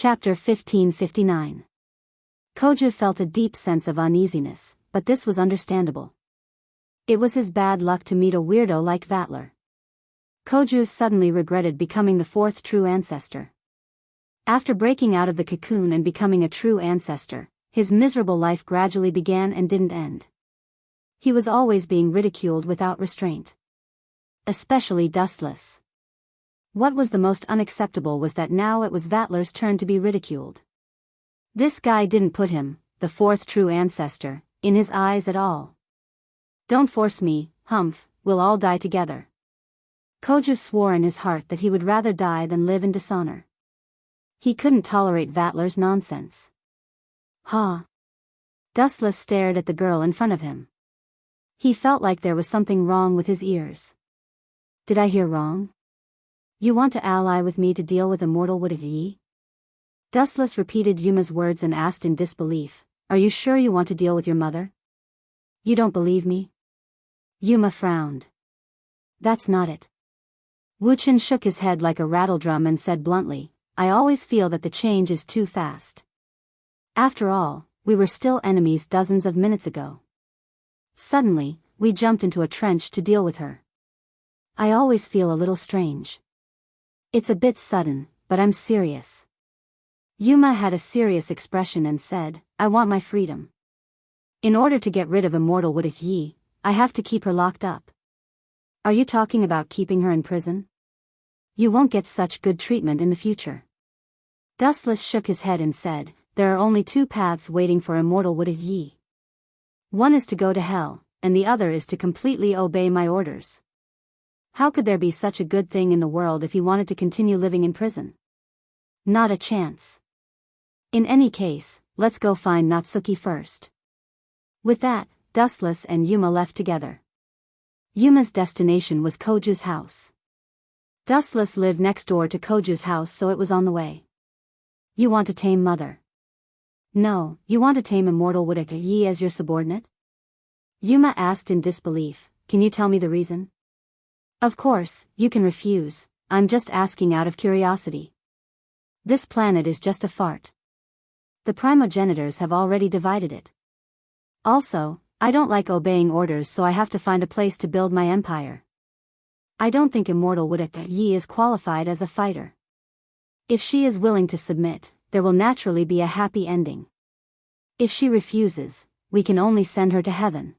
Chapter 1559. Koju felt a deep sense of uneasiness, but this was understandable. It was his bad luck to meet a weirdo like Vatler. Koju suddenly regretted becoming the fourth true ancestor. After breaking out of the cocoon and becoming a true ancestor, his miserable life gradually began and didn't end. He was always being ridiculed without restraint. Especially Dustless. What was the most unacceptable was that now it was Vatler's turn to be ridiculed. This guy didn't put him, the fourth true ancestor, in his eyes at all. "Don't force me, Humph, we'll all die together." Koju swore in his heart that he would rather die than live in dishonor. He couldn't tolerate Vatler's nonsense. "Ha!" Dustless stared at the girl in front of him. He felt like there was something wrong with his ears. "Did I hear wrong? You want to ally with me to deal with immortal would ye?" Dustless repeated Yuma's words and asked in disbelief, "Are you sure you want to deal with your mother? You don't believe me?" Yuma frowned. "That's not it." Wuchen shook his head like a rattledrum and said bluntly, "I always feel that the change is too fast. After all, we were still enemies dozens of minutes ago. Suddenly, we jumped into a trench to deal with her. I always feel a little strange. It's a bit sudden, but I'm serious." Yuma had a serious expression and said, "I want my freedom. In order to get rid of immortal would ye, I have to keep her locked up." "Are you talking about keeping her in prison? You won't get such good treatment in the future." Dustless shook his head and said, "There are only two paths waiting for immortal would ye. One is to go to hell, and the other is to completely obey my orders. How could there be such a good thing in the world if he wanted to continue living in prison? Not a chance. In any case, let's go find Natsuki first." With that, Dustless and Yuma left together. Yuma's destination was Koju's house. Dustless lived next door to Koju's house, so it was on the way. "You want to tame Mother?" "No, you want to tame immortal would ye as your subordinate?" Yuma asked in disbelief, "Can you tell me the reason?" "Of course, you can refuse, I'm just asking out of curiosity. This planet is just a fart. The primogenitors have already divided it. Also, I don't like obeying orders, so I have to find a place to build my empire. I don't think immortal would ye is qualified as a fighter. If she is willing to submit, there will naturally be a happy ending. If she refuses, we can only send her to heaven."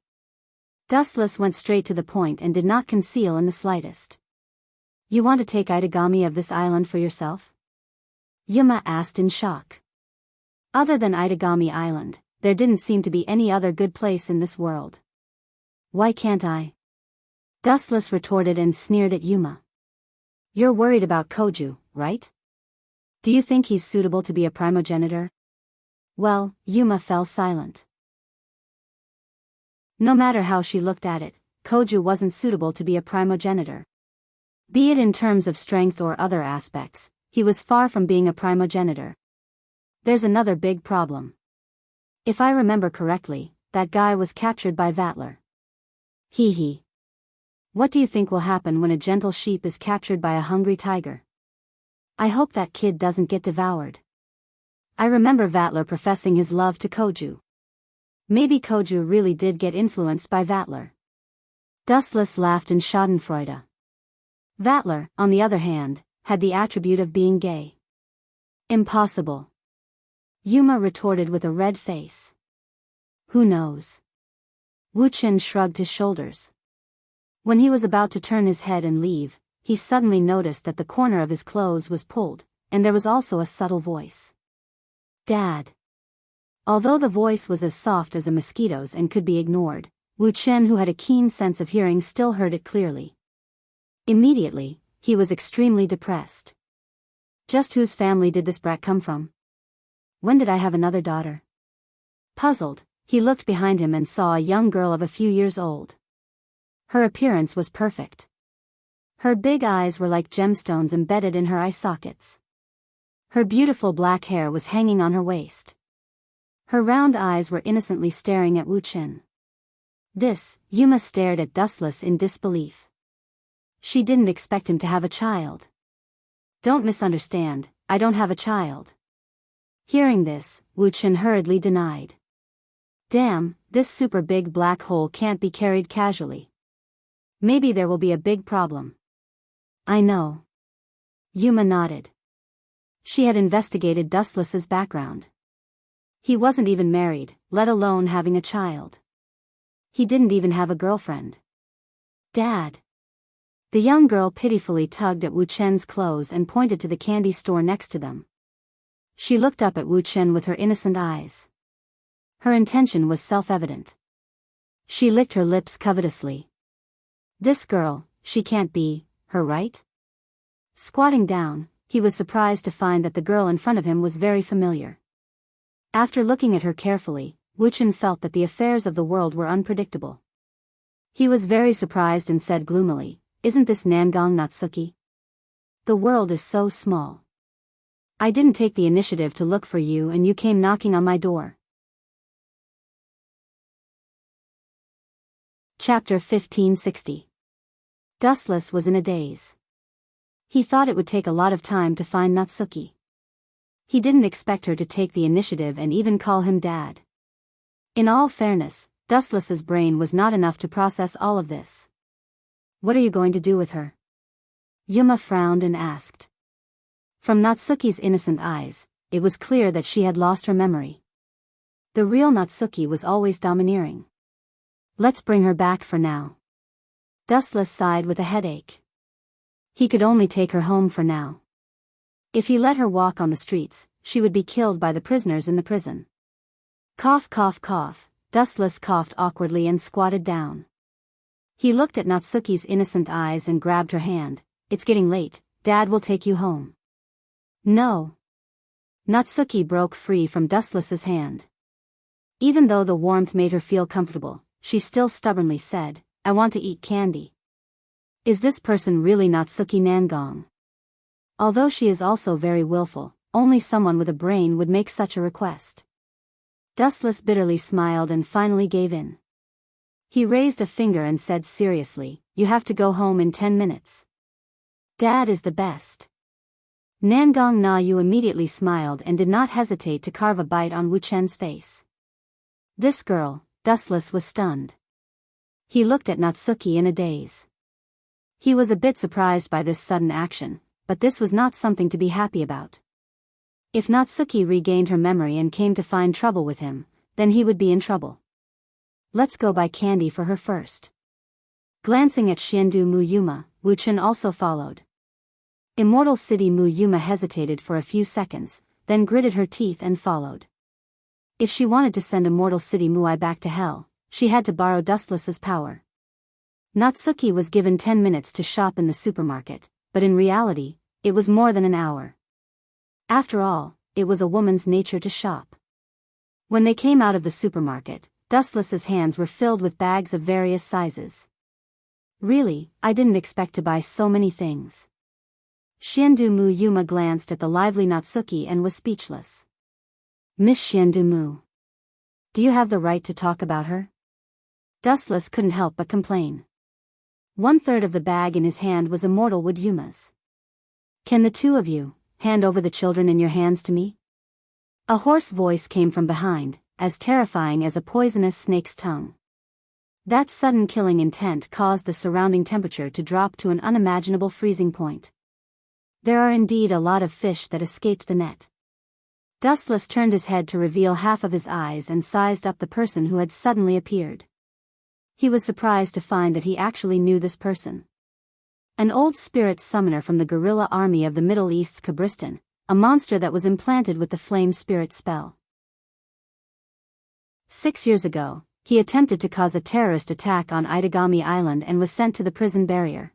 Dustless went straight to the point and did not conceal in the slightest. "You want to take Itagami of this island for yourself?" Yuma asked in shock. Other than Itagami Island, there didn't seem to be any other good place in this world. "Why can't I?" Dustless retorted and sneered at Yuma. "You're worried about Koju, right? Do you think he's suitable to be a primogenitor?" Well, Yuma fell silent. No matter how she looked at it, Koju wasn't suitable to be a primogenitor. Be it in terms of strength or other aspects, he was far from being a primogenitor. There's another big problem. If I remember correctly, that guy was captured by Vatler. Hee hee. What do you think will happen when a gentle sheep is captured by a hungry tiger? I hope that kid doesn't get devoured. I remember Vatler professing his love to Koju. Maybe Koju really did get influenced by Vatler." Dustless laughed in schadenfreude. Vatler, on the other hand, had the attribute of being gay. "Impossible." Yuma retorted with a red face. "Who knows?" Wuchen shrugged his shoulders. When he was about to turn his head and leave, he suddenly noticed that the corner of his clothes was pulled, and there was also a subtle voice. "Dad." Although the voice was as soft as a mosquito's and could be ignored, Wuchen, who had a keen sense of hearing, still heard it clearly. Immediately, he was extremely depressed. Just whose family did this brat come from? When did I have another daughter? Puzzled, he looked behind him and saw a young girl of a few years old. Her appearance was perfect. Her big eyes were like gemstones embedded in her eye sockets. Her beautiful black hair was hanging on her waist. Her round eyes were innocently staring at Wuchen. Yuma stared at Dustless in disbelief. She didn't expect him to have a child. "Don't misunderstand, I don't have a child. Hearing this, Wu Chen hurriedly denied. Damn, this super big black hole can't be carried casually. Maybe there will be a big problem. I know. Yuma nodded. She had investigated Dustless's background. He wasn't even married, let alone having a child. He didn't even have a girlfriend. Dad. The young girl pitifully tugged at Wu Chen's clothes and pointed to the candy store next to them. She looked up at Wu Chen with her innocent eyes. Her intention was self-evident. She licked her lips covetously. This girl, she can't be her, right? Squatting down, he was surprised to find that the girl in front of him was very familiar. After looking at her carefully, Wu Chen felt that the affairs of the world were unpredictable. He was very surprised and said gloomily, "Isn't this Nangong Natsuki? The world is so small. I didn't take the initiative to look for you and you came knocking on my door." Chapter 1560. Dustless was in a daze. He thought it would take a lot of time to find Natsuki. He didn't expect her to take the initiative and even call him Dad. In all fairness, Dustless's brain was not enough to process all of this. What are you going to do with her? Yuma frowned and asked. From Natsuki's innocent eyes, it was clear that she had lost her memory. The real Natsuki was always domineering. Let's bring her back for now. Dustless sighed with a headache. He could only take her home for now. If he let her walk on the streets, she would be killed by the prisoners in the prison. Cough cough cough, Dustless coughed awkwardly and squatted down. He looked at Natsuki's innocent eyes and grabbed her hand. It's getting late, Dad will take you home. No. Natsuki broke free from Dustless's hand. Even though the warmth made her feel comfortable, she still stubbornly said, I want to eat candy. Is this person really Natsuki Nangong? Although she is also very willful, only someone with a brain would make such a request. Dustless bitterly smiled and finally gave in. He raised a finger and said seriously, you have to go home in 10 minutes. Dad is the best. Nangong Na Yu immediately smiled and did not hesitate to carve a bite on Wu Chen's face. This girl, Dustless was stunned. He looked at Natsuki in a daze. He was a bit surprised by this sudden action, but this was not something to be happy about. If Natsuki regained her memory and came to find trouble with him, then he would be in trouble. Let's go buy candy for her first. Glancing at Xiandu Muyuma, Wu Chen also followed. Immortal City Muyuma hesitated for a few seconds, then gritted her teeth and followed. If she wanted to send Immortal City Muai back to hell, she had to borrow Dustless's power. Natsuki was given 10 minutes to shop in the supermarket, but in reality, it was more than an hour. After all, it was a woman's nature to shop. When they came out of the supermarket, Dustless's hands were filled with bags of various sizes. Really, I didn't expect to buy so many things. Xiandu Muyuma glanced at the lively Natsuki and was speechless. Miss Xiandu Mu. Do you have the right to talk about her? Dustless couldn't help but complain. 1/3 of the bag in his hand was Immortal Wood Yuma's. Can the two of you hand over the children in your hands to me? A hoarse voice came from behind, as terrifying as a poisonous snake's tongue. That sudden killing intent caused the surrounding temperature to drop to an unimaginable freezing point. There are indeed a lot of fish that escaped the net. Dustless turned his head to reveal half of his eyes and sized up the person who had suddenly appeared. He was surprised to find that he actually knew this person. An old spirit summoner from the guerrilla army of the Middle East's Kabristan, a monster that was implanted with the flame spirit spell. 6 years ago, he attempted to cause a terrorist attack on Itagami Island and was sent to the prison barrier.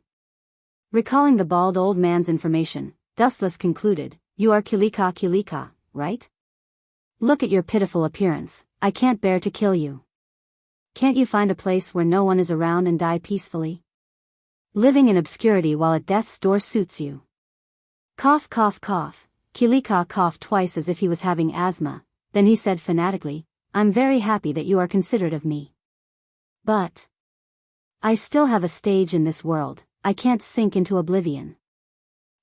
Recalling the bald old man's information, Dustless concluded, You are Kilika, right? Look at your pitiful appearance, I can't bear to kill you. Can't you find a place where no one is around and die peacefully? Living in obscurity while at death's door suits you. Cough cough cough, Kilika coughed twice as if he was having asthma, then he said fanatically, I'm very happy that you are considerate of me. But I still have a stage in this world, I can't sink into oblivion.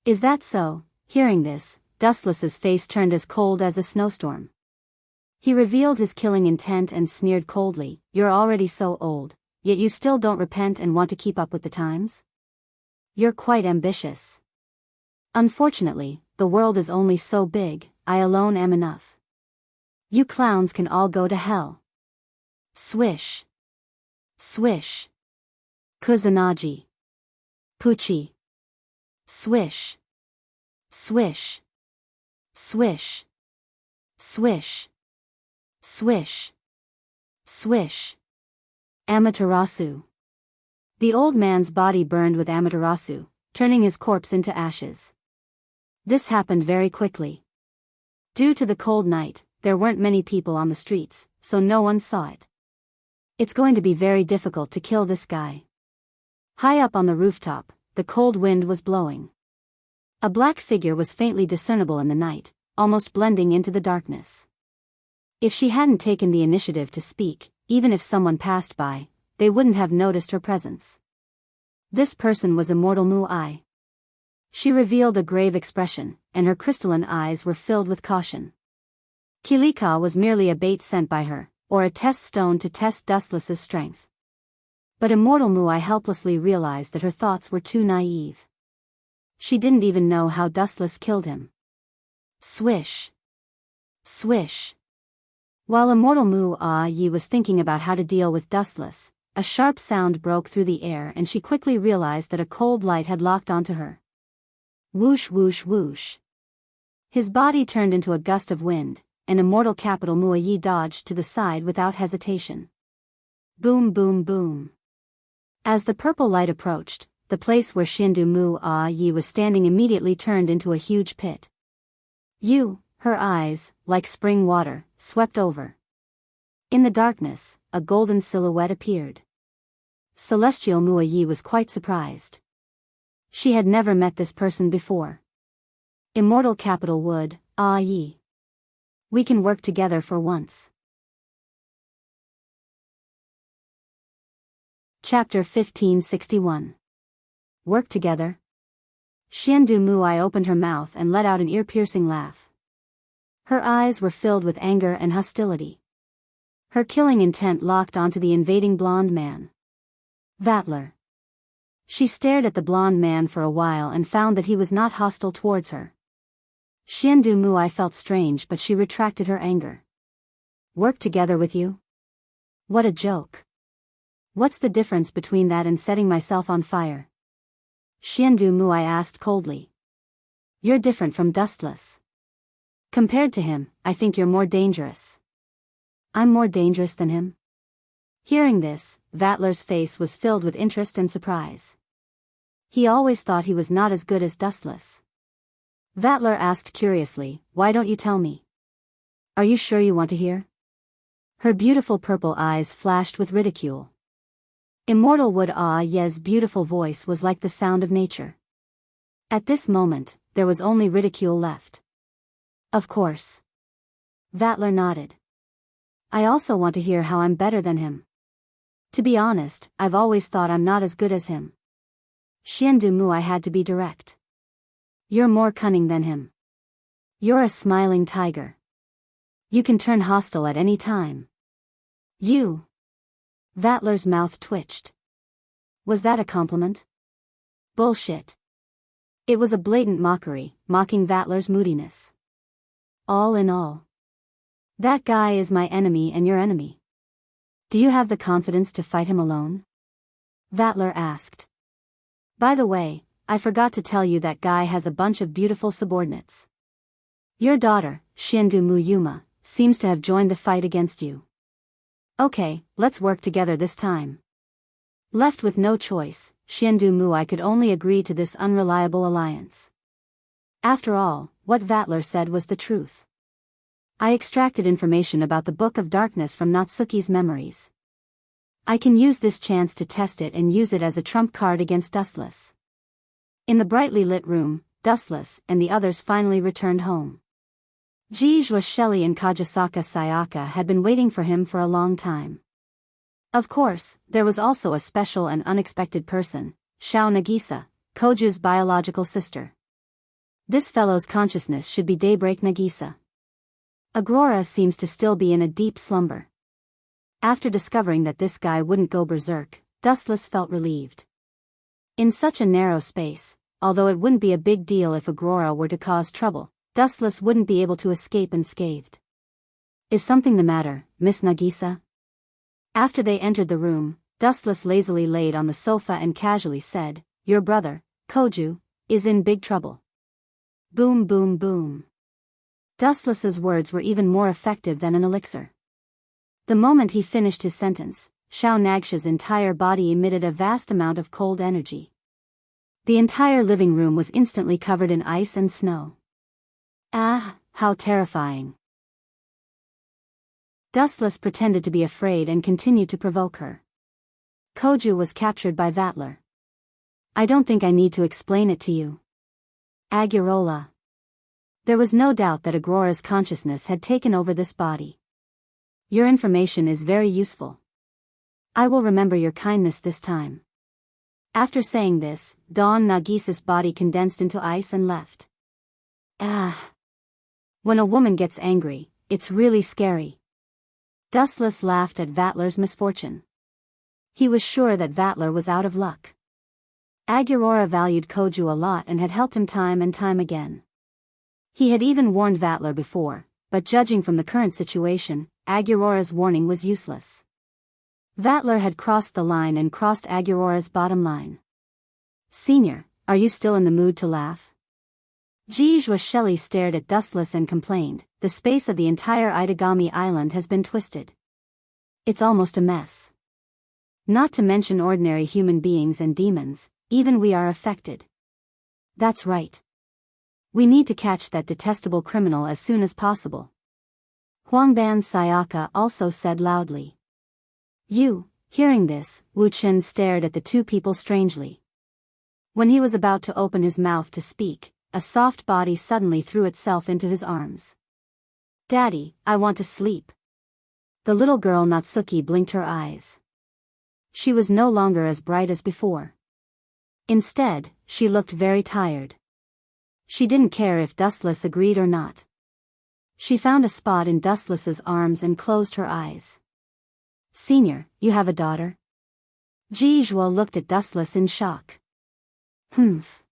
Is that so? Hearing this, Dustless's face turned as cold as a snowstorm. He revealed his killing intent and sneered coldly, "You're already so old, yet you still don't repent and want to keep up with the times? You're quite ambitious. Unfortunately, the world is only so big, I alone am enough. You clowns can all go to hell." Swish. Swish. Kusanagi. Puchi. Swish. Swish. Swish. Swish. Swish. Swish. Amaterasu. The old man's body burned with Amaterasu, turning his corpse into ashes. This happened very quickly. Due to the cold night, there weren't many people on the streets, so no one saw it. It's going to be very difficult to kill this guy. High up on the rooftop, the cold wind was blowing. A black figure was faintly discernible in the night, almost blending into the darkness. If she hadn't taken the initiative to speak, even if someone passed by, they wouldn't have noticed her presence. This person was Immortal Mu-I. She revealed a grave expression, and her crystalline eyes were filled with caution. Kilika was merely a bait sent by her, or a test stone to test Dustless's strength. But Immortal Mu-I helplessly realized that her thoughts were too naive. She didn't even know how Dustless killed him. Swish. Swish. While Immortal Mu-I was thinking about how to deal with Dustless, a sharp sound broke through the air and she quickly realized that a cold light had locked onto her. Whoosh whoosh whoosh. His body turned into a gust of wind, and Immortal Capital Mu-I dodged to the side without hesitation. Boom boom boom. As the purple light approached, the place where Shindu Mu-I was standing immediately turned into a huge pit. Her eyes, like spring water, swept over. In the darkness, a golden silhouette appeared. Celestial Mu-I was quite surprised. She had never met this person before. Immortal Capital Wood, Yi. We can work together for once. Chapter 1561. Work together? Shindu Mu-I opened her mouth and let out an ear-piercing laugh. Her eyes were filled with anger and hostility. Her killing intent locked onto the invading blonde man. Vatler. She stared at the blonde man for a while and found that he was not hostile towards her. Shindu Mu-I felt strange, but she retracted her anger. Work together with you? What a joke. What's the difference between that and setting myself on fire? Shindu Mu-I asked coldly. You're different from Dustless. Compared to him, I think you're more dangerous. I'm more dangerous than him? Hearing this, Vatler's face was filled with interest and surprise. He always thought he was not as good as Dustless. Vatler asked curiously, why don't you tell me? Are you sure you want to hear? Her beautiful purple eyes flashed with ridicule. Immortal Wood-Ye's beautiful voice was like the sound of nature. At this moment, there was only ridicule left. Of course. Vatler nodded. I also want to hear how I'm better than him. To be honest, I've always thought I'm not as good as him. Shindu Mu-I had to be direct. You're more cunning than him. You're a smiling tiger. You can turn hostile at any time. Vatler's mouth twitched. Was that a compliment? Bullshit. It was a blatant mockery, mocking Vatler's moodiness. All in all, that guy is my enemy and your enemy. Do you have the confidence to fight him alone? Vatler asked. By the way, I forgot to tell you that guy has a bunch of beautiful subordinates. Your daughter, Shindu Mu-Yuma, seems to have joined the fight against you. Okay, let's work together this time. Left with no choice, Shindu Mu-I could only agree to this unreliable alliance. After all, what Vatler said was the truth. I extracted information about the Book of Darkness from Natsuki's memories. I can use this chance to test it and use it as a trump card against Dustless. In the brightly lit room, Dustless and the others finally returned home. Jijua Shelley and Kajisaka Sayaka had been waiting for him for a long time. Of course, there was also a special and unexpected person, Shao Nagisa, Koju's biological sister. This fellow's consciousness should be Daybreak Nagisa. Aurora seems to still be in a deep slumber. After discovering that this guy wouldn't go berserk, Dustless felt relieved. In such a narrow space, although it wouldn't be a big deal if Aurora were to cause trouble, Dustless wouldn't be able to escape unscathed. Is something the matter, Miss Nagisa? After they entered the room, Dustless lazily laid on the sofa and casually said, Your brother, Koju, is in big trouble. Boom boom boom. Dustless's words were even more effective than an elixir. The moment he finished his sentence, Xiao Nagsha's entire body emitted a vast amount of cold energy. The entire living room was instantly covered in ice and snow. Ah, how terrifying. Dustless pretended to be afraid and continued to provoke her. Koju was captured by Vatler. I don't think I need to explain it to you. Agurola. There was no doubt that Aurora's consciousness had taken over this body. Your information is very useful. I will remember your kindness this time. After saying this, Dawn Nagisa's body condensed into ice and left. Ah. When a woman gets angry, it's really scary. Dustless laughed at Vatler's misfortune. He was sure that Vatler was out of luck. Agurora valued Koju a lot and had helped him time and time again. He had even warned Vatler before, but judging from the current situation, Agurora's warning was useless. Vatler had crossed the line and crossed Agurora's bottom line. Senior, are you still in the mood to laugh? Jijua Shelley stared at Dustless and complained, the space of the entire Itagami Island has been twisted. It's almost a mess. Not to mention ordinary human beings and demons, even we are affected. That's right. We need to catch that detestable criminal as soon as possible. Huangban Sayaka also said loudly. Hearing this, Wu Chen stared at the two people strangely. When he was about to open his mouth to speak, a soft body suddenly threw itself into his arms. Daddy, I want to sleep. The little girl Natsuki blinked her eyes. She was no longer as bright as before. Instead, she looked very tired. She didn't care if Dustless agreed or not. She found a spot in Dustless's arms and closed her eyes. Senior, you have a daughter? Jijua looked at Dustless in shock. Humph.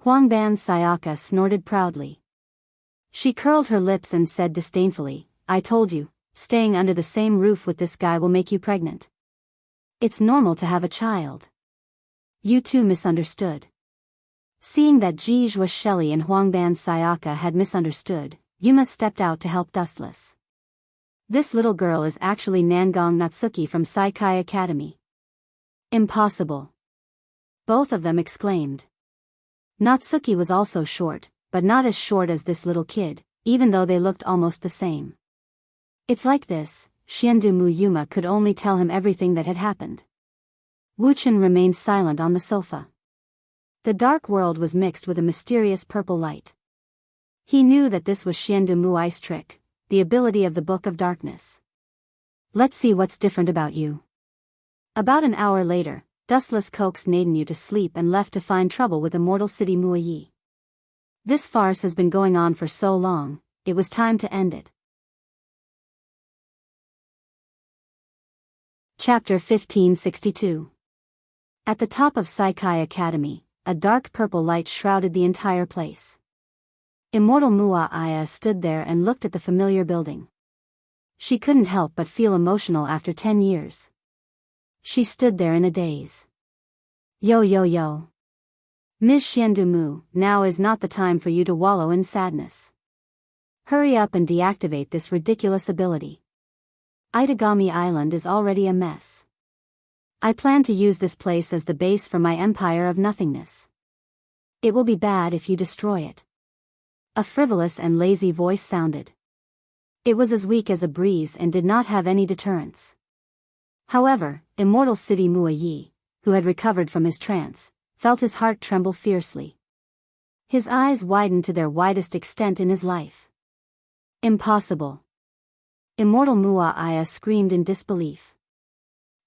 Huangban Sayaka snorted proudly. She curled her lips and said disdainfully, I told you, staying under the same roof with this guy will make you pregnant. It's normal to have a child. You two misunderstood. Seeing that Jijua Shelley and Huangban Sayaka had misunderstood, Yuma stepped out to help Dustless. This little girl is actually Nangong Natsuki from Saikai Academy. Impossible. Both of them exclaimed. Natsuki was also short, but not as short as this little kid, even though they looked almost the same. It's like this, Xiandu Yuma could only tell him everything that had happened. Wuchen remained silent on the sofa. The dark world was mixed with a mysterious purple light. He knew that this was Xiandu Mui's trick, the ability of the Book of Darkness. Let's see what's different about you. About an hour later, Dustless coaxed Nadenyu to sleep and left to find trouble with Immortal City Muayi. This farce has been going on for so long, it was time to end it. Chapter 1562. At the top of Saikai Academy, a dark purple light shrouded the entire place. Immortal Muaya stood there and looked at the familiar building. She couldn't help but feel emotional after 10 years. She stood there in a daze. Yo. Ms. Xiandu, now is not the time for you to wallow in sadness. Hurry up and deactivate this ridiculous ability. Itagami Island is already a mess. I plan to use this place as the base for my empire of nothingness. It will be bad if you destroy it. A frivolous and lazy voice sounded. It was as weak as a breeze and did not have any deterrence. However, Immortal City Muayi, who had recovered from his trance, felt his heart tremble fiercely. His eyes widened to their widest extent in his life. Impossible. Immortal Muaya screamed in disbelief.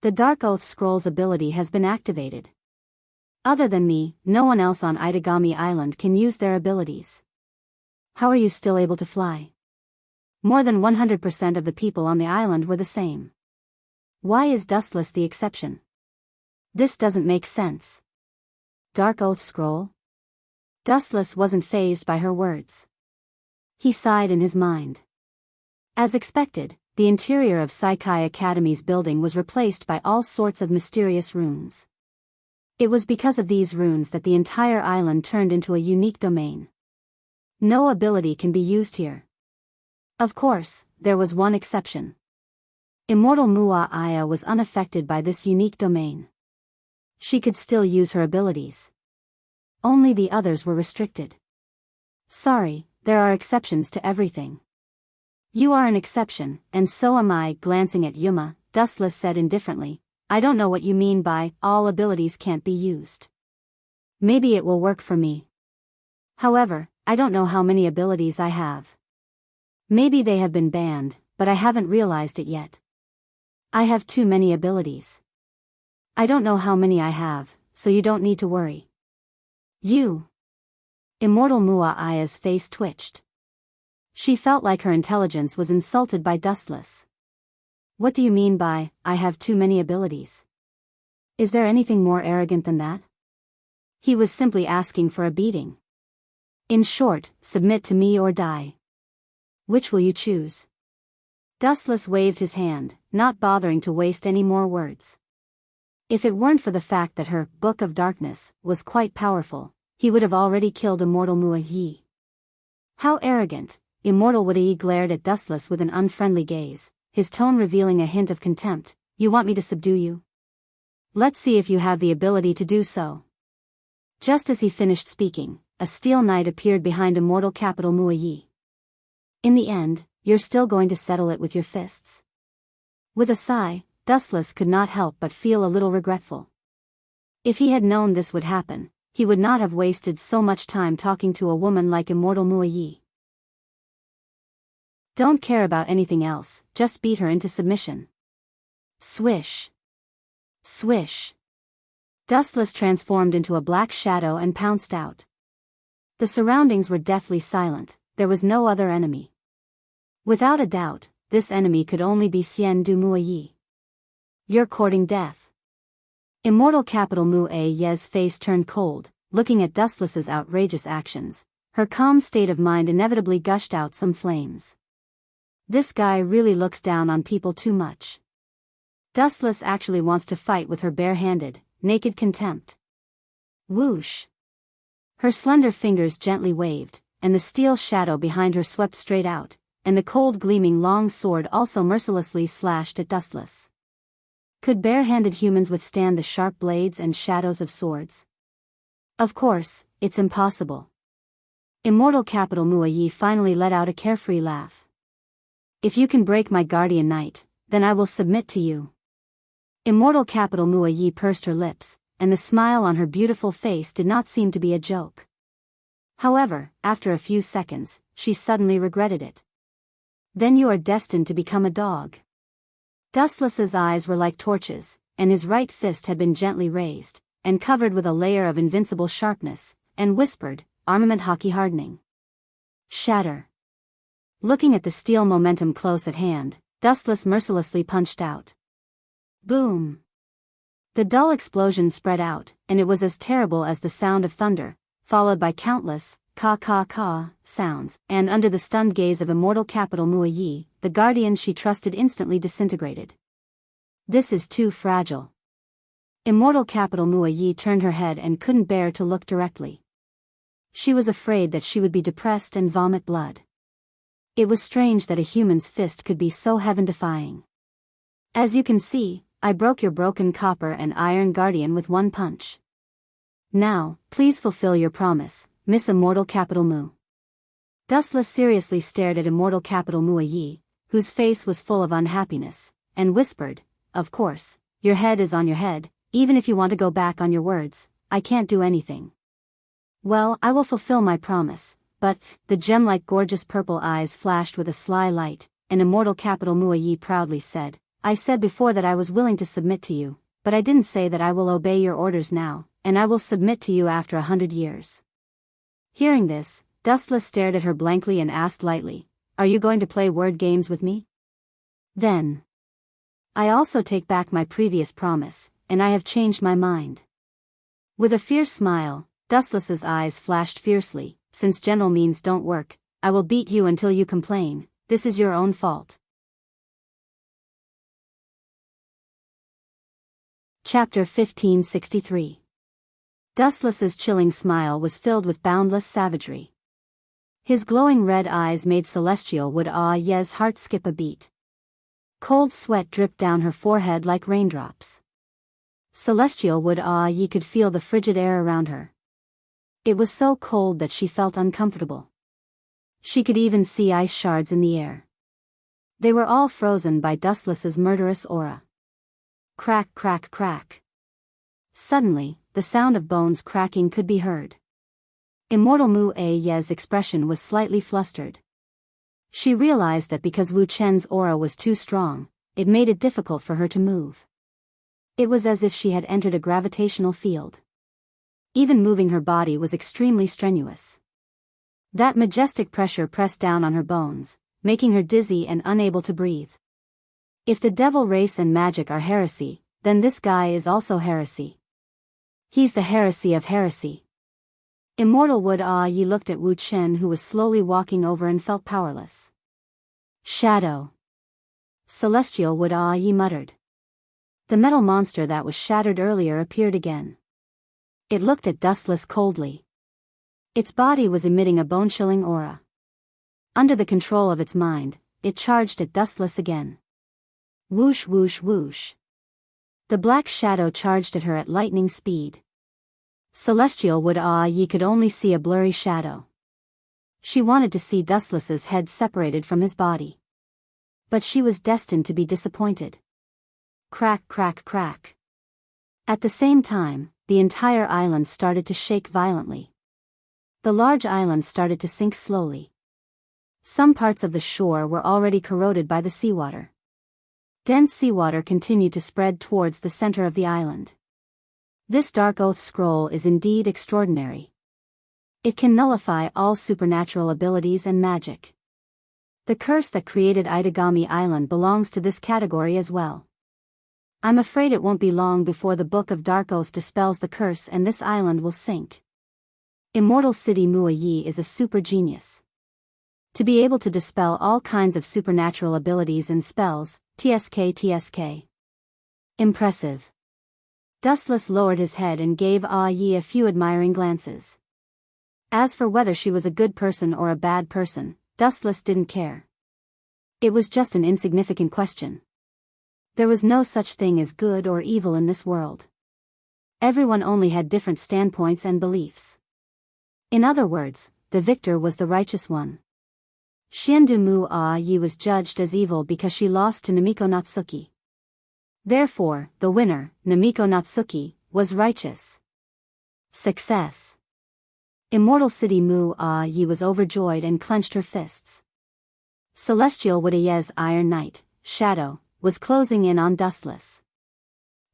The Dark Oath Scroll's ability has been activated. Other than me, no one else on Itagami Island can use their abilities. How are you still able to fly? More than 100% of the people on the island were the same. Why is Dustless the exception? This doesn't make sense. Dark Oath Scroll? Dustless wasn't fazed by her words. He sighed in his mind. As expected, the interior of Saikai Academy's building was replaced by all sorts of mysterious runes. It was because of these runes that the entire island turned into a unique domain. No ability can be used here. Of course, there was one exception. Immortal Mua Aya was unaffected by this unique domain. She could still use her abilities. Only the others were restricted. Sorry, there are exceptions to everything. You are an exception, and so am I. Glancing at Yuma, Dustless said indifferently, I don't know what you mean by, all abilities can't be used. Maybe it will work for me. However, I don't know how many abilities I have. Maybe they have been banned, but I haven't realized it yet. I have too many abilities. I don't know how many I have, so you don't need to worry. You. Immortal Mua Aya's face twitched. She felt like her intelligence was insulted by Dustless. What do you mean by, I have too many abilities? Is there anything more arrogant than that? He was simply asking for a beating. In short, submit to me or die. Which will you choose? Dustless waved his hand, not bothering to waste any more words. If it weren't for the fact that her Book of Darkness was quite powerful, he would have already killed Immortal Mua Yi. How arrogant! Immortal Wada Yi glared at Dustless with an unfriendly gaze, his tone revealing a hint of contempt. You want me to subdue you? Let's see if you have the ability to do so. Just as he finished speaking, a steel knight appeared behind Immortal Capital Mua Yi. In the end, you're still going to settle it with your fists. With a sigh, Dustless could not help but feel a little regretful. If he had known this would happen, he would not have wasted so much time talking to a woman like Immortal Mua Yi. Don't care about anything else, just beat her into submission. Swish. Swish. Dustless transformed into a black shadow and pounced out. The surroundings were deathly silent, there was no other enemy. Without a doubt, this enemy could only be Xian Du Mua Yi. You're courting death. Immortal Capital Mu A Ye's face turned cold, looking at Dustless's outrageous actions. Her calm state of mind inevitably gushed out some flames. This guy really looks down on people too much. Dustless actually wants to fight with her bare-handed, naked contempt. Whoosh. Her slender fingers gently waved, and the steel shadow behind her swept straight out, and the cold gleaming long sword also mercilessly slashed at Dustless. Could bare-handed humans withstand the sharp blades and shadows of swords? Of course, it's impossible. Immortal Capital Mua Yi finally let out a carefree laugh. If you can break my guardian knight, then I will submit to you. Immortal Capital Mua Yi pursed her lips, and the smile on her beautiful face did not seem to be a joke. However, after a few seconds, she suddenly regretted it. Then you are destined to become a dog. Dustless's eyes were like torches, and his right fist had been gently raised, and covered with a layer of invincible sharpness, and whispered, armament hockey hardening. Shatter. Looking at the steel momentum close at hand, Dustless mercilessly punched out. Boom. The dull explosion spread out, and it was as terrible as the sound of thunder, followed by countless, ka sounds, and under the stunned gaze of Immortal Capital Mua Yi, the guardian she trusted instantly disintegrated. This is too fragile. Immortal Capital Mua Yi turned her head and couldn't bear to look directly. She was afraid that she would be depressed and vomit blood. It was strange that a human's fist could be so heaven-defying. As you can see, I broke your broken copper and iron guardian with one punch. Now, please fulfill your promise, Miss Immortal Capital Mu. Dustless seriously stared at Immortal Capital Mua Yi, whose face was full of unhappiness, and whispered, of course, your head is on your head, even if you want to go back on your words, I can't do anything. Well, I will fulfill my promise, but, the gem-like gorgeous purple eyes flashed with a sly light, and Immortal Capital Mua Yi proudly said, I said before that I was willing to submit to you, but I didn't say that I will obey your orders now. and I will submit to you after 100 years. Hearing this, Dustless stared at her blankly and asked lightly, "Are you going to play word games with me?" Then, "I also take back my previous promise, and I have changed my mind." With a fierce smile, Dustless's eyes flashed fiercely. "Since gentle means don't work, I will beat you until you complain. This is your own fault." Chapter 1563. Dustless's chilling smile was filled with boundless savagery. His glowing red eyes made Celestial Wood Ye's heart skip a beat. Cold sweat dripped down her forehead like raindrops. Celestial Wood Ye could feel the frigid air around her. It was so cold that she felt uncomfortable. She could even see ice shards in the air. They were all frozen by Dustless's murderous aura. Crack, crack, crack. Suddenly, the sound of bones cracking could be heard. Immortal Mu Ye's expression was slightly flustered. She realized that because Wu Chen's aura was too strong, it made it difficult for her to move. It was as if she had entered a gravitational field. Even moving her body was extremely strenuous. That majestic pressure pressed down on her bones, making her dizzy and unable to breathe. If the devil race and magic are heresy, then this guy is also heresy. He's the heresy of heresy. Immortal Wood Ye looked at Wu Chen, who was slowly walking over, and felt powerless. "Shadow." Celestial Wood Ye muttered. The metal monster that was shattered earlier appeared again. It looked at Dustless coldly. Its body was emitting a bone-chilling aura. Under the control of its mind, it charged at Dustless again. Whoosh whoosh whoosh. The black shadow charged at her at lightning speed. Celestial Wood Ye could only see a blurry shadow. She wanted to see Dustless's head separated from his body. But she was destined to be disappointed. Crack, crack, crack. At the same time, the entire island started to shake violently. The large island started to sink slowly. Some parts of the shore were already corroded by the seawater. Dense seawater continued to spread towards the center of the island. This Dark Oath scroll is indeed extraordinary. It can nullify all supernatural abilities and magic. The curse that created Itagami Island belongs to this category as well. I'm afraid it won't be long before the Book of Dark Oath dispels the curse and this island will sink. Immortal City Muayi is a super genius. To be able to dispel all kinds of supernatural abilities and spells, TSK. Impressive. Dustless lowered his head and gave Yi a few admiring glances. As for whether she was a good person or a bad person, Dustless didn't care. It was just an insignificant question. There was no such thing as good or evil in this world. Everyone only had different standpoints and beliefs. In other words, the victor was the righteous one. Xiandu Mu Yi was judged as evil because she lost to Namiko Natsuki. Therefore, the winner, Namiko Natsuki, was righteous. Success. Immortal City Mu Yi was overjoyed and clenched her fists. Celestial Wood Ye's Iron Knight, Shadow, was closing in on Dustless.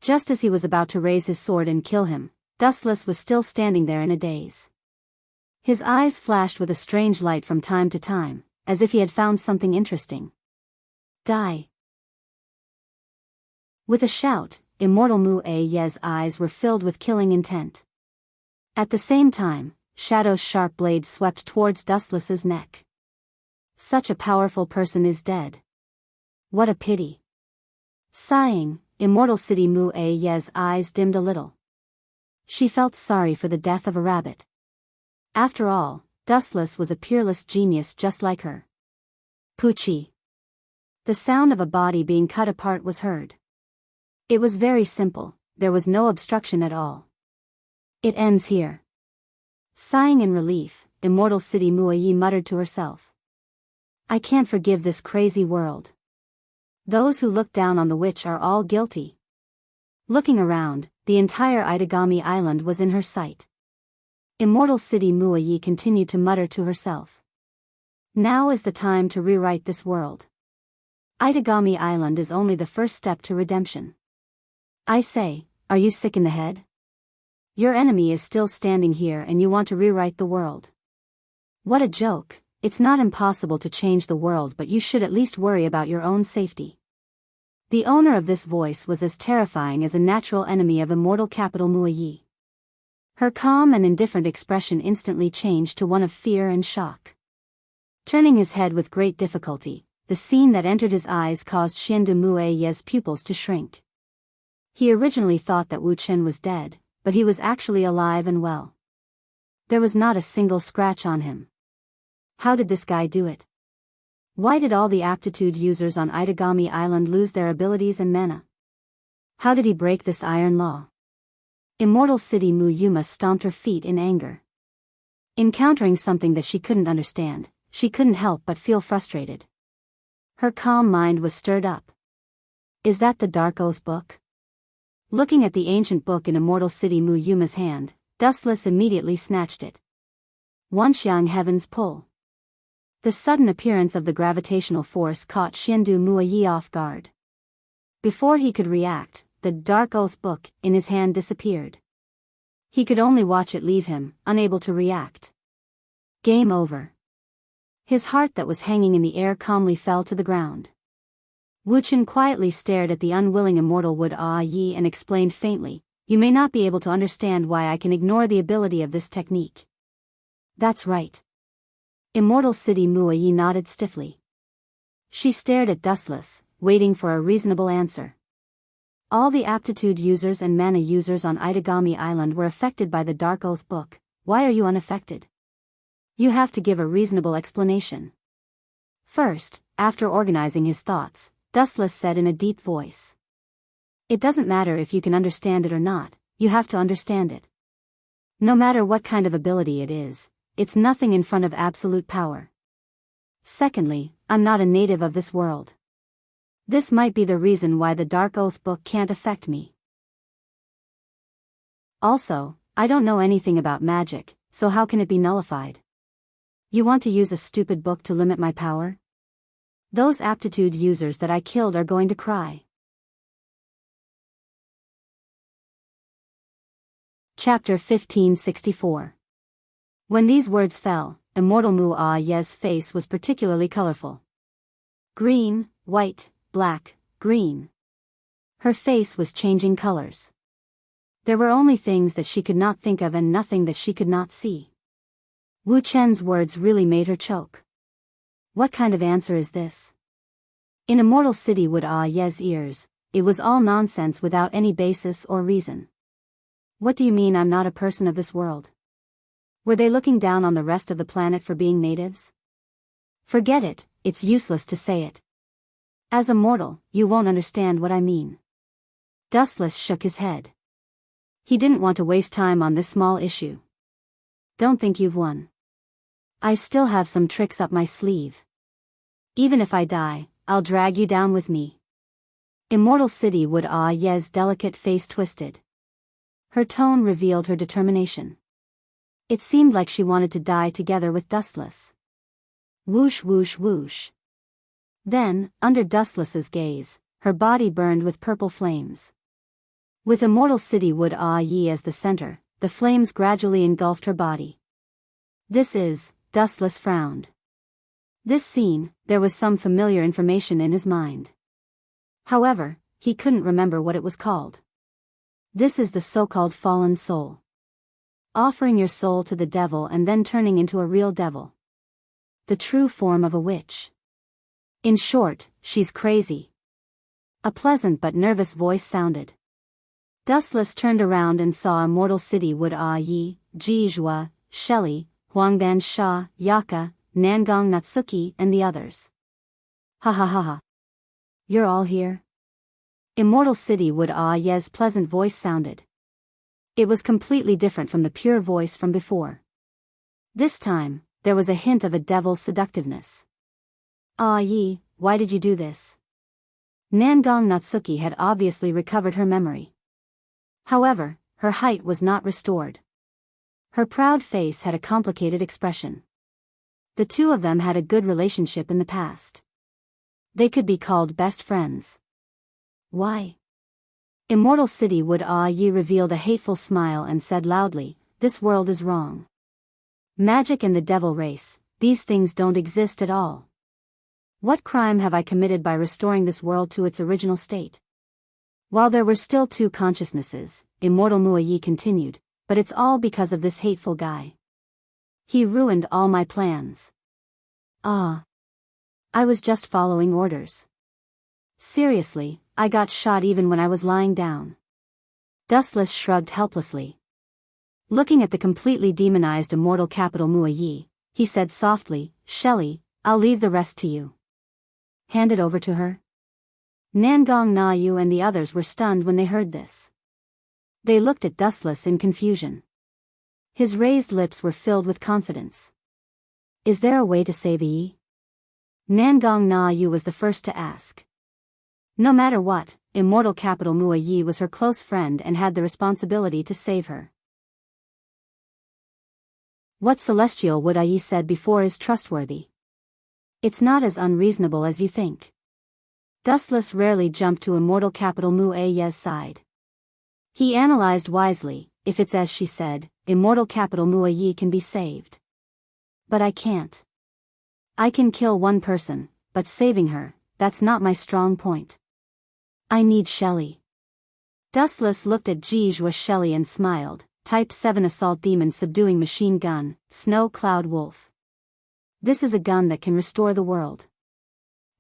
Just as he was about to raise his sword and kill him, Dustless was still standing there in a daze. His eyes flashed with a strange light from time to time, as if he had found something interesting. Die. With a shout, Immortal Mu Ye's eyes were filled with killing intent. At the same time, Shadow's sharp blade swept towards Dustless's neck. Such a powerful person is dead. What a pity. Sighing, Immortal City Mu Ye's eyes dimmed a little. She felt sorry for the death of a rabbit. After all, Dustless was a peerless genius just like her. Poochie. The sound of a body being cut apart was heard. It was very simple, there was no obstruction at all. It ends here. Sighing in relief, Immortal City Muayi muttered to herself. I can't forgive this crazy world. Those who look down on the witch are all guilty. Looking around, the entire Itagami Island was in her sight. Immortal City Muayi continued to mutter to herself. Now is the time to rewrite this world. Itagami Island is only the first step to redemption. I say, are you sick in the head? Your enemy is still standing here and you want to rewrite the world. What a joke. It's not impossible to change the world, but you should at least worry about your own safety. The owner of this voice was as terrifying as a natural enemy of immortal capital Muayi. Her calm and indifferent expression instantly changed to one of fear and shock. Turning his head with great difficulty, the scene that entered his eyes caused Xiandu Muayi's pupils to shrink. He originally thought that Wu Chen was dead, but he was actually alive and well. There was not a single scratch on him. How did this guy do it? Why did all the aptitude users on Itagami Island lose their abilities and mana? How did he break this iron law? Immortal City Muyuma stomped her feet in anger. Encountering something that she couldn't understand, she couldn't help but feel frustrated. Her calm mind was stirred up. Is that the Dark Oath book? Looking at the ancient book in Immortal City Muyuma's hand, Dustless immediately snatched it. Wanxiang Heaven's Pull. The sudden appearance of the gravitational force caught Xiandu Muayi off guard. Before he could react, the Dark Oath book in his hand disappeared. He could only watch it leave him, unable to react. Game over. His heart that was hanging in the air calmly fell to the ground. Wu Chen quietly stared at the unwilling immortal Wood Yi and explained faintly, "You may not be able to understand why I can ignore the ability of this technique." That's right. Immortal City Muayi nodded stiffly. She stared at Dustless, waiting for a reasonable answer. All the aptitude users and mana users on Itagami Island were affected by the Dark Oath book. Why are you unaffected? You have to give a reasonable explanation. First, after organizing his thoughts, Dustless said in a deep voice. It doesn't matter if you can understand it or not, you have to understand it. No matter what kind of ability it is, it's nothing in front of absolute power. Secondly, I'm not a native of this world. This might be the reason why the Dark Oath book can't affect me. Also, I don't know anything about magic, so how can it be nullified? You want to use a stupid book to limit my power? Those aptitude users that I killed are going to cry. Chapter 1564. When these words fell, Immortal Muayi's face was particularly colorful. Green, white, black, green. Her face was changing colors. There were only things that she could not think of and nothing that she could not see. Wu Chen's words really made her choke. What kind of answer is this? In Immortal City Wood Ye's ears, it was all nonsense without any basis or reason. What do you mean I'm not a person of this world? Were they looking down on the rest of the planet for being natives? Forget it, it's useless to say it. As a mortal, you won't understand what I mean. Dustless shook his head. He didn't want to waste time on this small issue. Don't think you've won. I still have some tricks up my sleeve. Even if I die, I'll drag you down with me. Immortal City Wood Ye's delicate face twisted. Her tone revealed her determination. It seemed like she wanted to die together with Dustless. Whoosh whoosh whoosh. Then, under Dustless's gaze, her body burned with purple flames. With Immortal City Wood Yi as the center, the flames gradually engulfed her body. This is, Dustless frowned. This scene, there was some familiar information in his mind. However, he couldn't remember what it was called. This is the so-called fallen soul. Offering your soul to the devil and then turning into a real devil. The true form of a witch. In short, she's crazy. A pleasant but nervous voice sounded. Dustless turned around and saw Immortal City Wood Yi, Jizhua, Shelley, Huangban Sha, Yaka, Nangong Natsuki and the others. Ha ha ha ha. You're all here? Immortal City Wood Ye's pleasant voice sounded. It was completely different from the pure voice from before. This time, there was a hint of a devil's seductiveness. Yi, why did you do this? Nangong Natsuki had obviously recovered her memory. However, her height was not restored. Her proud face had a complicated expression. The two of them had a good relationship in the past. They could be called best friends. Why? Immortal City Wood Yi revealed a hateful smile and said loudly, "This world is wrong. Magic and the devil race, these things don't exist at all. What crime have I committed by restoring this world to its original state?" While there were still two consciousnesses, Immortal Yi continued, "But it's all because of this hateful guy. He ruined all my plans. Ah. I was just following orders. Seriously, I got shot even when I was lying down." Dustless shrugged helplessly. Looking at the completely demonized immortal capital Yi, he said softly, "Shelley, I'll leave the rest to you." "Hand it over to her?" Nangong Na Yu and the others were stunned when they heard this. They looked at Dustless in confusion. His raised lips were filled with confidence. "Is there a way to save Yi?" Nangong Na Yu was the first to ask. No matter what, immortal capital Yi was her close friend and had the responsibility to save her. What Celestial Wood Yi said before is trustworthy. It's not as unreasonable as you think. Dustless rarely jumped to immortal capital Yi's side. He analyzed wisely, if it's as she said, immortal capital Yi can be saved. But I can't. I can kill one person, but saving her, that's not my strong point. I need Shelley. Dustless looked at Jijua Shelley and smiled, Type 7 Assault Demon Subduing Machine Gun, Snow Cloud Wolf. This is a gun that can restore the world.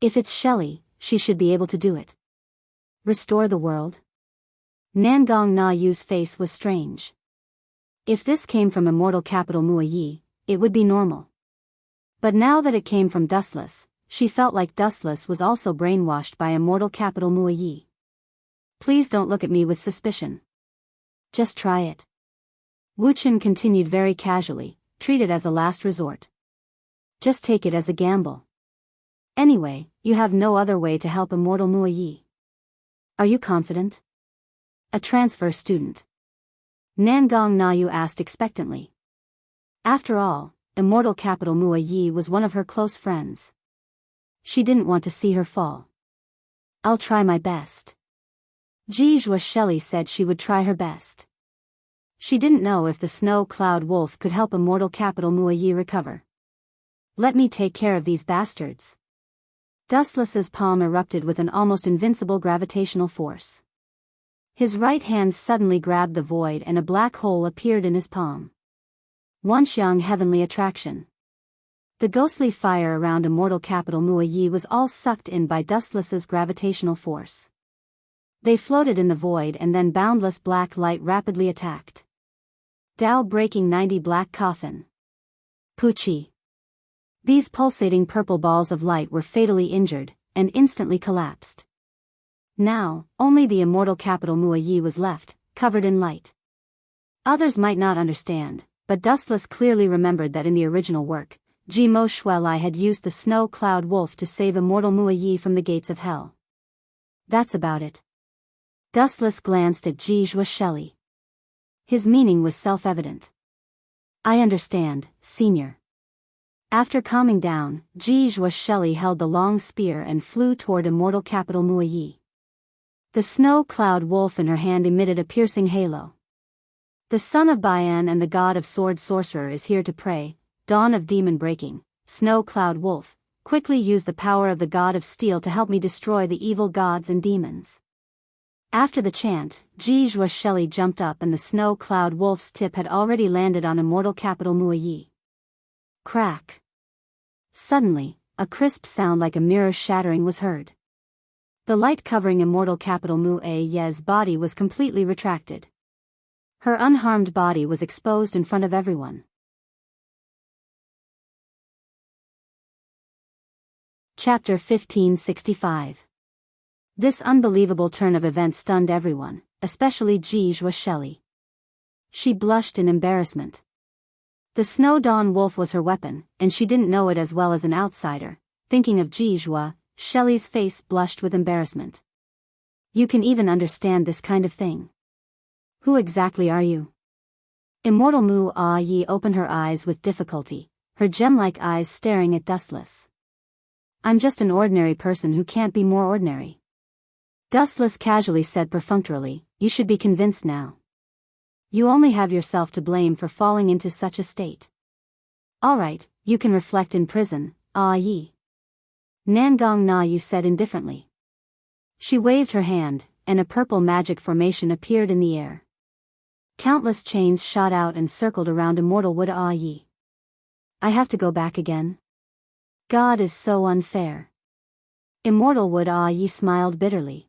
If it's Shelley, she should be able to do it. Restore the world? Nangong Na Yu's face was strange. If this came from immortal capital Yi, it would be normal. But now that it came from Dustless, she felt like Dustless was also brainwashed by immortal capital Yi. "Please don't look at me with suspicion. Just try it." Wuchen continued very casually, "Treat it as a last resort. Just take it as a gamble. Anyway, you have no other way to help immortal Yi. Are you confident?" A transfer student. Nangong Na Yu asked expectantly. After all, immortal capital Yi was one of her close friends. She didn't want to see her fall. "I'll try my best." Jijua Shelley said she would try her best. She didn't know if the Snow Cloud Wolf could help immortal capital Yi recover. "Let me take care of these bastards." Dustless's palm erupted with an almost invincible gravitational force. His right hand suddenly grabbed the void and a black hole appeared in his palm. Wanxiang Heavenly Attraction. The ghostly fire around immortal capital Yi was all sucked in by Dustless's gravitational force. They floated in the void and then boundless black light rapidly attacked. Dao breaking 90 black coffin. Pucci. These pulsating purple balls of light were fatally injured, and instantly collapsed. Now, only the immortal capital Yi was left, covered in light. Others might not understand, but Dustless clearly remembered that in the original work, Jimo Shuelai had used the Snow Cloud Wolf to save immortal Yi from the gates of hell. That's about it. Dustless glanced at Jijua Shelley. His meaning was self-evident. "I understand, Senior." After calming down, Jijua Shelley held the long spear and flew toward immortal capital Yi. The Snow Cloud Wolf in her hand emitted a piercing halo. "The son of Bayan and the god of sword sorcerer is here to pray, dawn of demon breaking, Snow Cloud Wolf, quickly use the power of the god of steel to help me destroy the evil gods and demons." After the chant, Jijua Shelley jumped up and the Snow Cloud Wolf's tip had already landed on immortal capital Yi. Crack. Suddenly, a crisp sound like a mirror shattering was heard. The light covering immortal capital Yi's body was completely retracted. Her unharmed body was exposed in front of everyone. Chapter 1565. This unbelievable turn of events stunned everyone, especially Jijua Shelley. She blushed in embarrassment. The Snow Dawn Wolf was her weapon, and she didn't know it as well as an outsider. Thinking of Jijua, Shelley's face blushed with embarrassment. "You can even understand this kind of thing. Who exactly are you?" Immortal Yi opened her eyes with difficulty, her gem-like eyes staring at Dustless. "I'm just an ordinary person who can't be more ordinary." Dustless casually said perfunctorily, you should be convinced now. You only have yourself to blame for falling into such a state. Alright, you can reflect in prison, yi. Nangong na Yu said indifferently. She waved her hand, and a purple magic formation appeared in the air. Countless chains shot out and circled around Immortal Wood yi. I have to go back again? God is so unfair. Immortal Wood yi smiled bitterly.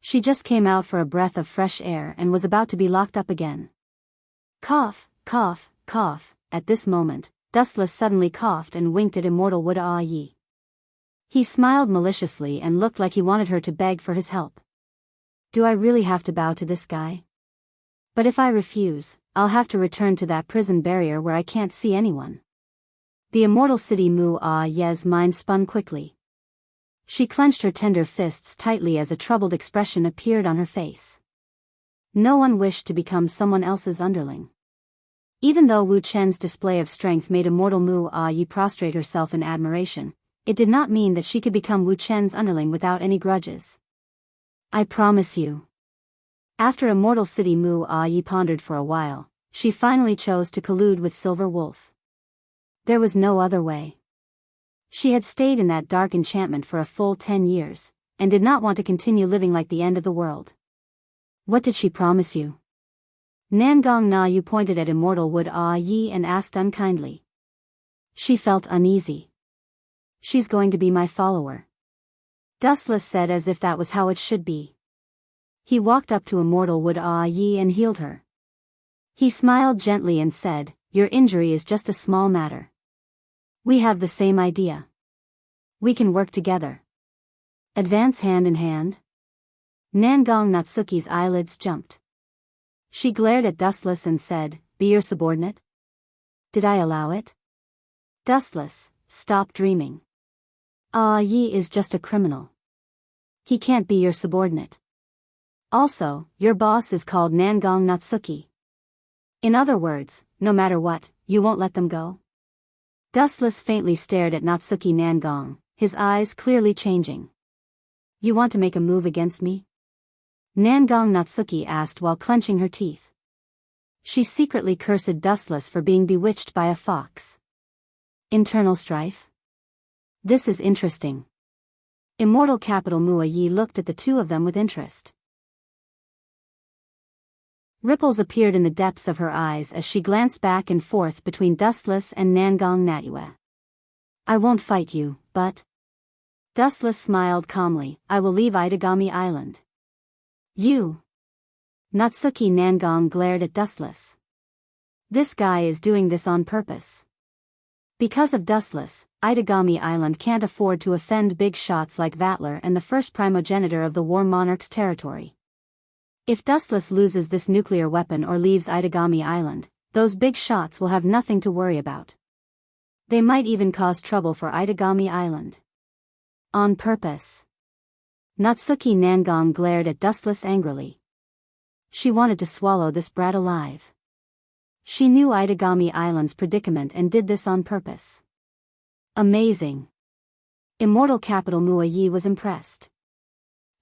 She just came out for a breath of fresh air and was about to be locked up again. Cough, cough, cough. At this moment, Dustless suddenly coughed and winked at Immortal Wood yi. He smiled maliciously and looked like he wanted her to beg for his help. Do I really have to bow to this guy? But if I refuse, I'll have to return to that prison barrier where I can't see anyone. The immortal city Ye's mind spun quickly. She clenched her tender fists tightly as a troubled expression appeared on her face. No one wished to become someone else's underling. Even though Wu Chen's display of strength made Immortal Yi prostrate herself in admiration, it did not mean that she could become Wu Chen's underling without any grudges. I promise you. After Immortal City Yi pondered for a while, she finally chose to collude with Silver Wolf. There was no other way. She had stayed in that dark enchantment for a full 10 years, and did not want to continue living like the end of the world. What did she promise you? Nangong na Yu pointed at Immortal Wood yi and asked unkindly. She felt uneasy. She's going to be my follower. Dustless said as if that was how it should be. He walked up to Immortal Wood yi and healed her. He smiled gently and said, your injury is just a small matter. We have the same idea. We can work together. Advance hand in hand? Nangong Natsuki's eyelids jumped. She glared at Dustless and said, be your subordinate? Did I allow it? Dustless, stop dreaming. Yi is just a criminal. He can't be your subordinate. Also, your boss is called Nangong Natsuki. In other words, no matter what, you won't let them go? Dustless faintly stared at Natsuki Nangong, his eyes clearly changing. You want to make a move against me? Nangong Natsuki asked while clenching her teeth. She secretly cursed Dustless for being bewitched by a fox. Internal strife? This is interesting. Immortal Capital Yi looked at the two of them with interest. Ripples appeared in the depths of her eyes as she glanced back and forth between Dustless and Nangong Natyue. I won't fight you, but... Dustless smiled calmly, I will leave Itagami Island. You... Natsuki Nangong glared at Dustless. This guy is doing this on purpose. Because of Dustless, Itagami Island can't afford to offend big shots like Vatler and the first primogenitor of the War Monarch's territory. If Dustless loses this nuclear weapon or leaves Itagami Island, those big shots will have nothing to worry about. They might even cause trouble for Itagami Island. On purpose. Natsuki Nangong glared at Dustless angrily. She wanted to swallow this brat alive. She knew Itagami Island's predicament and did this on purpose. Amazing. Immortal Capital Yi was impressed.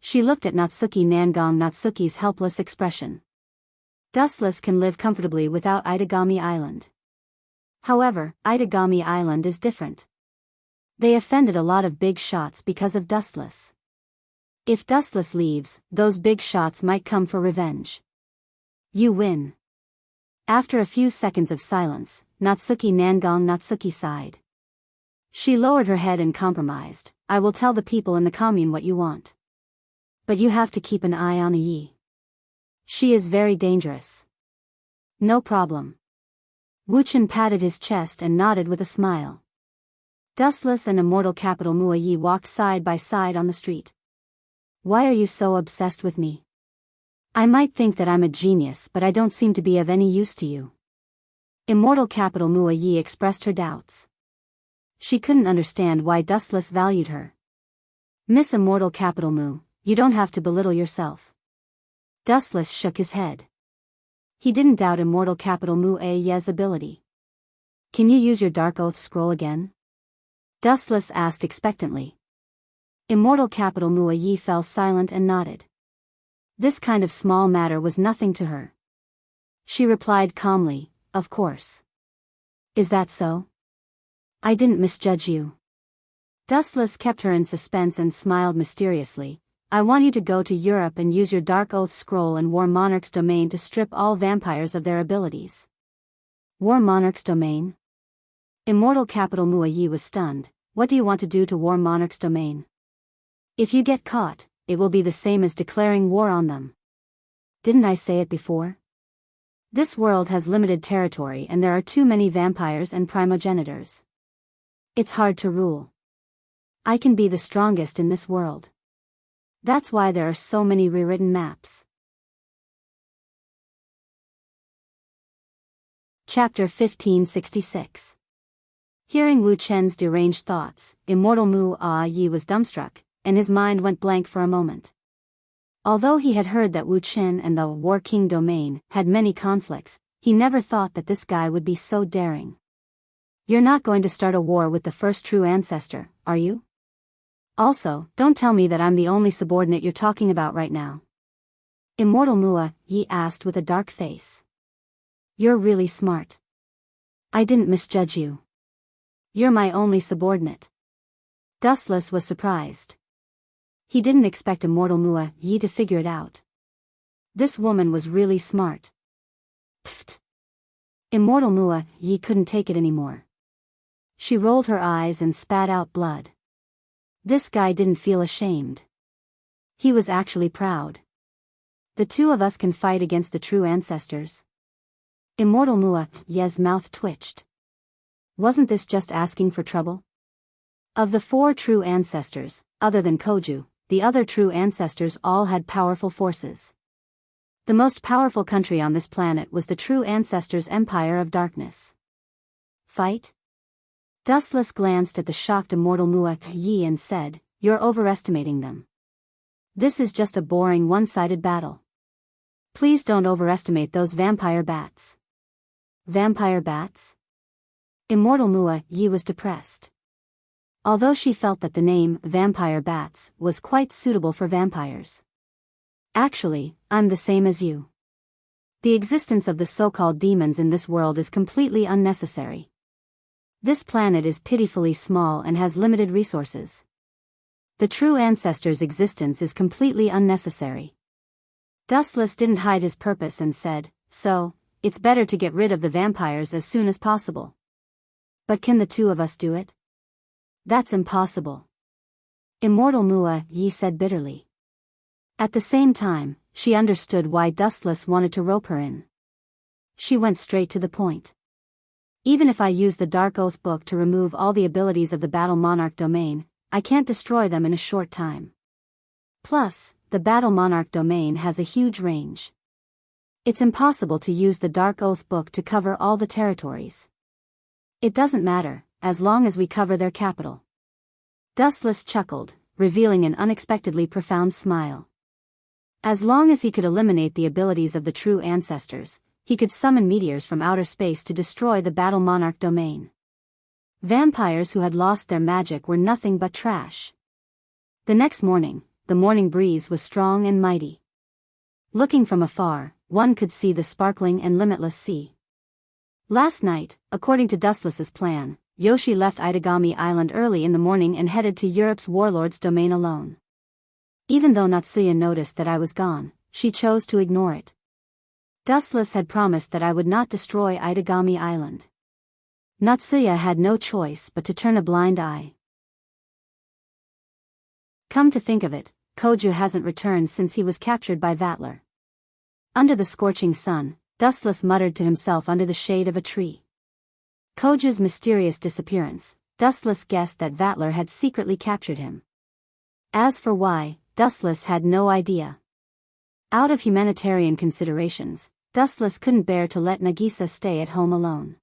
She looked at Natsuki Nangong Natsuki's helpless expression. Dustless can live comfortably without Itagami Island. However, Itagami Island is different. They offended a lot of big shots because of Dustless. If Dustless leaves, those big shots might come for revenge. You win. After a few seconds of silence, Natsuki Nangong Natsuki sighed. She lowered her head and compromised, I will tell the people in the commune what you want. But you have to keep an eye on Yi. She is very dangerous. No problem. Wuchen patted his chest and nodded with a smile. Dustless and Immortal Capital Yi walked side by side on the street. Why are you so obsessed with me? I might think that I'm a genius, but I don't seem to be of any use to you. Immortal Capital Yi expressed her doubts. She couldn't understand why Dustless valued her. Miss Immortal Capital Mu, you don't have to belittle yourself. Dustless shook his head. He didn't doubt Immortal Capital Ye's ability. Can you use your Dark Oath scroll again? Dustless asked expectantly. Immortal Capital Mua Yi fell silent and nodded. This kind of small matter was nothing to her. She replied calmly, "Of course." "Is that so? I didn't misjudge you." Dustless kept her in suspense and smiled mysteriously. "I want you to go to Europe and use your Dark Oath Scroll and War Monarch's Domain to strip all vampires of their abilities." War Monarch's Domain? Immortal Capital Mua Yi was stunned. "What do you want to do to War Monarch's Domain?" "If you get caught, it will be the same as declaring war on them." "Didn't I say it before? This world has limited territory and there are too many vampires and primogenitors. It's hard to rule. I can be the strongest in this world. That's why there are so many rewritten maps." Chapter 1566. Hearing Wu Chen's deranged thoughts, Immortal Mua Yi was dumbstruck, and his mind went blank for a moment. Although he had heard that Wu Chen and the War King domain had many conflicts, he never thought that this guy would be so daring. "You're not going to start a war with the first true ancestor, are you? Also, don't tell me that I'm the only subordinate you're talking about right now." Immortal Mua Yi asked with a dark face. "You're really smart. I didn't misjudge you. You're my only subordinate." Dustless was surprised. He didn't expect Immortal Mua Yi to figure it out. This woman was really smart. Pfft. Immortal Mua Yi couldn't take it anymore. She rolled her eyes and spat out blood. This guy didn't feel ashamed. He was actually proud. "The two of us can fight against the true ancestors." Immortal Mua Yi's mouth twitched. Wasn't this just asking for trouble? Of the four true ancestors, other than Koju, the other true ancestors all had powerful forces. The most powerful country on this planet was the true ancestors' Empire of Darkness. Fight? Dustless glanced at the shocked Immortal Mua Yi and said, "You're overestimating them. This is just a boring one-sided battle. Please don't overestimate those vampire bats." Vampire bats? Immortal Mua Yi was depressed. Although she felt that the name vampire bats was quite suitable for vampires. "Actually, I'm the same as you. The existence of the so-called demons in this world is completely unnecessary. This planet is pitifully small and has limited resources. The true ancestors' existence is completely unnecessary." Dustless didn't hide his purpose and said, "So, it's better to get rid of the vampires as soon as possible. But can the two of us do it?" "That's impossible," Immortal Mua Yi said bitterly. At the same time, she understood why Dustless wanted to rope her in. She went straight to the point. "Even if I use the Dark Oath book to remove all the abilities of the Battle Monarch domain, I can't destroy them in a short time. Plus, the Battle Monarch domain has a huge range. It's impossible to use the Dark Oath book to cover all the territories. It doesn't matter, as long as we cover their capital." Dustless chuckled, revealing an unexpectedly profound smile. As long as he could eliminate the abilities of the true ancestors, he could summon meteors from outer space to destroy the Battle Monarch domain. Vampires who had lost their magic were nothing but trash. The next morning, the morning breeze was strong and mighty. Looking from afar, one could see the sparkling and limitless sea. Last night, according to Dustless's plan, Yoshi left Itagami Island early in the morning and headed to Europe's warlord's domain alone. Even though Natsuya noticed that I was gone, she chose to ignore it. Dustless had promised that I would not destroy Itagami Island. Natsuya had no choice but to turn a blind eye. Come to think of it, Koju hasn't returned since he was captured by Vatler. Under the scorching sun, Dustless muttered to himself under the shade of a tree. Koju's mysterious disappearance, Dustless guessed that Vatler had secretly captured him. As for why, Dustless had no idea. Out of humanitarian considerations, Dustless couldn't bear to let Nagisa stay at home alone.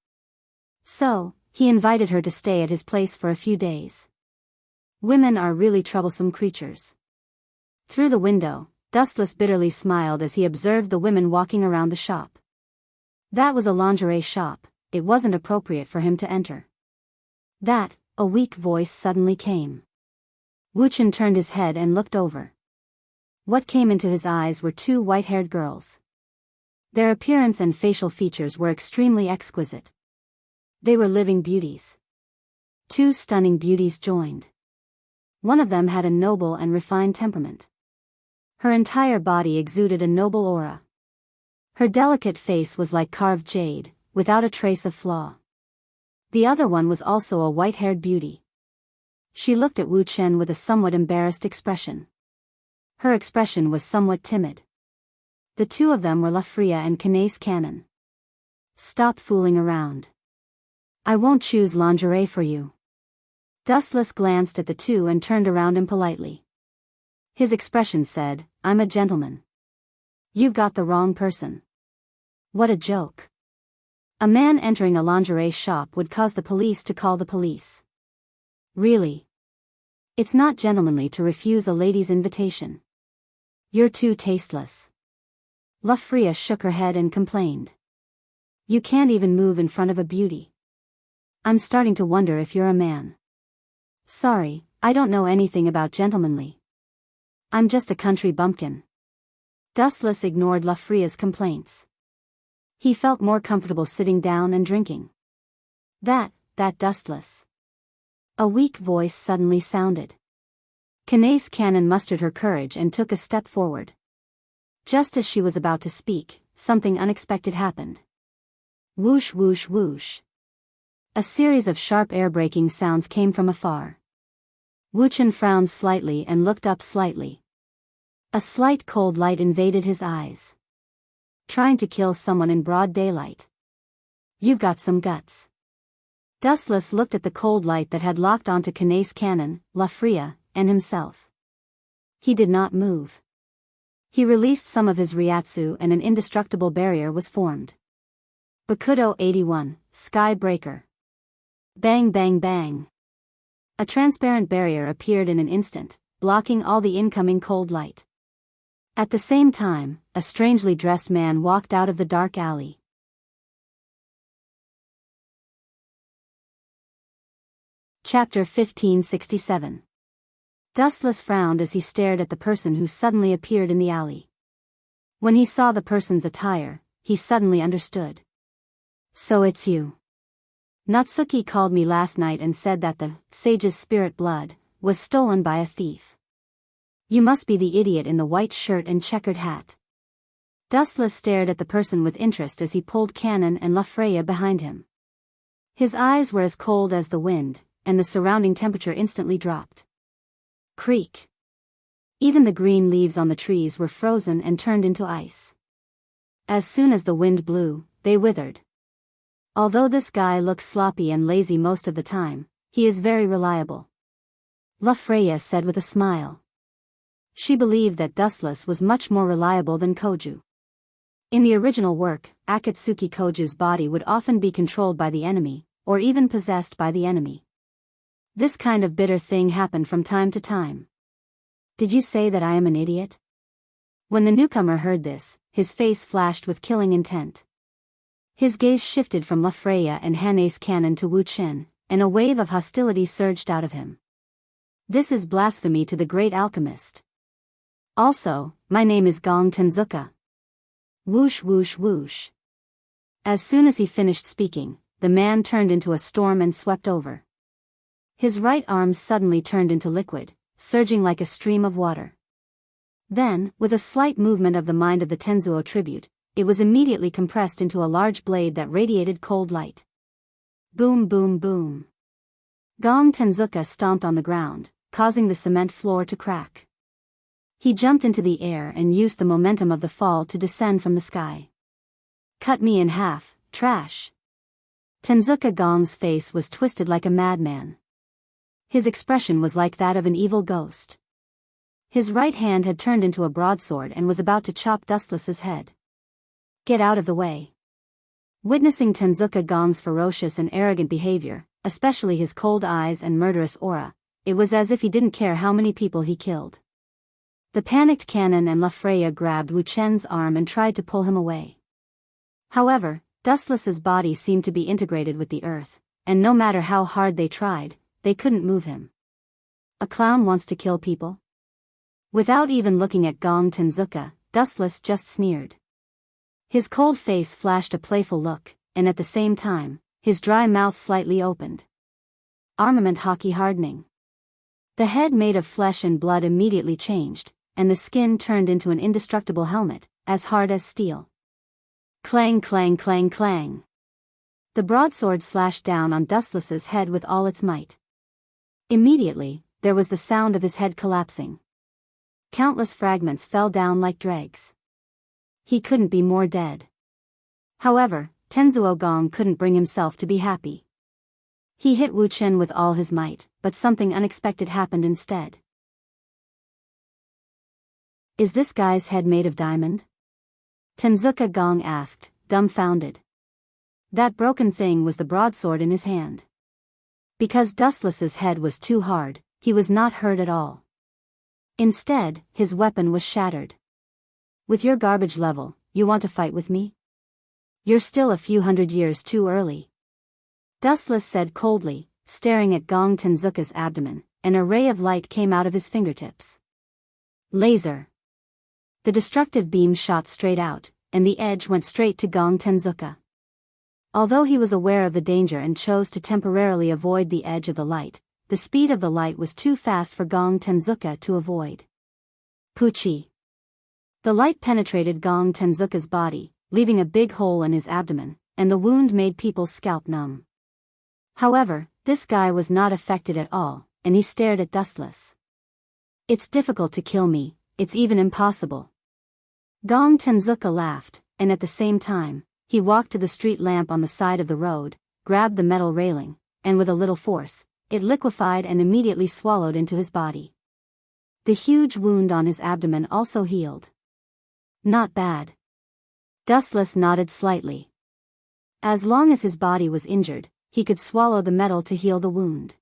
So, he invited her to stay at his place for a few days. Women are really troublesome creatures. Through the window, Dustless bitterly smiled as he observed the women walking around the shop. That was a lingerie shop. It wasn't appropriate for him to enter. A weak voice suddenly came. Wu Chen turned his head and looked over. What came into his eyes were two white-haired girls. Their appearance and facial features were extremely exquisite. They were living beauties. Two stunning beauties joined. One of them had a noble and refined temperament. Her entire body exuded a noble aura. Her delicate face was like carved jade, without a trace of flaw. The other one was also a white-haired beauty. She looked at Wu Chen with a somewhat embarrassed expression. Her expression was somewhat timid. The two of them were Lafria and Kanace Cannon. Stop fooling around. I won't choose lingerie for you. Dustless glanced at the two and turned around impolitely. His expression said, I'm a gentleman. You've got the wrong person. What a joke. A man entering a lingerie shop would cause the police to call the police. Really? It's not gentlemanly to refuse a lady's invitation. You're too tasteless. Lafria shook her head and complained. You can't even move in front of a beauty. I'm starting to wonder if you're a man. Sorry, I don't know anything about gentlemanly. I'm just a country bumpkin. Dustless ignored Lafria's complaints. He felt more comfortable sitting down and drinking. That Dustless. A weak voice suddenly sounded. Kanace Cannon mustered her courage and took a step forward. Just as she was about to speak, something unexpected happened. Whoosh whoosh whoosh. A series of sharp air-breaking sounds came from afar. Wu Chen frowned slightly and looked up slightly. A slight cold light invaded his eyes. Trying to kill someone in broad daylight. You've got some guts. Dustless looked at the cold light that had locked onto Kanace Cannon, Lafria, and himself. He did not move. He released some of his Ryatsu and an indestructible barrier was formed. Bakudo 81, Sky Breaker. Bang bang bang. A transparent barrier appeared in an instant, blocking all the incoming cold light. At the same time, a strangely dressed man walked out of the dark alley. Chapter 1567. Dustless frowned as he stared at the person who suddenly appeared in the alley. When he saw the person's attire, he suddenly understood. So it's you. Natsuki called me last night and said that the sage's spirit blood was stolen by a thief. You must be the idiot in the white shirt and checkered hat. Dustless stared at the person with interest as he pulled Cannon and Lafreya behind him. His eyes were as cold as the wind, and the surrounding temperature instantly dropped. Creak. Even the green leaves on the trees were frozen and turned into ice. As soon as the wind blew, they withered. Although this guy looks sloppy and lazy most of the time, he is very reliable. Lafreya said with a smile. She believed that Dustless was much more reliable than Koju. In the original work, Akatsuki Koju's body would often be controlled by the enemy, or even possessed by the enemy. This kind of bitter thing happened from time to time. Did you say that I am an idiot? When the newcomer heard this, his face flashed with killing intent. His gaze shifted from Lafreya and Kanace Cannon to Wu Chen, and a wave of hostility surged out of him. This is blasphemy to the great alchemist. Also, my name is Gong Tenzuka. Whoosh whoosh whoosh. As soon as he finished speaking, the man turned into a storm and swept over. His right arm suddenly turned into liquid, surging like a stream of water. Then, with a slight movement of the mind of the Tenzuo tribute, it was immediately compressed into a large blade that radiated cold light. Boom boom boom. Gong Tenzuka stomped on the ground, causing the cement floor to crack. He jumped into the air and used the momentum of the fall to descend from the sky. Cut me in half, trash. Tenzuka Gong's face was twisted like a madman. His expression was like that of an evil ghost. His right hand had turned into a broadsword and was about to chop Dustless's head. Get out of the way. Witnessing Tenzuka Gong's ferocious and arrogant behavior, especially his cold eyes and murderous aura, it was as if he didn't care how many people he killed. The panicked Cannon and Lafreya grabbed Wu Chen's arm and tried to pull him away. However, Dustless's body seemed to be integrated with the earth, and no matter how hard they tried, they couldn't move him. A clown wants to kill people? Without even looking at Gong Tenzuka, Dustless just sneered. His cold face flashed a playful look, and at the same time, his dry mouth slightly opened. Armament hockey hardening. The head made of flesh and blood immediately changed, and the skin turned into an indestructible helmet, as hard as steel. Clang clang clang clang. The broadsword slashed down on Dustless's head with all its might. Immediately, there was the sound of his head collapsing. Countless fragments fell down like dregs. He couldn't be more dead. However, Tenzuo Gong couldn't bring himself to be happy. He hit Wu Chen with all his might, but something unexpected happened instead. Is this guy's head made of diamond? Tenzuka Gong asked, dumbfounded. That broken thing was the broadsword in his hand. Because Dustless's head was too hard, he was not hurt at all. Instead, his weapon was shattered. With your garbage level, you want to fight with me? You're still a few hundred years too early. Dustless said coldly, staring at Gong Tenzuka's abdomen. An array of light came out of his fingertips. Laser. The destructive beam shot straight out, and the edge went straight to Gong Tenzuka. Although he was aware of the danger and chose to temporarily avoid the edge of the light, the speed of the light was too fast for Gong Tenzuka to avoid. Poochie. The light penetrated Gong Tenzuka's body, leaving a big hole in his abdomen, and the wound made people's scalp numb. However, this guy was not affected at all, and he stared at Dustless. It's difficult to kill me, it's even impossible. Gong Tenzuka laughed, and at the same time, he walked to the street lamp on the side of the road, grabbed the metal railing, and with a little force, it liquefied and immediately swallowed into his body. The huge wound on his abdomen also healed. Not bad. Dustless nodded slightly. As long as his body was injured, he could swallow the metal to heal the wound.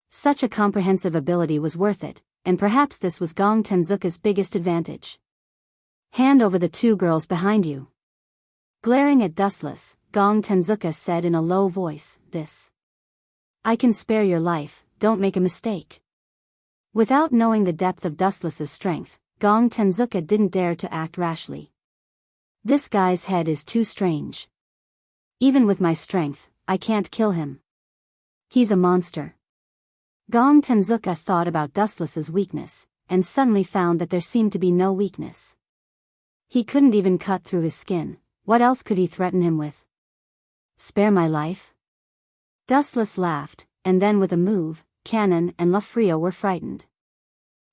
Such a comprehensive ability was worth it, and perhaps this was Gong Tenzuka's biggest advantage. Hand over the two girls behind you. Glaring at Dustless, Gong Tenzuka said in a low voice, this. I can spare your life, don't make a mistake. Without knowing the depth of Dustless's strength, Gong Tenzuka didn't dare to act rashly. This guy's head is too strange. Even with my strength, I can't kill him. He's a monster. Gong Tenzuka thought about Dustless's weakness, and suddenly found that there seemed to be no weakness. He couldn't even cut through his skin. What else could he threaten him with? Spare my life? Dustless laughed, and then with a move, Cannon and Lafria were frightened.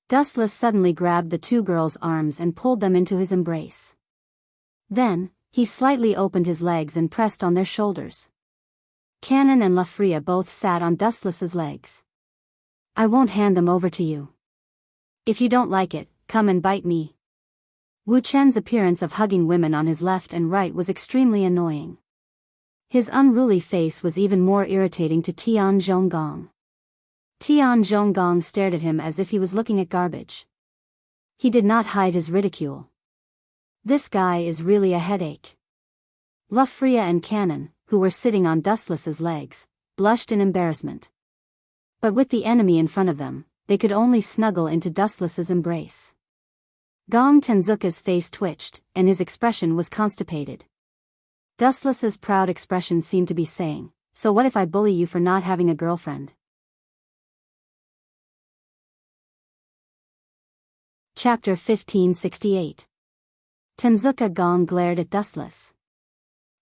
Dustless suddenly grabbed the two girls' arms and pulled them into his embrace. Then, he slightly opened his legs and pressed on their shoulders. Cannon and Lafria both sat on Dustless's legs. I won't hand them over to you. If you don't like it, come and bite me. Wu Chen's appearance of hugging women on his left and right was extremely annoying. His unruly face was even more irritating to Tian Zhonggong. Tian Zhonggong stared at him as if he was looking at garbage. He did not hide his ridicule. This guy is really a headache. Lafria and Cannon, who were sitting on Dustless's legs, blushed in embarrassment. But with the enemy in front of them, they could only snuggle into Dustless's embrace. Gong Tenzuka's face twitched, and his expression was constipated. Dustless's proud expression seemed to be saying, so what if I bully you for not having a girlfriend? Chapter 1568. Tenzuka Gong glared at Dustless.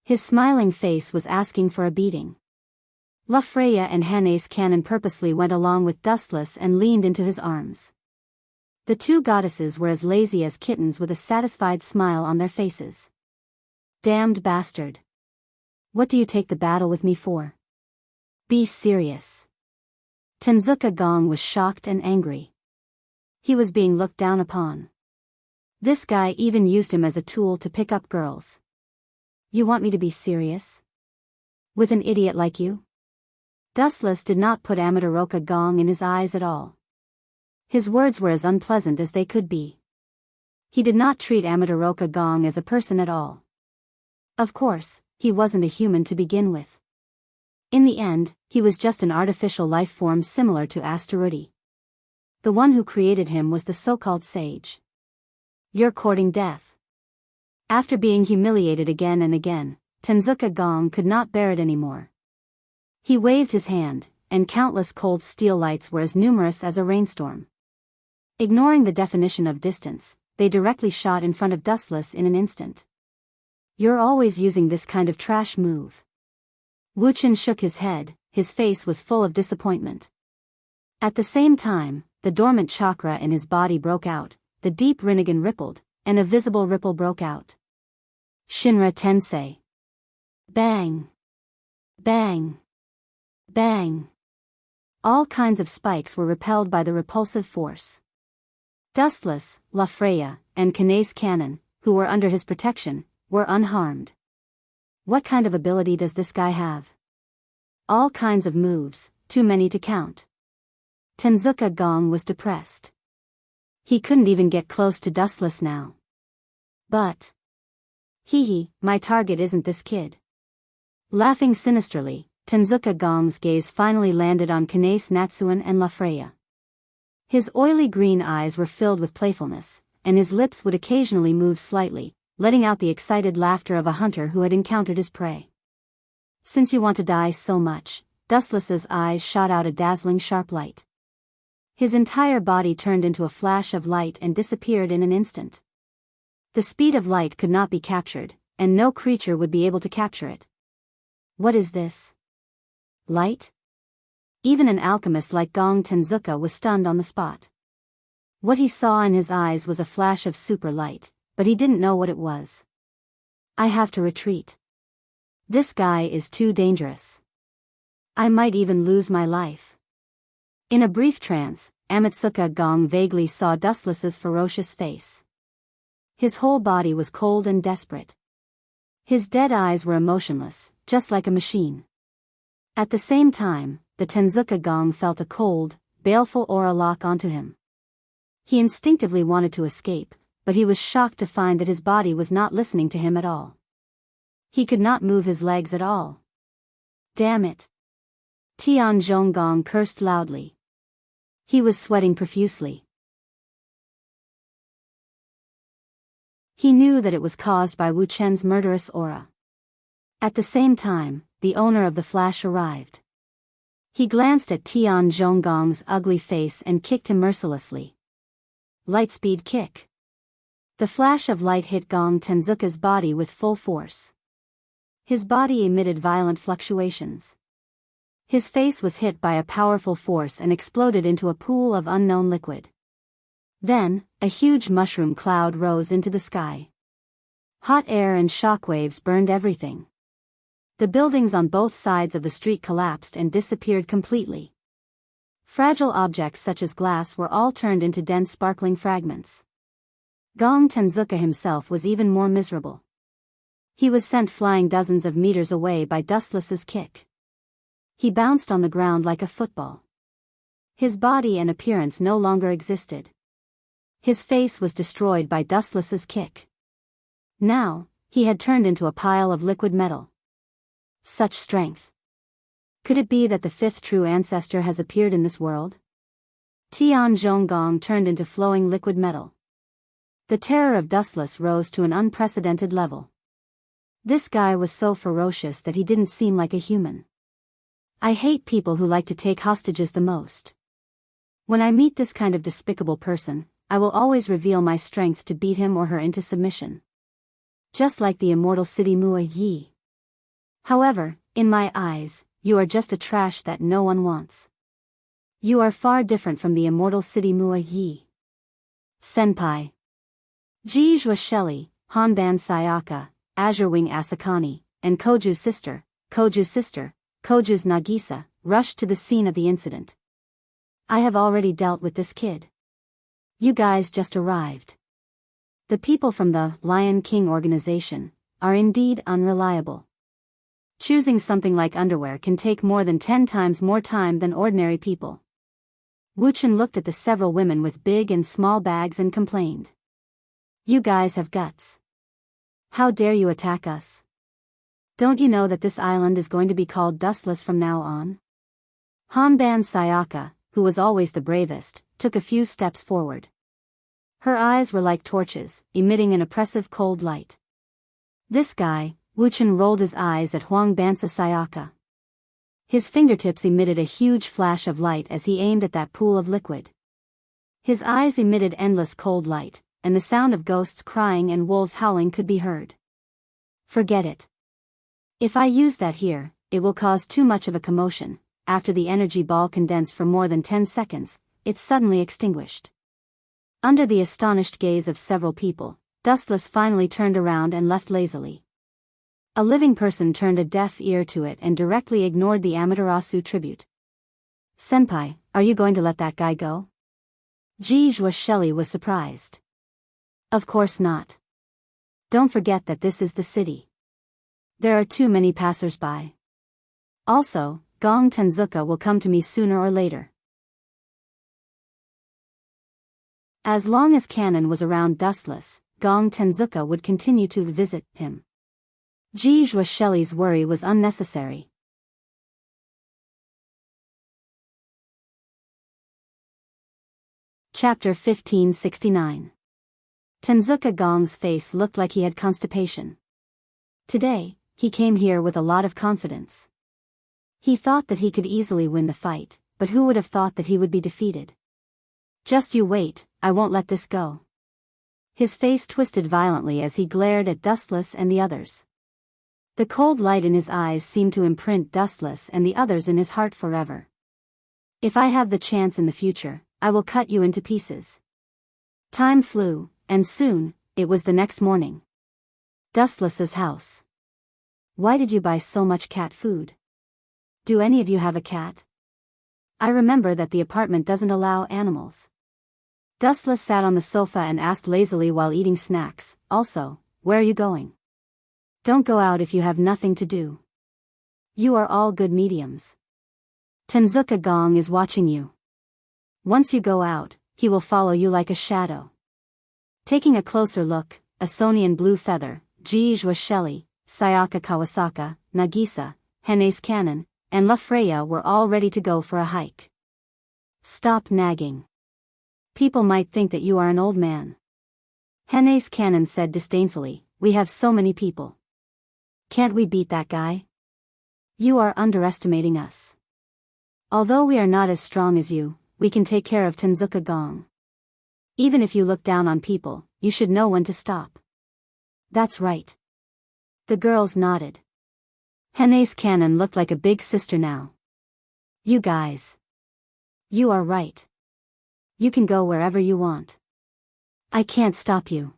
His smiling face was asking for a beating. Lafreya and Hanace Cannon purposely went along with Dustless and leaned into his arms. The two goddesses were as lazy as kittens with a satisfied smile on their faces. Damned bastard. What do you take the battle with me for? Be serious. Tenzuka Gong was shocked and angry. He was being looked down upon. This guy even used him as a tool to pick up girls. You want me to be serious? With an idiot like you? Dustless did not put Amaterasu Gong in his eyes at all. His words were as unpleasant as they could be. He did not treat Amaterasu Gong as a person at all. Of course, he wasn't a human to begin with. In the end, he was just an artificial life form similar to Asteroidi. The one who created him was the so-called sage. You're courting death. After being humiliated again and again, Tenzuka Gong could not bear it anymore. He waved his hand, and countless cold steel lights were as numerous as a rainstorm. Ignoring the definition of distance, they directly shot in front of Dustless in an instant. You're always using this kind of trash move. Wu Chen shook his head, his face was full of disappointment. At the same time, the dormant chakra in his body broke out, the deep Rinnegan rippled, and a visible ripple broke out. Shinra Tensei. Bang! Bang! Bang! All kinds of spikes were repelled by the repulsive force. Dustless, La Freya, and Kanae's cannon, who were under his protection, were unharmed. What kind of ability does this guy have? All kinds of moves, too many to count. Tenzuka Gong was depressed. He couldn't even get close to Dustless now. But... my target isn't this kid. Laughing sinisterly, Tenzuka Gong's gaze finally landed on Kanae's Natsuan and La Freya. His oily green eyes were filled with playfulness, and his lips would occasionally move slightly, letting out the excited laughter of a hunter who had encountered his prey. Since you want to die so much, Dustless's eyes shot out a dazzling sharp light. His entire body turned into a flash of light and disappeared in an instant. The speed of light could not be captured, and no creature would be able to capture it. What is this? Light? Even an alchemist like Gong Tenzuka was stunned on the spot. What he saw in his eyes was a flash of super light, but he didn't know what it was. I have to retreat. This guy is too dangerous. I might even lose my life. In a brief trance, Amatsuka Gong vaguely saw Dustless's ferocious face. His whole body was cold and desperate. His dead eyes were emotionless, just like a machine. At the same time, the Tenzuka Gong felt a cold, baleful aura lock onto him. He instinctively wanted to escape, but he was shocked to find that his body was not listening to him at all. He could not move his legs at all. Damn it! Tian Zhonggong cursed loudly. He was sweating profusely. He knew that it was caused by Wu Chen's murderous aura. At the same time, the owner of the flash arrived. He glanced at Tian Zhonggong's ugly face and kicked him mercilessly. Lightspeed kick. The flash of light hit Gong Tenzuka's body with full force. His body emitted violent fluctuations. His face was hit by a powerful force and exploded into a pool of unknown liquid. Then, a huge mushroom cloud rose into the sky. Hot air and shockwaves burned everything. The buildings on both sides of the street collapsed and disappeared completely. Fragile objects such as glass were all turned into dense sparkling fragments. Gong Tenzuka himself was even more miserable. He was sent flying dozens of meters away by Dustless's kick. He bounced on the ground like a football. His body and appearance no longer existed. His face was destroyed by Dustless's kick. Now, he had turned into a pile of liquid metal. Such strength. Could it be that the fifth true ancestor has appeared in this world? Tian Zhonggong turned into flowing liquid metal. The terror of Dustless rose to an unprecedented level. This guy was so ferocious that he didn't seem like a human. I hate people who like to take hostages the most. When I meet this kind of despicable person, I will always reveal my strength to beat him or her into submission. Just like the immortal city Mua Yi. However, in my eyes, you are just a trash that no one wants. You are far different from the immortal city Mua Yi. Senpai. Jijua Shelley, Hanban Sayaka, Azure Wing Asakani, and Koju's sister, Koju's Nagisa, rushed to the scene of the incident. I have already dealt with this kid. You guys just arrived. The people from the Lion King organization are indeed unreliable. Choosing something like underwear can take more than 10 times more time than ordinary people. Wu Chen looked at the several women with big and small bags and complained. You guys have guts. How dare you attack us? Don't you know that this island is going to be called Dustless from now on? Hanban Sayaka, who was always the bravest, took a few steps forward. Her eyes were like torches, emitting an oppressive cold light. This guy, Wuchen rolled his eyes at Huang Bansa Sayaka. His fingertips emitted a huge flash of light as he aimed at that pool of liquid. His eyes emitted endless cold light, and the sound of ghosts crying and wolves howling could be heard. Forget it. If I use that here, it will cause too much of a commotion. After the energy ball condensed for more than 10 seconds, it suddenly extinguished. Under the astonished gaze of several people, Dustless finally turned around and left lazily. A living person turned a deaf ear to it and directly ignored the Amaterasu tribute. Senpai, are you going to let that guy go? Jijua Shelley was surprised. Of course not. Don't forget that this is the city. There are too many passers-by. Also, Gong Tenzuka will come to me sooner or later. As long as Cannon was around Dustless, Gong Tenzuka would continue to visit him. Jijua Shelley's worry was unnecessary. Chapter 1569. Tenzuka Gong's face looked like he had constipation. Today, he came here with a lot of confidence. He thought that he could easily win the fight, but who would have thought that he would be defeated? Just you wait, I won't let this go. His face twisted violently as he glared at Dustless and the others. The cold light in his eyes seemed to imprint Dustless and the others in his heart forever. If I have the chance in the future, I will cut you into pieces. Time flew, and soon, it was the next morning. Dustless's house. Why did you buy so much cat food? Do any of you have a cat? I remember that the apartment doesn't allow animals. Dustless sat on the sofa and asked lazily while eating snacks, also, where are you going? Don't go out if you have nothing to do. You are all good mediums. Tenzuka Gong is watching you. Once you go out, he will follow you like a shadow. Taking a closer look, Asonian Blue Feather, Jijua Shelley, Sayaka Kawasaka, Nagisa, Hene's Cannon, and La Freya were all ready to go for a hike. Stop nagging. People might think that you are an old man. Hene's Cannon said disdainfully, we have so many people. Can't we beat that guy? You are underestimating us. Although we are not as strong as you, we can take care of Tenzuka Gong. Even if you look down on people, you should know when to stop. That's right. The girls nodded. Hene's Cannon looked like a big sister now. You guys. You are right. You can go wherever you want. I can't stop you.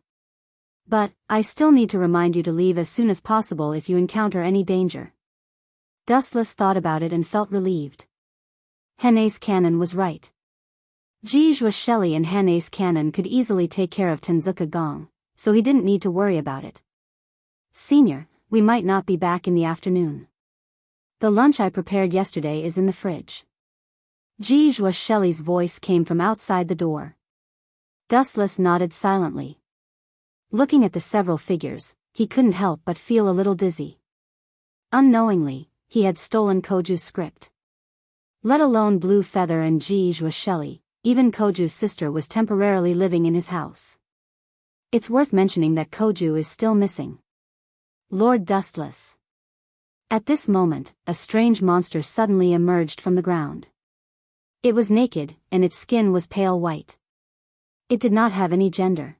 But, I still need to remind you to leave as soon as possible if you encounter any danger. Dustless thought about it and felt relieved. Hene's Cannon was right. Jijua Shelley and Hene's Cannon could easily take care of Tenzuka Gong, so he didn't need to worry about it. Senior, we might not be back in the afternoon. The lunch I prepared yesterday is in the fridge. Jijua Shelley's voice came from outside the door. Dustless nodded silently. Looking at the several figures, he couldn't help but feel a little dizzy. Unknowingly, he had stolen Koju's script. Let alone Blue Feather and Jijua Shelley, even Koju's sister was temporarily living in his house. It's worth mentioning that Koju is still missing. Lord Dustless. At this moment, a strange monster suddenly emerged from the ground. It was naked, and its skin was pale white. It did not have any gender.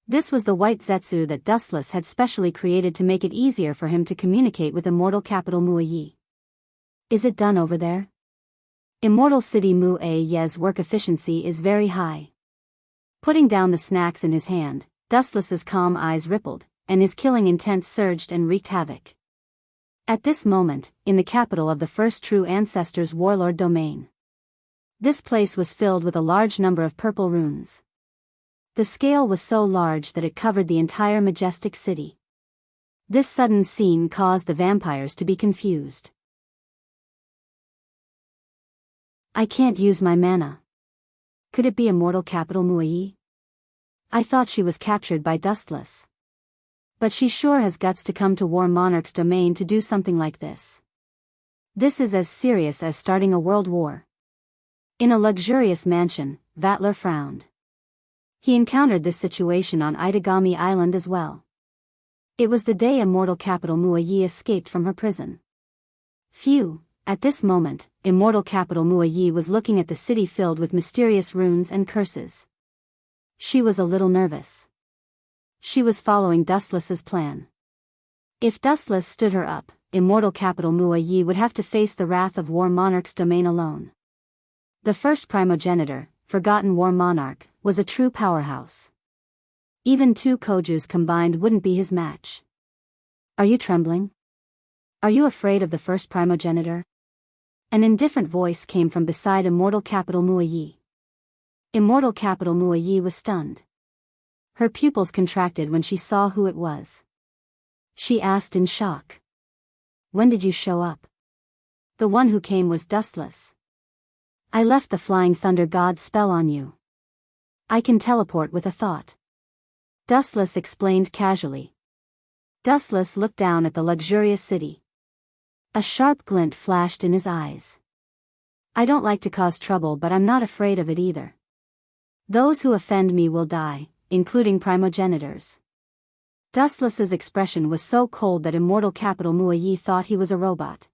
This was the white Zetsu that Dustless had specially created to make it easier for him to communicate with Immortal Capital Muayi. Is it done over there? Immortal City Muayi's work efficiency is very high. Putting down the snacks in his hand, Dustless's calm eyes rippled, and his killing intent surged and wreaked havoc. At this moment, in the capital of the first true ancestors' warlord domain. This place was filled with a large number of purple runes. The scale was so large that it covered the entire majestic city. This sudden scene caused the vampires to be confused. I can't use my mana. Could it be Immortal Capital Muayi? I thought she was captured by Dustless. But she sure has guts to come to War Monarch's domain to do something like this. This is as serious as starting a world war. In a luxurious mansion, Vatler frowned. He encountered this situation on Itagami Island as well. It was the day Immortal Capital Muayi escaped from her prison. Phew, at this moment, Immortal Capital Muayi was looking at the city filled with mysterious runes and curses. She was a little nervous. She was following Dustless's plan. If Dustless stood her up, Immortal Capital Muayi would have to face the wrath of War Monarch's domain alone. The first primogenitor, Forgotten War Monarch, was a true powerhouse. Even two Kojus combined wouldn't be his match. Are you trembling? Are you afraid of the first primogenitor? An indifferent voice came from beside Immortal Capital Muayi. Immortal Capital Muayi was stunned. Her pupils contracted when she saw who it was. She asked in shock. When did you show up? The one who came was Dustless. I left the Flying Thunder God's spell on you. I can teleport with a thought. Dustless explained casually. Dustless looked down at the luxurious city. A sharp glint flashed in his eyes. I don't like to cause trouble, but I'm not afraid of it either. Those who offend me will die, including primogenitors. Dustless's expression was so cold that Immortal Capital Muayi thought he was a robot.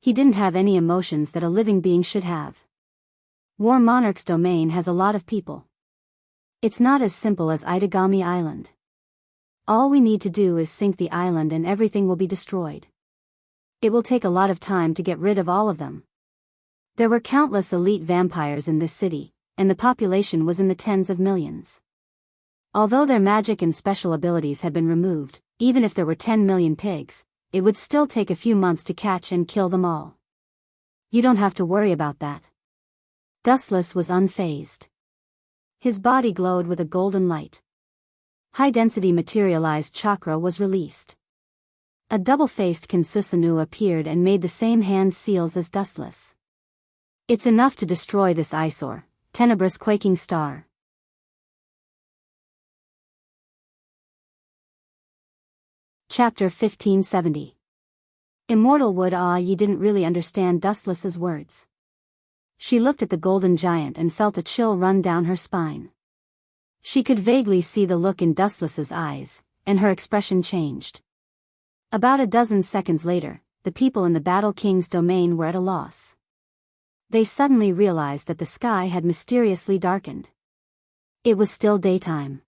He didn't have any emotions that a living being should have. War Monarch's domain has a lot of people. It's not as simple as Itagami Island. All we need to do is sink the island and everything will be destroyed. It will take a lot of time to get rid of all of them. There were countless elite vampires in this city, and the population was in the tens of millions. Although their magic and special abilities had been removed, even if there were 10 million pigs, it would still take a few months to catch and kill them all. You don't have to worry about that. Dustless was unfazed. His body glowed with a golden light. High-density materialized chakra was released. A double-faced Kinsusanu appeared and made the same hand seals as Dustless. It's enough to destroy this eyesore, tenebrous quaking star. Chapter 1570. Immortal Wood Yi didn't really understand Dustless's words. She looked at the golden giant and felt a chill run down her spine. She could vaguely see the look in Dustless's eyes, and her expression changed. About a dozen seconds later, the people in the Battle King's domain were at a loss. They suddenly realized that the sky had mysteriously darkened. It was still daytime.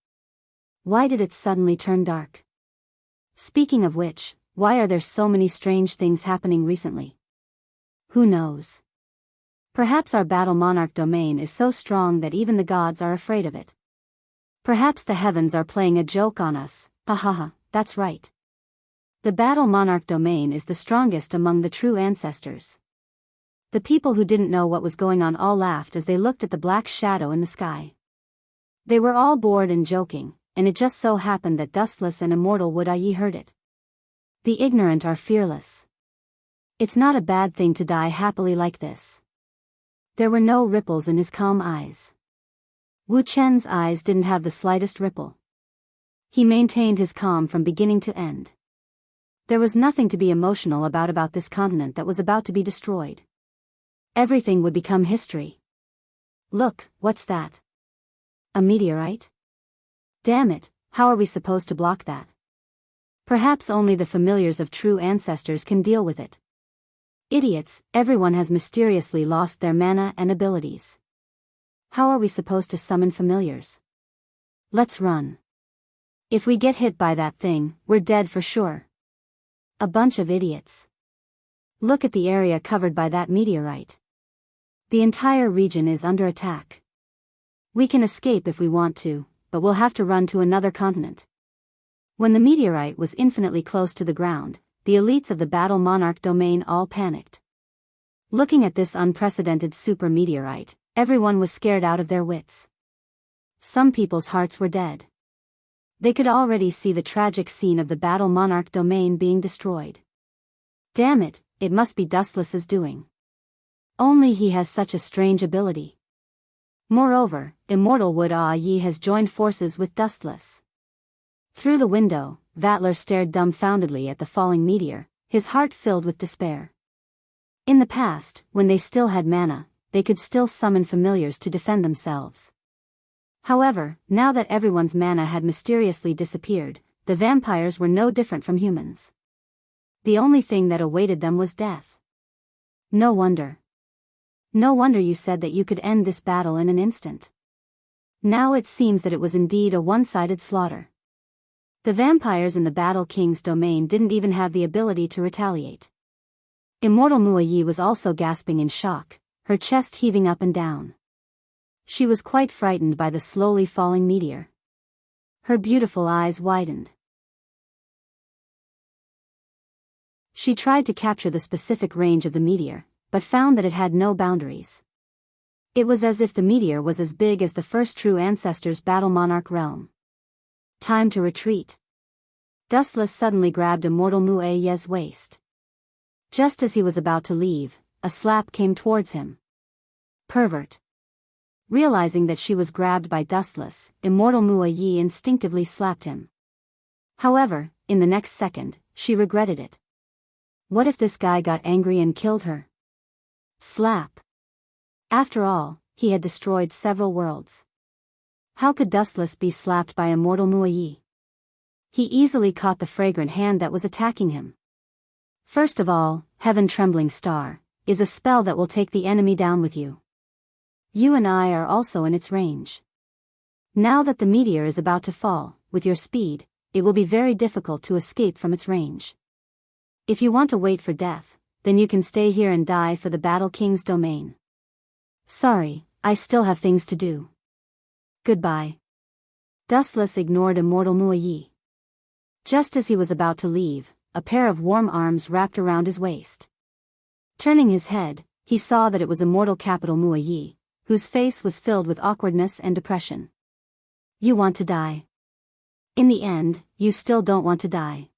Why did it suddenly turn dark? Speaking of which, why are there so many strange things happening recently? Who knows? Perhaps our Battle Monarch domain is so strong that even the gods are afraid of it. Perhaps the heavens are playing a joke on us. Hahaha, that's right. The Battle Monarch domain is the strongest among the true ancestors. The people who didn't know what was going on all laughed as they looked at the black shadow in the sky. They were all bored and joking, and it just so happened that Dustless and Immortal Wood Yi heard it. The ignorant are fearless. It's not a bad thing to die happily like this. There were no ripples in his calm eyes. Wu Chen's eyes didn't have the slightest ripple. He maintained his calm from beginning to end. There was nothing to be emotional about this continent that was about to be destroyed. Everything would become history. Look, what's that? A meteorite? Damn it, how are we supposed to block that? Perhaps only the familiars of true ancestors can deal with it. Idiots, everyone has mysteriously lost their mana and abilities. How are we supposed to summon familiars? Let's run. If we get hit by that thing, we're dead for sure. A bunch of idiots. Look at the area covered by that meteorite. The entire region is under attack. We can escape if we want to, but we'll have to run to another continent. When the meteorite was infinitely close to the ground, the elites of the Battle Monarch domain all panicked. Looking at this unprecedented super meteorite, everyone was scared out of their wits. Some people's hearts were dead. They could already see the tragic scene of the Battle Monarch domain being destroyed. Damn it, it must be Dustless's doing. Only he has such a strange ability. Moreover, Immortal Wood Yi has joined forces with Dustless. Through the window, Vatler stared dumbfoundedly at the falling meteor, his heart filled with despair. In the past, when they still had mana, they could still summon familiars to defend themselves. However, now that everyone's mana had mysteriously disappeared, the vampires were no different from humans. The only thing that awaited them was death. No wonder. No wonder you said that you could end this battle in an instant. Now it seems that it was indeed a one-sided slaughter. The vampires in the Battle King's domain didn't even have the ability to retaliate. Immortal Muayi was also gasping in shock, her chest heaving up and down. She was quite frightened by the slowly falling meteor. Her beautiful eyes widened. She tried to capture the specific range of the meteor, but found that it had no boundaries. It was as if the meteor was as big as the first true ancestor's battle monarch realm. Time to retreat. Dustless suddenly grabbed Immortal Muayi's waist. Just as he was about to leave, a slap came towards him. Pervert. Realizing that she was grabbed by Dustless, Immortal Muayi instinctively slapped him. However, in the next second, she regretted it. What if this guy got angry and killed her? Slap. After all, he had destroyed several worlds. How could Dustless be slapped by Immortal Muayi? He easily caught the fragrant hand that was attacking him. First of all, Heaven Trembling Star is a spell that will take the enemy down with you. You and I are also in its range. Now that the meteor is about to fall, with your speed, it will be very difficult to escape from its range. If you want to wait for death, then you can stay here and die for the Battle King's domain. Sorry, I still have things to do. Goodbye. Dustless ignored Immortal Muayi. Just as he was about to leave, a pair of warm arms wrapped around his waist. Turning his head, he saw that it was Immortal Capital Muayi, whose face was filled with awkwardness and depression. You want to die. In the end, you still don't want to die.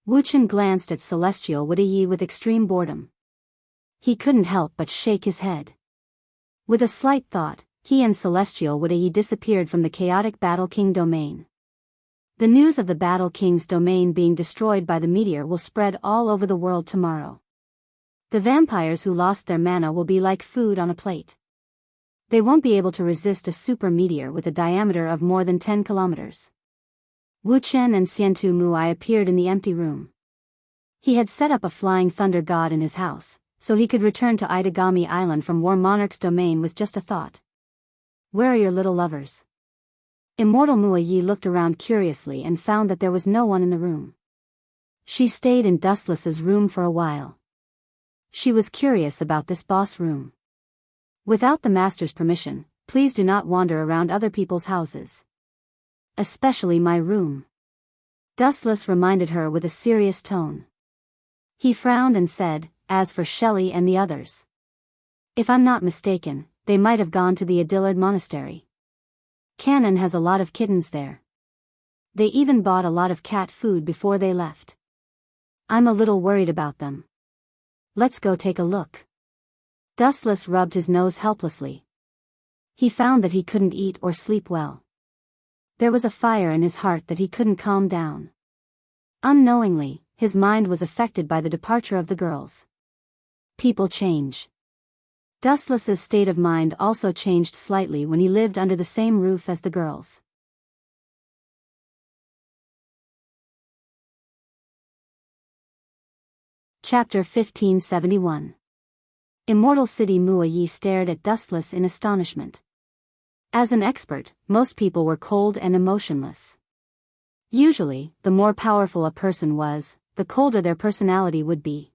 Wuchen glanced at Celestial Wudayi with extreme boredom. He couldn't help but shake his head. With a slight thought, he and Celestial Wudayi disappeared from the chaotic Battle King domain. The news of the Battle King's domain being destroyed by the meteor will spread all over the world tomorrow. The vampires who lost their mana will be like food on a plate. They won't be able to resist a super meteor with a diameter of more than 10 kilometers. Wu Chen and Xiantu Muai appeared in the empty room. He had set up a flying thunder god in his house, so he could return to Itagami Island from War Monarch's domain with just a thought. Where are your little lovers? Immortal Muayi looked around curiously and found that there was no one in the room. She stayed in Dustless's room for a while. She was curious about this boss room. Without the master's permission, please do not wander around other people's houses. Especially my room. Dustless reminded her with a serious tone. He frowned and said, as for Shelley and the others. If I'm not mistaken, they might have gone to the Adillard Monastery. Cannon has a lot of kittens there. They even bought a lot of cat food before they left. I'm a little worried about them. Let's go take a look. Dustless rubbed his nose helplessly. He found that he couldn't eat or sleep well. There was a fire in his heart that he couldn't calm down. Unknowingly, his mind was affected by the departure of the girls. People change. Dustless's state of mind also changed slightly when he lived under the same roof as the girls. Chapter 1571. Immortal City Muayi stared at Dustless in astonishment. As an expert, most people were cold and emotionless. Usually, the more powerful a person was, the colder their personality would be.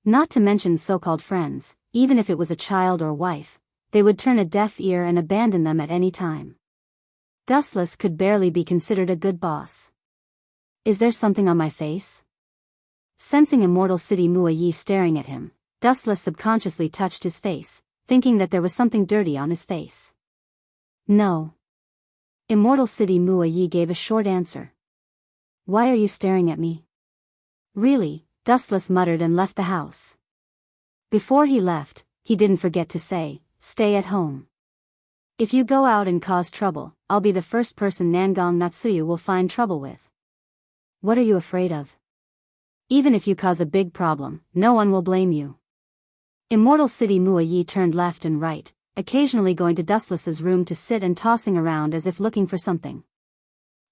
Not to mention so-called friends, even if it was a child or wife, they would turn a deaf ear and abandon them at any time. Dustless could barely be considered a good boss. Is there something on my face? Sensing Immortal City Muayi staring at him, Dustless subconsciously touched his face, thinking that there was something dirty on his face. No. Immortal City Muayi gave a short answer. Why are you staring at me? Really, Dustless muttered and left the house. Before he left, he didn't forget to say, stay at home. If you go out and cause trouble, I'll be the first person Nangang Natsuyu will find trouble with. What are you afraid of? Even if you cause a big problem, no one will blame you. Immortal City Muayi turned left and right, occasionally going to Dustless's room to sit and tossing around as if looking for something.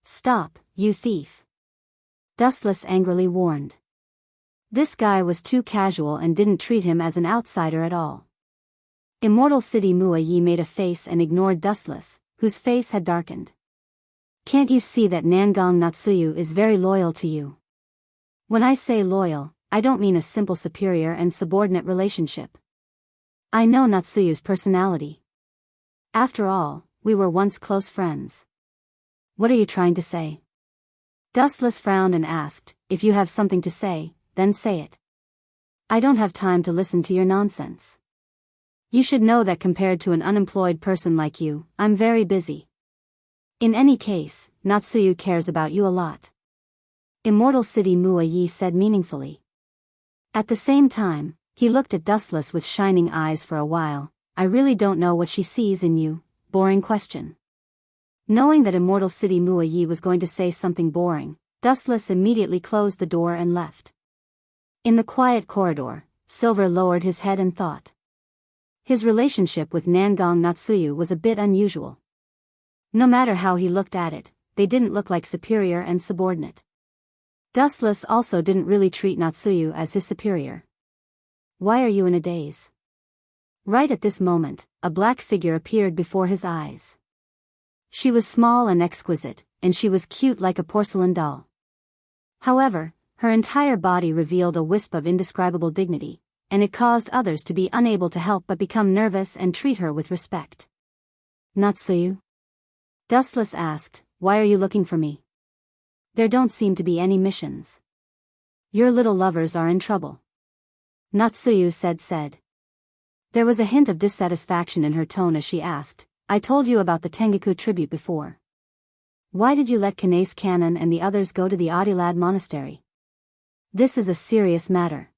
"Stop, you thief," Dustless angrily warned. This guy was too casual and didn't treat him as an outsider at all. Immortal City Muayi made a face and ignored Dustless, whose face had darkened. "Can't you see that Nangang Natsuyu is very loyal to you? When I say loyal, I don't mean a simple superior and subordinate relationship. I know Natsuyu's personality. After all, we were once close friends." "What are you trying to say?" Dustless frowned and asked, "If you have something to say, then say it. I don't have time to listen to your nonsense. You should know that compared to an unemployed person like you, I'm very busy. In any case, Natsuyu cares about you a lot," Immortal City Muayi said meaningfully. At the same time, he looked at Dustless with shining eyes for a while. "I really don't know what she sees in you." Boring question. Knowing that Immortal City Muayi was going to say something boring, Dustless immediately closed the door and left. In the quiet corridor, Silver lowered his head and thought. His relationship with Nangang Natsuyu was a bit unusual. No matter how he looked at it, they didn't look like superior and subordinate. Dustless also didn't really treat Natsuyu as his superior. "Why are you in a daze?" Right at this moment, a black figure appeared before his eyes. She was small and exquisite, and she was cute like a porcelain doll. However, her entire body revealed a wisp of indescribable dignity, and it caused others to be unable to help but become nervous and treat her with respect. "Natsuyu?" Dustless asked, "Why are you looking for me? There don't seem to be any missions. Your little lovers are in trouble." Natsuyu said. There was a hint of dissatisfaction in her tone as she asked, "I told you about the Tengaku tribute before. Why did you let Kinase Canon and the others go to the Audilad monastery? This is a serious matter."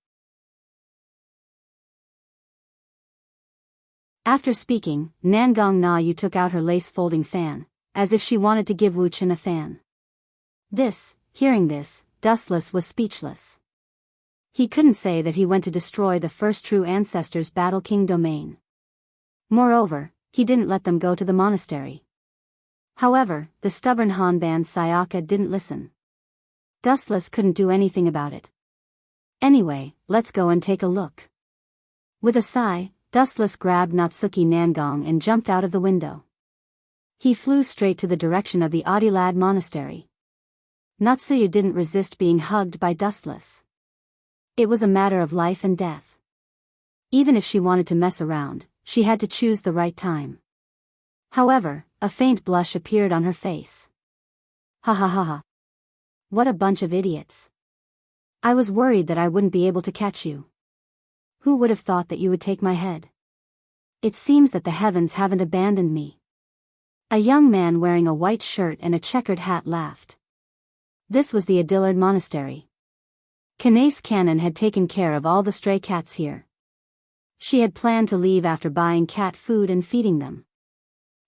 After speaking, Nangang Na-yu took out her lace-folding fan, as if she wanted to give Wu-chan a fan. Hearing this, Dustless was speechless. He couldn't say that he went to destroy the first true ancestors' Battle King domain. Moreover, he didn't let them go to the monastery. However, the stubborn Hanban Sayaka didn't listen. Dustless couldn't do anything about it. "Anyway, let's go and take a look." With a sigh, Dustless grabbed Natsuki Nangang and jumped out of the window. He flew straight to the direction of the Audilad monastery. Natsuyu didn't resist being hugged by Dustless. It was a matter of life and death. Even if she wanted to mess around, she had to choose the right time. However, a faint blush appeared on her face. "Ha ha ha ha. What a bunch of idiots. I was worried that I wouldn't be able to catch you. Who would have thought that you would take my head? It seems that the heavens haven't abandoned me." A young man wearing a white shirt and a checkered hat laughed. This was the Adillard Monastery. Kinase Canon had taken care of all the stray cats here. She had planned to leave after buying cat food and feeding them.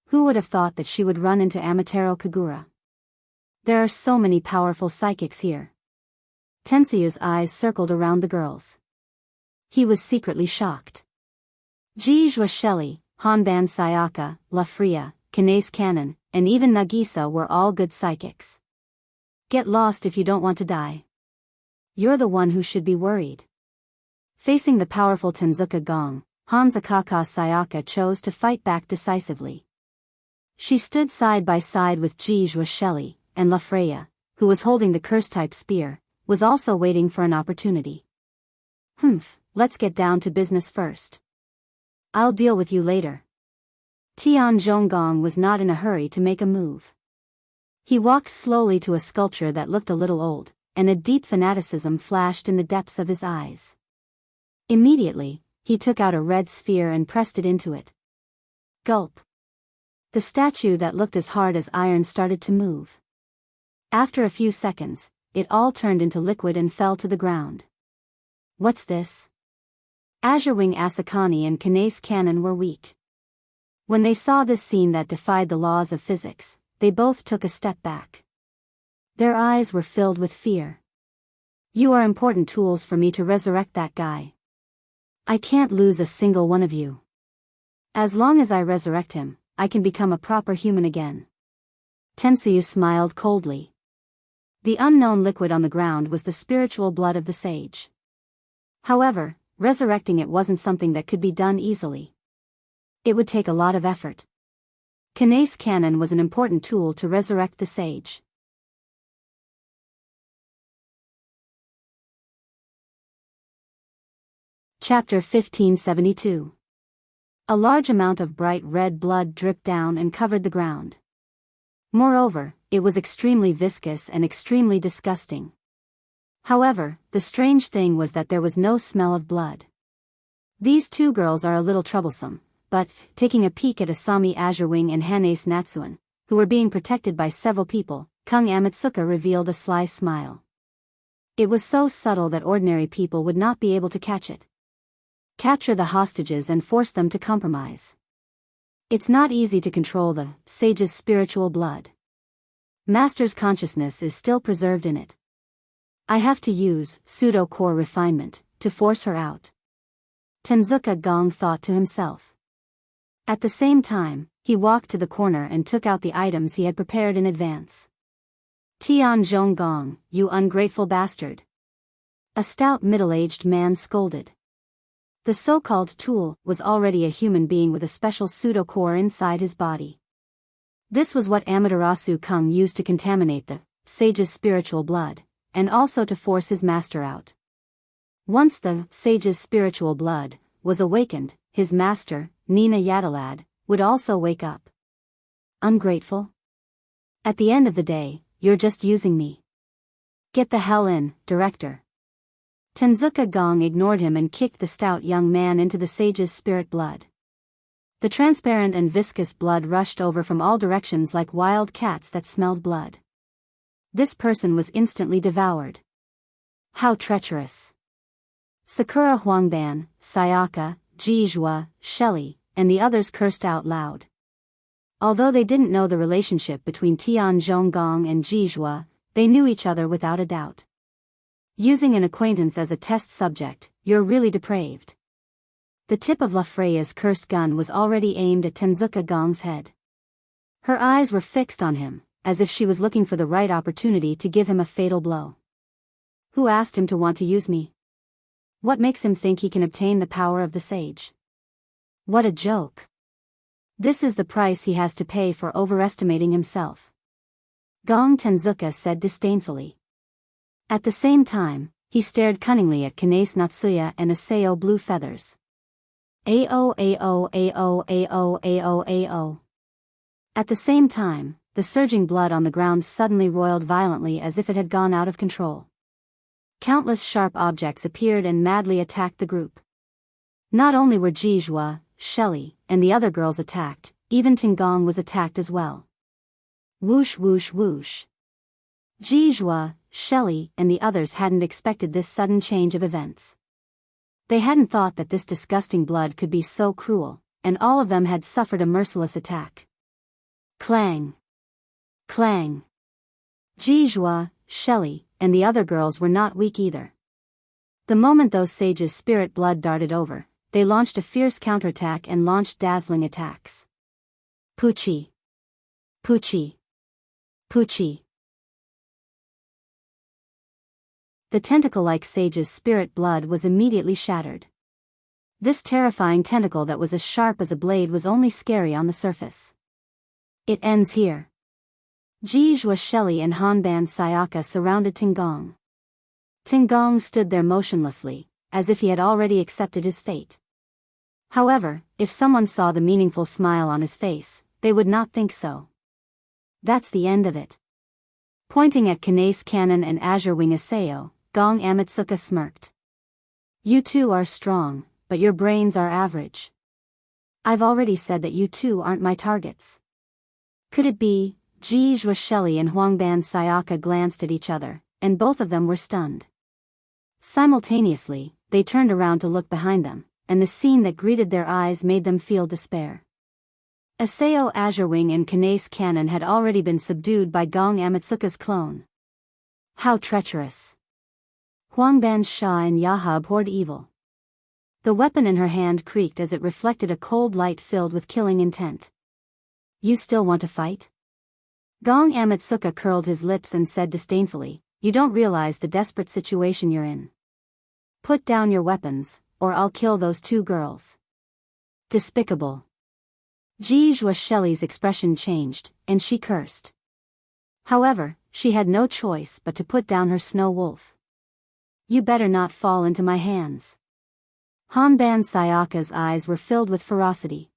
Who would have thought that she would run into Amatero Kagura? There are so many powerful psychics here. Tensuyu's eyes circled around the girls. He was secretly shocked. Jijua Shelley, Hanban Sayaka, La Fria, Kinase Canon, and even Nagisa were all good psychics. Get lost if you don't want to die. You're the one who should be worried. Facing the powerful Tenzuka Gong, Hanzakaka Sayaka chose to fight back decisively. She stood side by side with Jijua Shelley, and La Freya, who was holding the curse-type spear, was also waiting for an opportunity. Let's get down to business first. I'll deal with you later." Tian Zhonggong was not in a hurry to make a move. He walked slowly to a sculpture that looked a little old, and a deep fanaticism flashed in the depths of his eyes. Immediately, he took out a red sphere and pressed it into it. Gulp. The statue that looked as hard as iron started to move. After a few seconds, it all turned into liquid and fell to the ground. What's this? Azurewing Asakani and Kinase Canon were weak. When they saw this scene that defied the laws of physics, they both took a step back. Their eyes were filled with fear. You are important tools for me to resurrect that guy. I can't lose a single one of you. As long as I resurrect him, I can become a proper human again. Tensuyu smiled coldly. The unknown liquid on the ground was the spiritual blood of the sage. However, resurrecting it wasn't something that could be done easily. It would take a lot of effort. Kanae's cannon was an important tool to resurrect the sage. Chapter 1572. A large amount of bright red blood dripped down and covered the ground. Moreover, it was extremely viscous and extremely disgusting. However, the strange thing was that there was no smell of blood. These two girls are a little troublesome, but, taking a peek at Asami Azurewing and Hanace Natsuan, who were being protected by several people, Kung Amatsuka revealed a sly smile. It was so subtle that ordinary people would not be able to catch it. Capture the hostages and force them to compromise. It's not easy to control the sage's spiritual blood. Master's consciousness is still preserved in it. I have to use pseudo-core refinement to force her out. Tenzuka Gong thought to himself. At the same time, he walked to the corner and took out the items he had prepared in advance. Tian Zhong Gong, you ungrateful bastard. A stout middle-aged man scolded. The so-called tool was already a human being with a special pseudo-core inside his body. This was what Amaterasu Kung used to contaminate the sage's spiritual blood, and also to force his master out. Once the sage's spiritual blood was awakened, his master, Nina Yadalad, would also wake up. Ungrateful? At the end of the day, you're just using me. Get the hell in, director. Tenzuka Gong ignored him and kicked the stout young man into the sage's spirit blood. The transparent and viscous blood rushed over from all directions like wild cats that smelled blood. This person was instantly devoured. How treacherous. Sakura Huangban, Sayaka, Jizhua, Shelley, and the others cursed out loud. Although they didn't know the relationship between Tian Zhonggong and Jizhua, they knew each other without a doubt. Using an acquaintance as a test subject, you're really depraved. The tip of La Freya's cursed gun was already aimed at Tenzuka Gong's head. Her eyes were fixed on him, as if she was looking for the right opportunity to give him a fatal blow. Who asked him to want to use me? What makes him think he can obtain the power of the sage? What a joke. This is the price he has to pay for overestimating himself. Gong Tenzuka said disdainfully. At the same time, he stared cunningly at Kanae Natsuya and Aseo Blue Feathers. Ao ao ao ao ao ao. At the same time, the surging blood on the ground suddenly roiled violently as if it had gone out of control. Countless sharp objects appeared and madly attacked the group. Not only were Jizhua, Shelley, and the other girls attacked, even Tinggong was attacked as well. Whoosh whoosh whoosh. Jizhua, Shelley, and the others hadn't expected this sudden change of events. They hadn't thought that this disgusting blood could be so cruel, and all of them had suffered a merciless attack. Clang! Clang! Jizhua, Shelley, and the other girls were not weak either. The moment those sages' spirit blood darted over, they launched a fierce counterattack and launched dazzling attacks. Poochie! Poochie! Poochie! The tentacle-like sage's spirit blood was immediately shattered. This terrifying tentacle that was as sharp as a blade was only scary on the surface. It ends here. Jizhua, Shelley, and Hanban Sayaka surrounded Tinggong. Tinggong stood there motionlessly, as if he had already accepted his fate. However, if someone saw the meaningful smile on his face, they would not think so. That's the end of it. Pointing at Kanae's cannon and Azurewing Aseo, Gong Amatsuka smirked. You two are strong, but your brains are average. I've already said that you two aren't my targets. Could it be? Jizhua, Shelley, and Huangban Sayaka glanced at each other, and both of them were stunned. Simultaneously, they turned around to look behind them, and the scene that greeted their eyes made them feel despair. Aseo Azurewing and Kanae's cannon had already been subdued by Gong Amatsuka's clone. How treacherous! Huangban Sha and Yaha abhorred evil. The weapon in her hand creaked as it reflected a cold light filled with killing intent. You still want to fight? Gong Amatsuka curled his lips and said disdainfully, you don't realize the desperate situation you're in. Put down your weapons, or I'll kill those two girls. Despicable. Jijua Shelley's expression changed, and she cursed. However, she had no choice but to put down her snow wolf. You better not fall into my hands. Hanban Sayaka's eyes were filled with ferocity.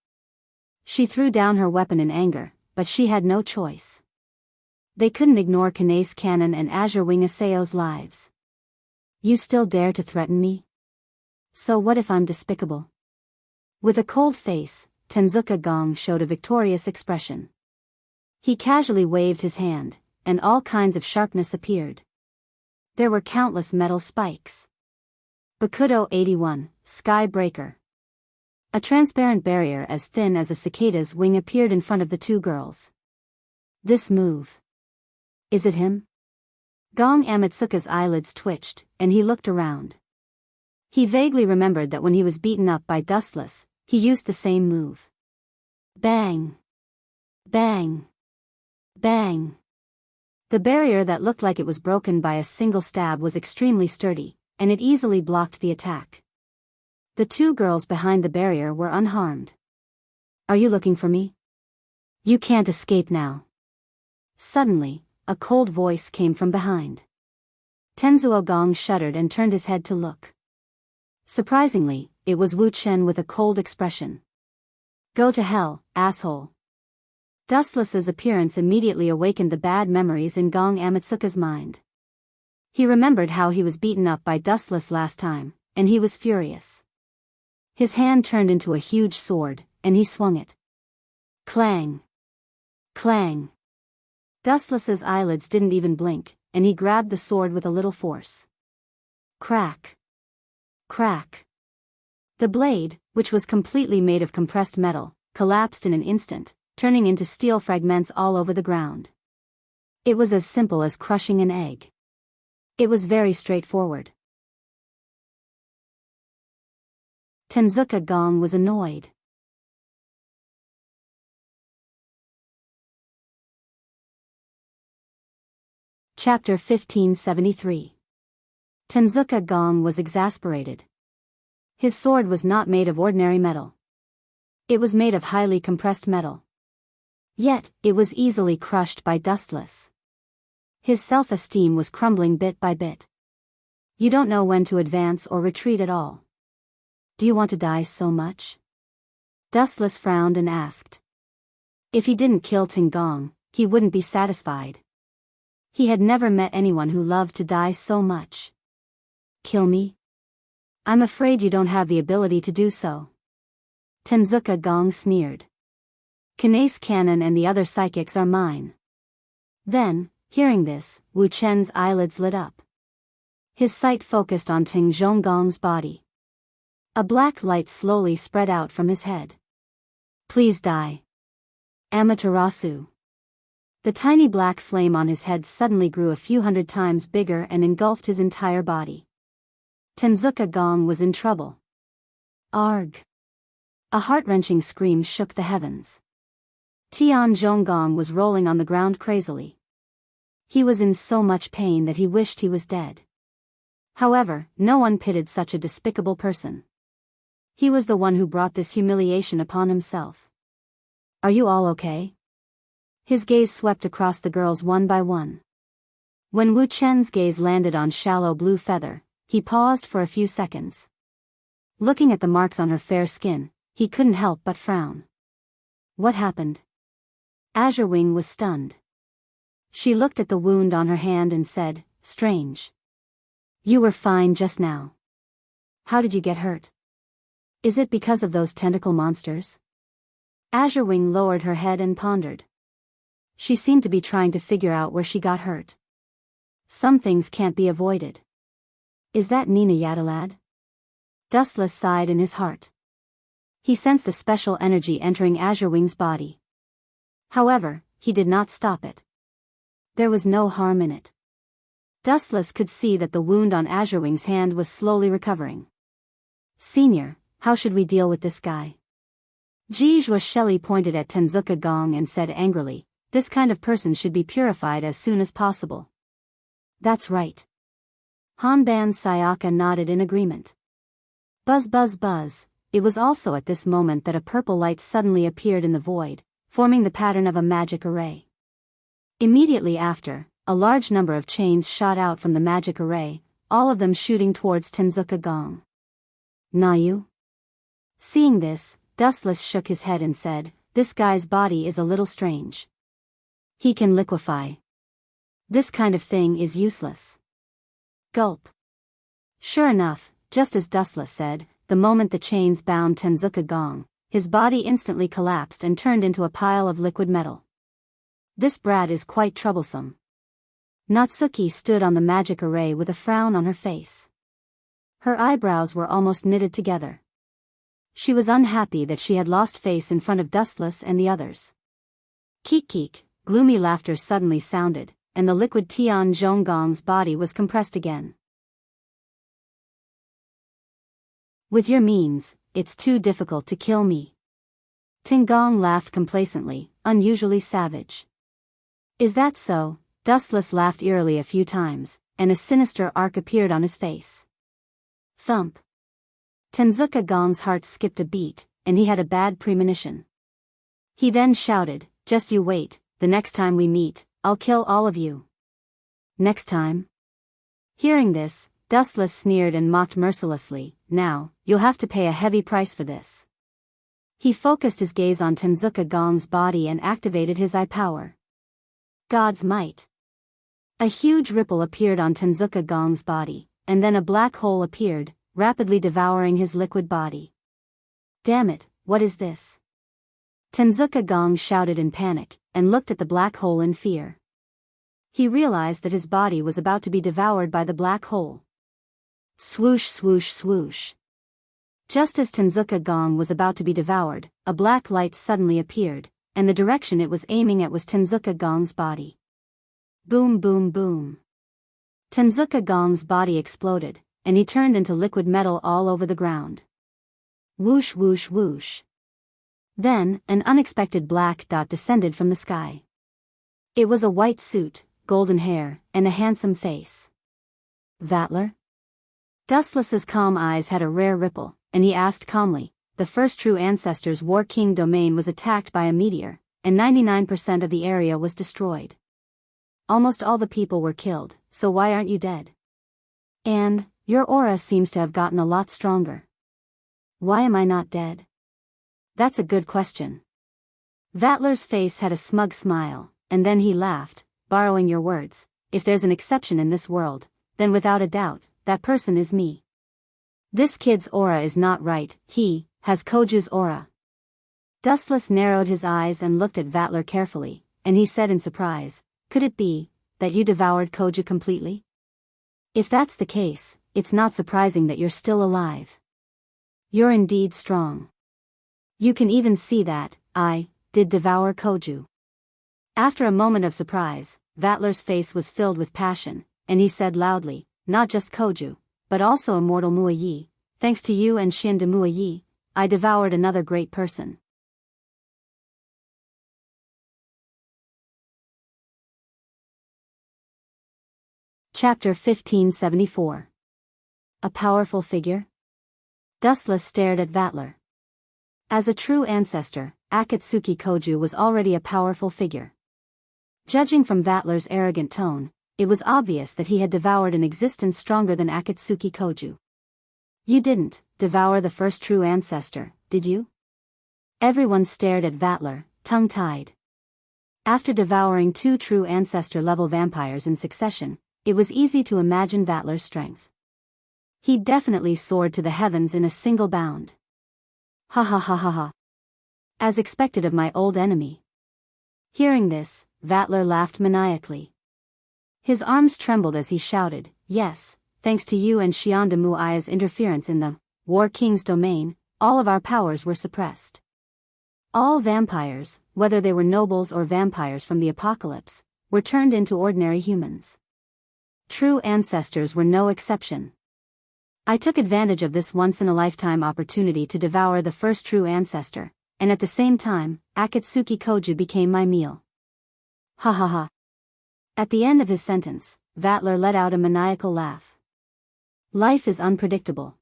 She threw down her weapon in anger, but she had no choice. They couldn't ignore Kanae's Cannon and Azure Wing Asayo's lives. You still dare to threaten me? So what if I'm despicable? With a cold face, Tenzuka Gong showed a victorious expression. He casually waved his hand, and all kinds of sharpness appeared. There were countless metal spikes. Bakudo 81, Sky Breaker. A transparent barrier as thin as a cicada's wing appeared in front of the two girls. This move. Is it him? Gong Amatsuka's eyelids twitched, and he looked around. He vaguely remembered that when he was beaten up by Dustless, he used the same move. Bang! Bang! Bang! The barrier that looked like it was broken by a single stab was extremely sturdy, and it easily blocked the attack. The two girls behind the barrier were unharmed. Are you looking for me? You can't escape now. Suddenly, a cold voice came from behind. Tenzuo Gong shuddered and turned his head to look. Surprisingly, it was Wu Chen with a cold expression. Go to hell, asshole. Dustless's appearance immediately awakened the bad memories in Gong Amatsuka's mind. He remembered how he was beaten up by Dustless last time, and he was furious. His hand turned into a huge sword, and he swung it. Clang! Clang! Dustless's eyelids didn't even blink, and he grabbed the sword with a little force. Crack! Crack! The blade, which was completely made of compressed metal, collapsed in an instant, turning into steel fragments all over the ground. It was as simple as crushing an egg. It was very straightforward. Tenzuka Gong was annoyed. Chapter 1573. Tenzuka Gong was exasperated. His sword was not made of ordinary metal. It was made of highly compressed metal. Yet, it was easily crushed by Dustless. His self-esteem was crumbling bit by bit. You don't know when to advance or retreat at all. Do you want to die so much? Dustless frowned and asked. If he didn't kill Tinggong, he wouldn't be satisfied. He had never met anyone who loved to die so much. Kill me? I'm afraid you don't have the ability to do so. Tenzuka Gong sneered. Kanae's Cannon and the other psychics are mine. Then, hearing this, Wu Chen's eyelids lit up. His sight focused on Ting Zhonggong's body. A black light slowly spread out from his head. Please die. Amaterasu. The tiny black flame on his head suddenly grew a few hundred times bigger and engulfed his entire body. Tenzuka Gong was in trouble. Arg! A heart-wrenching scream shook the heavens. Tian Zhonggong was rolling on the ground crazily. He was in so much pain that he wished he was dead. However, no one pitied such a despicable person. He was the one who brought this humiliation upon himself. Are you all okay? His gaze swept across the girls one by one. When Wu Chen's gaze landed on Shallow Blue Feather, he paused for a few seconds. Looking at the marks on her fair skin, he couldn't help but frown. What happened? Azure Wing was stunned. She looked at the wound on her hand and said, strange. You were fine just now. How did you get hurt? Is it because of those tentacle monsters? Azure Wing lowered her head and pondered. She seemed to be trying to figure out where she got hurt. Some things can't be avoided. Is that Nina Yadalad? Dustless sighed in his heart. He sensed a special energy entering Azure Wing's body. However, he did not stop it. There was no harm in it. Dustless could see that the wound on Azure Wing's hand was slowly recovering. Senior, how should we deal with this guy? Jijua Shelley pointed at Tenzuka Gong and said angrily, this kind of person should be purified as soon as possible. That's right. Hanban Sayaka nodded in agreement. Buzz buzz buzz. It was also at this moment that a purple light suddenly appeared in the void, forming the pattern of a magic array. Immediately after, a large number of chains shot out from the magic array, all of them shooting towards Tenzuka Gong. Nayu? Seeing this, Dustless shook his head and said, this guy's body is a little strange. He can liquefy. This kind of thing is useless. Gulp. Sure enough, just as Dustless said, the moment the chains bound Tenzuka Gong, his body instantly collapsed and turned into a pile of liquid metal. This brat is quite troublesome. Natsuki stood on the magic array with a frown on her face. Her eyebrows were almost knitted together. She was unhappy that she had lost face in front of Dustless and the others. Keek keek, gloomy laughter suddenly sounded, and the liquid Tian Zhonggong's body was compressed again. With your means, it's too difficult to kill me. Tingong laughed complacently, unusually savage. Is that so? Dustless laughed eerily a few times, and a sinister arc appeared on his face. Thump. Tenzuka Gong's heart skipped a beat, and he had a bad premonition. He then shouted, just you wait, the next time we meet, I'll kill all of you. Next time? Hearing this, Dustless sneered and mocked mercilessly, now, you'll have to pay a heavy price for this. He focused his gaze on Tenzuka Gong's body and activated his eye power. God's might. A huge ripple appeared on Tenzuka Gong's body, and then a black hole appeared, rapidly devouring his liquid body. Damn it, what is this? Tenzuka Gong shouted in panic, and looked at the black hole in fear. He realized that his body was about to be devoured by the black hole. Swoosh swoosh swoosh. Just as Tenzuka Gong was about to be devoured, a black light suddenly appeared, and the direction it was aiming at was Tenzuka Gong's body. Boom boom boom. Tenzuka Gong's body exploded, and he turned into liquid metal all over the ground. Whoosh whoosh whoosh. Then, an unexpected black dot descended from the sky. It was a white suit, golden hair, and a handsome face. Vatler? Dustless's calm eyes had a rare ripple, and he asked calmly, the first true ancestor's War King domain was attacked by a meteor, and 99% of the area was destroyed. Almost all the people were killed, so why aren't you dead? And, your aura seems to have gotten a lot stronger. Why am I not dead? That's a good question. Vatler's face had a smug smile, and then he laughed, borrowing your words, if there's an exception in this world, then without a doubt, that person is me. This kid's aura is not right, he has Koju's aura. Dustless narrowed his eyes and looked at Vatler carefully, and he said in surprise, could it be that you devoured Koju completely? If that's the case, it's not surprising that you're still alive. You're indeed strong. You can even see that I did devour Koju. After a moment of surprise, Vatler's face was filled with passion, and he said loudly, not just Koju, but also immortal Muayi, thanks to you and Shin de Muayi, I devoured another great person. Chapter 1574. A powerful figure? Dustless stared at Vatler. As a true ancestor, Akatsuki Koju was already a powerful figure. Judging from Vatler's arrogant tone, it was obvious that he had devoured an existence stronger than Akatsuki Koju. You didn't devour the first true ancestor, did you? Everyone stared at Vatler, tongue-tied. After devouring 2 true ancestor-level vampires in succession, it was easy to imagine Vatler's strength. He definitely soared to the heavens in a single bound. Ha ha ha ha ha. As expected of my old enemy. Hearing this, Vatler laughed maniacally. His arms trembled as he shouted, yes, thanks to you and Xian de Muaya's interference in the War King's domain, all of our powers were suppressed. All vampires, whether they were nobles or vampires from the apocalypse, were turned into ordinary humans. True ancestors were no exception. I took advantage of this once-in-a-lifetime opportunity to devour the first true ancestor, and at the same time, Akatsuki Koju became my meal. Ha ha ha. At the end of his sentence, Vatler let out a maniacal laugh. Life is unpredictable.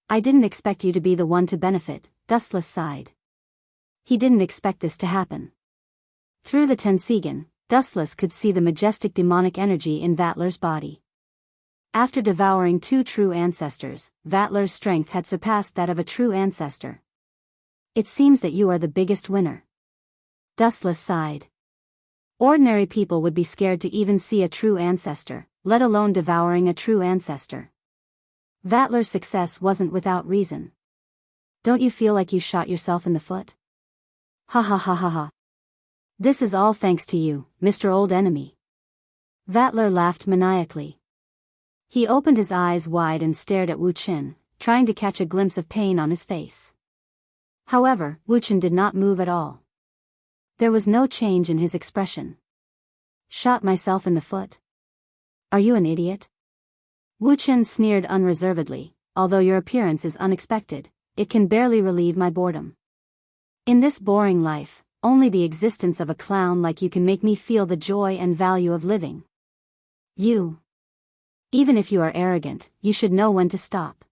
I didn't expect you to be the one to benefit, Dustless sighed. He didn't expect this to happen. Through the Tensigen, Dustless could see the majestic demonic energy in Vatler's body. After devouring 2 true ancestors, Vatler's strength had surpassed that of a true ancestor. It seems that you are the biggest winner. Dustless sighed. Ordinary people would be scared to even see a true ancestor, let alone devouring a true ancestor. Vatler's success wasn't without reason. Don't you feel like you shot yourself in the foot? Ha ha ha ha ha. This is all thanks to you, Mr. Old Enemy. Vatler laughed maniacally. He opened his eyes wide and stared at Wu Qin, trying to catch a glimpse of pain on his face. However, Wu Qin did not move at all. There was no change in his expression. Shot myself in the foot? Are you an idiot? Wu Qin sneered unreservedly. Although your appearance is unexpected, it can barely relieve my boredom. In this boring life, only the existence of a clown like you can make me feel the joy and value of living. You. Even if you are arrogant, you should know when to stop.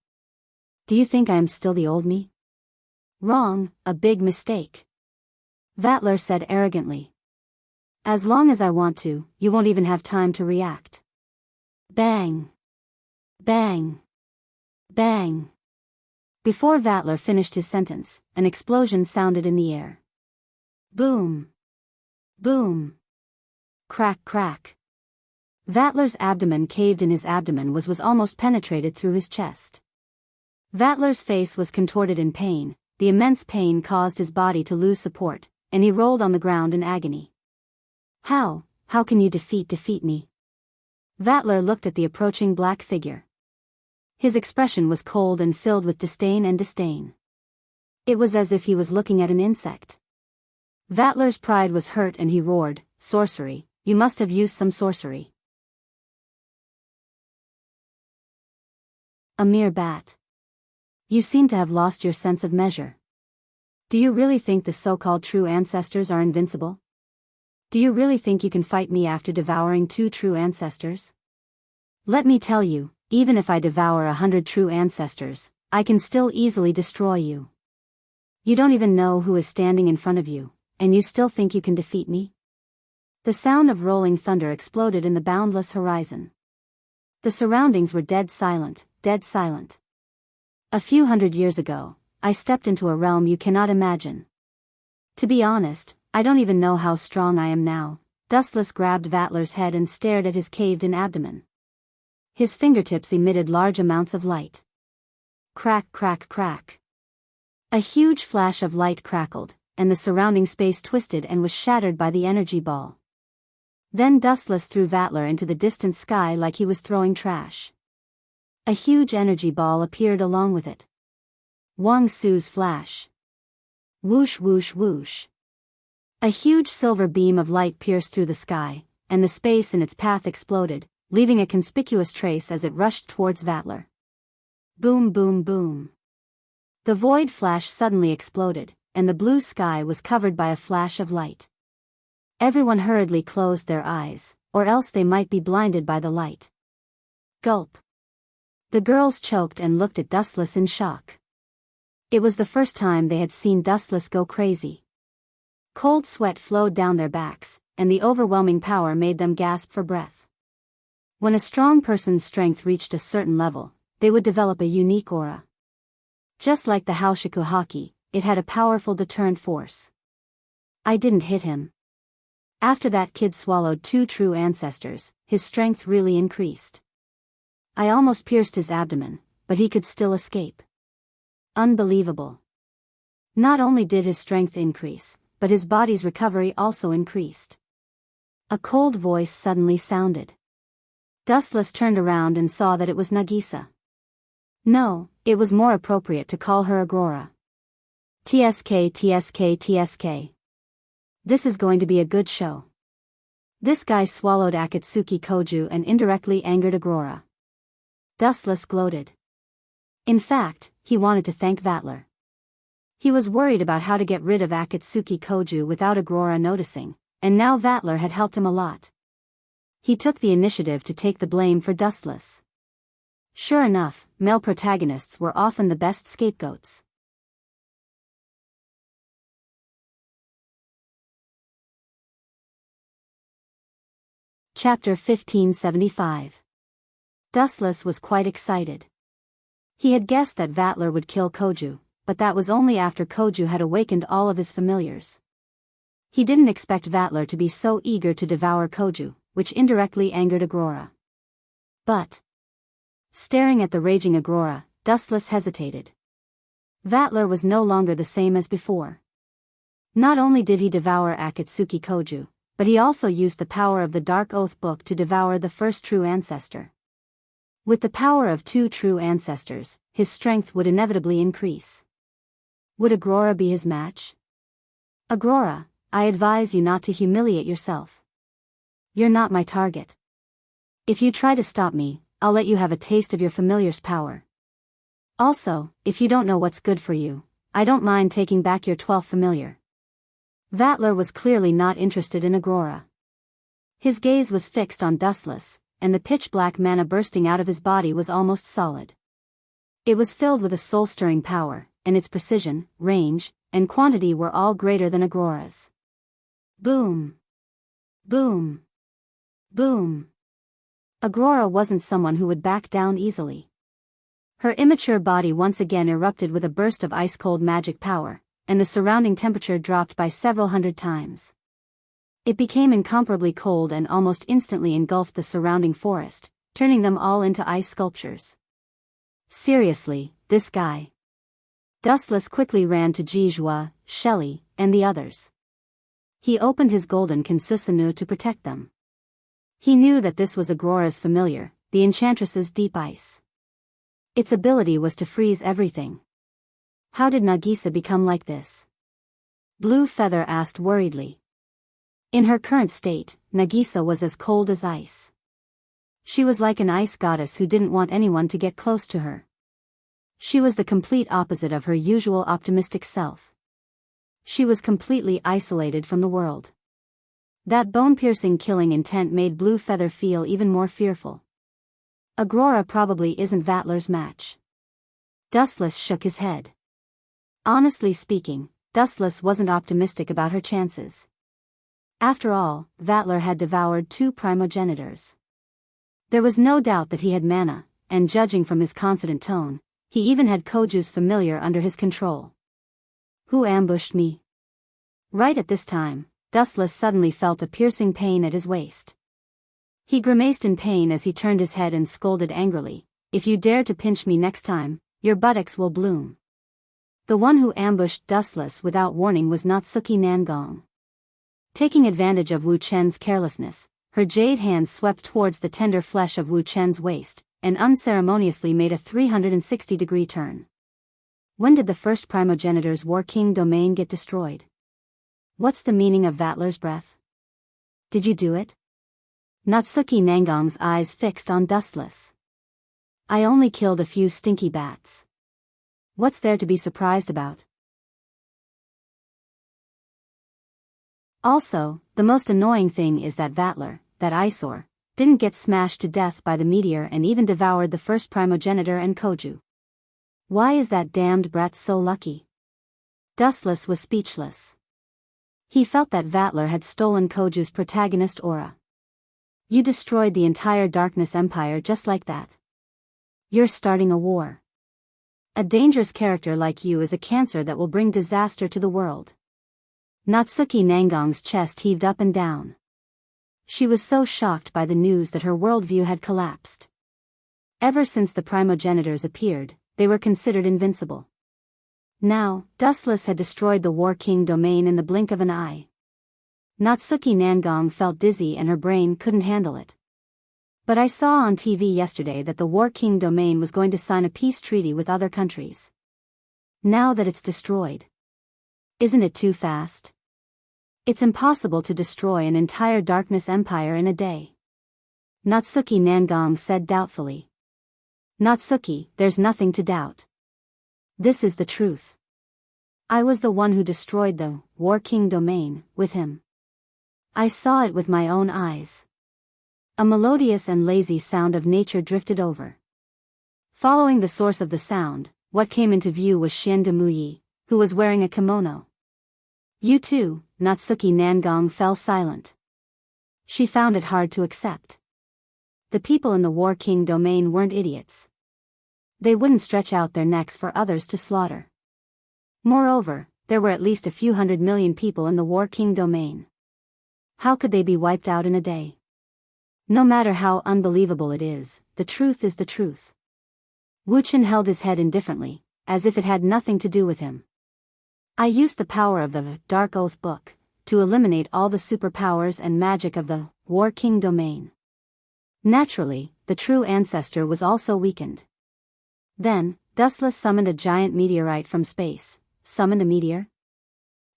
Do you think I am still the old me? Wrong, a big mistake. Vatler said arrogantly. As long as I want to, you won't even have time to react. Bang. Bang. Bang. Before Vatler finished his sentence, an explosion sounded in the air. Boom. Boom. Crack crack. Vatler's abdomen caved in. His abdomen was almost penetrated through his chest. Vatler's face was contorted in pain. The immense pain caused his body to lose support, and he rolled on the ground in agony. How can you defeat me? Vatler looked at the approaching black figure. His expression was cold and filled with disdain. It was as if he was looking at an insect. Vatler's pride was hurt and he roared, "Sorcery, you must have used some sorcery." A mere bat. You seem to have lost your sense of measure. Do you really think the so-called true ancestors are invincible? Do you really think you can fight me after devouring 2 true ancestors? Let me tell you, even if I devour 100 true ancestors, I can still easily destroy you. You don't even know who is standing in front of you, and you still think you can defeat me? The sound of rolling thunder exploded in the boundless horizon. The surroundings were dead silent. A few hundred years ago, I stepped into a realm you cannot imagine. To be honest, I don't even know how strong I am now. Dustless grabbed Vatler's head and stared at his caved-in abdomen. His fingertips emitted large amounts of light. Crack crack crack. A huge flash of light crackled, and the surrounding space twisted and was shattered by the energy ball. Then Dustless threw Vatler into the distant sky like he was throwing trash. A huge energy ball appeared along with it. Wang Su's flash. Whoosh whoosh whoosh. A huge silver beam of light pierced through the sky, and the space in its path exploded, leaving a conspicuous trace as it rushed towards Vatler. Boom boom boom. The void flash suddenly exploded, and the blue sky was covered by a flash of light. Everyone hurriedly closed their eyes, or else they might be blinded by the light. Gulp. The girls choked and looked at Dustless in shock. It was the first time they had seen Dustless go crazy. Cold sweat flowed down their backs, and the overwhelming power made them gasp for breath. When a strong person's strength reached a certain level, they would develop a unique aura. Just like the Haoshiku Haki, it had a powerful deterrent force. I didn't hit him. After that kid swallowed 2 true ancestors, his strength really increased. I almost pierced his abdomen, but he could still escape. Unbelievable. Not only did his strength increase, but his body's recovery also increased. A cold voice suddenly sounded. Dustless turned around and saw that it was Nagisa. No, it was more appropriate to call her Aurora. TSK. This is going to be a good show. This guy swallowed Akatsuki Koju and indirectly angered Aurora. Dustless gloated. In fact, he wanted to thank Vatler. He was worried about how to get rid of Akatsuki Koju without Agora noticing, and now Vatler had helped him a lot. He took the initiative to take the blame for Dustless. Sure enough, male protagonists were often the best scapegoats. Chapter 1575. Dustless was quite excited. He had guessed that Vatler would kill Koju, but that was only after Koju had awakened all of his familiars. He didn't expect Vatler to be so eager to devour Koju, which indirectly angered Agora. But, staring at the raging Agora, Dustless hesitated. Vatler was no longer the same as before. Not only did he devour Akatsuki Koju, but he also used the power of the Dark Oath Book to devour the first true ancestor. With the power of 2 true ancestors, his strength would inevitably increase. Would Agora be his match? Agora, I advise you not to humiliate yourself. You're not my target. If you try to stop me, I'll let you have a taste of your familiar's power. Also, if you don't know what's good for you, I don't mind taking back your 12th familiar. Vatler was clearly not interested in Agora. His gaze was fixed on Dustless, and the pitch-black mana bursting out of his body was almost solid. It was filled with a soul-stirring power, and its precision, range, and quantity were all greater than Agora's. Boom! Boom! Boom! Agora wasn't someone who would back down easily. Her immature body once again erupted with a burst of ice-cold magic power, and the surrounding temperature dropped by several hundred times. It became incomparably cold and almost instantly engulfed the surrounding forest, turning them all into ice sculptures. Seriously, this guy. Dustless quickly ran to Jijua, Shelley, and the others. He opened his golden Kinsusanu to protect them. He knew that this was Agora's familiar, the Enchantress's deep ice. Its ability was to freeze everything. How did Nagisa become like this? Blue Feather asked worriedly. In her current state, Nagisa was as cold as ice. She was like an ice goddess who didn't want anyone to get close to her. She was the complete opposite of her usual optimistic self. She was completely isolated from the world. That bone-piercing killing intent made Blue Feather feel even more fearful. Agora probably isn't Vatler's match. Dustless shook his head. Honestly speaking, Dustless wasn't optimistic about her chances. After all, Vatler had devoured 2 primogenitors. There was no doubt that he had mana, and judging from his confident tone, he even had Koju's familiar under his control. Who ambushed me? Right at this time, Dustless suddenly felt a piercing pain at his waist. He grimaced in pain as he turned his head and scolded angrily, "If you dare to pinch me next time, your buttocks will bloom." The one who ambushed Dustless without warning was Natsuki Nangong. Taking advantage of Wu Chen's carelessness, her jade hand swept towards the tender flesh of Wu Chen's waist, and unceremoniously made a 360-degree turn. When did the first primogenitor's War King domain get destroyed? What's the meaning of Vatler's breath? Did you do it? Natsuki Nangong's eyes fixed on Dustless. I only killed a few stinky bats. What's there to be surprised about? Also, the most annoying thing is that Vatler, that eyesore, didn't get smashed to death by the meteor and even devoured the first primogenitor and Koju. Why is that damned brat so lucky? Dustless was speechless. He felt that Vatler had stolen Koju's protagonist aura. You destroyed the entire Darkness Empire just like that. You're starting a war. A dangerous character like you is a cancer that will bring disaster to the world. Natsuki Nangong's chest heaved up and down. She was so shocked by the news that her worldview had collapsed. Ever since the primogenitors appeared, they were considered invincible. Now, Dustless had destroyed the War King domain in the blink of an eye. Natsuki Nangong felt dizzy and her brain couldn't handle it. But I saw on TV yesterday that the War King domain was going to sign a peace treaty with other countries. Now that it's destroyed. Isn't it too fast? It's impossible to destroy an entire Darkness Empire in a day. Natsuki Nangong said doubtfully. Natsuki, there's nothing to doubt. This is the truth. I was the one who destroyed the War King domain with him. I saw it with my own eyes. A melodious and lazy sound of nature drifted over. Following the source of the sound, what came into view was Xian Demuyi, who was wearing a kimono. You too, Natsuki Nangong fell silent. She found it hard to accept. The people in the War King domain weren't idiots. They wouldn't stretch out their necks for others to slaughter. Moreover, there were at least a few 100 million people in the War King domain. How could they be wiped out in a day? No matter how unbelievable it is, the truth is the truth. Wu Chen held his head indifferently, as if it had nothing to do with him. I used the power of the Dark Oath book to eliminate all the superpowers and magic of the War King domain. Naturally, the true ancestor was also weakened. Then, Dustless summoned a giant meteorite from space. Summoned a meteor?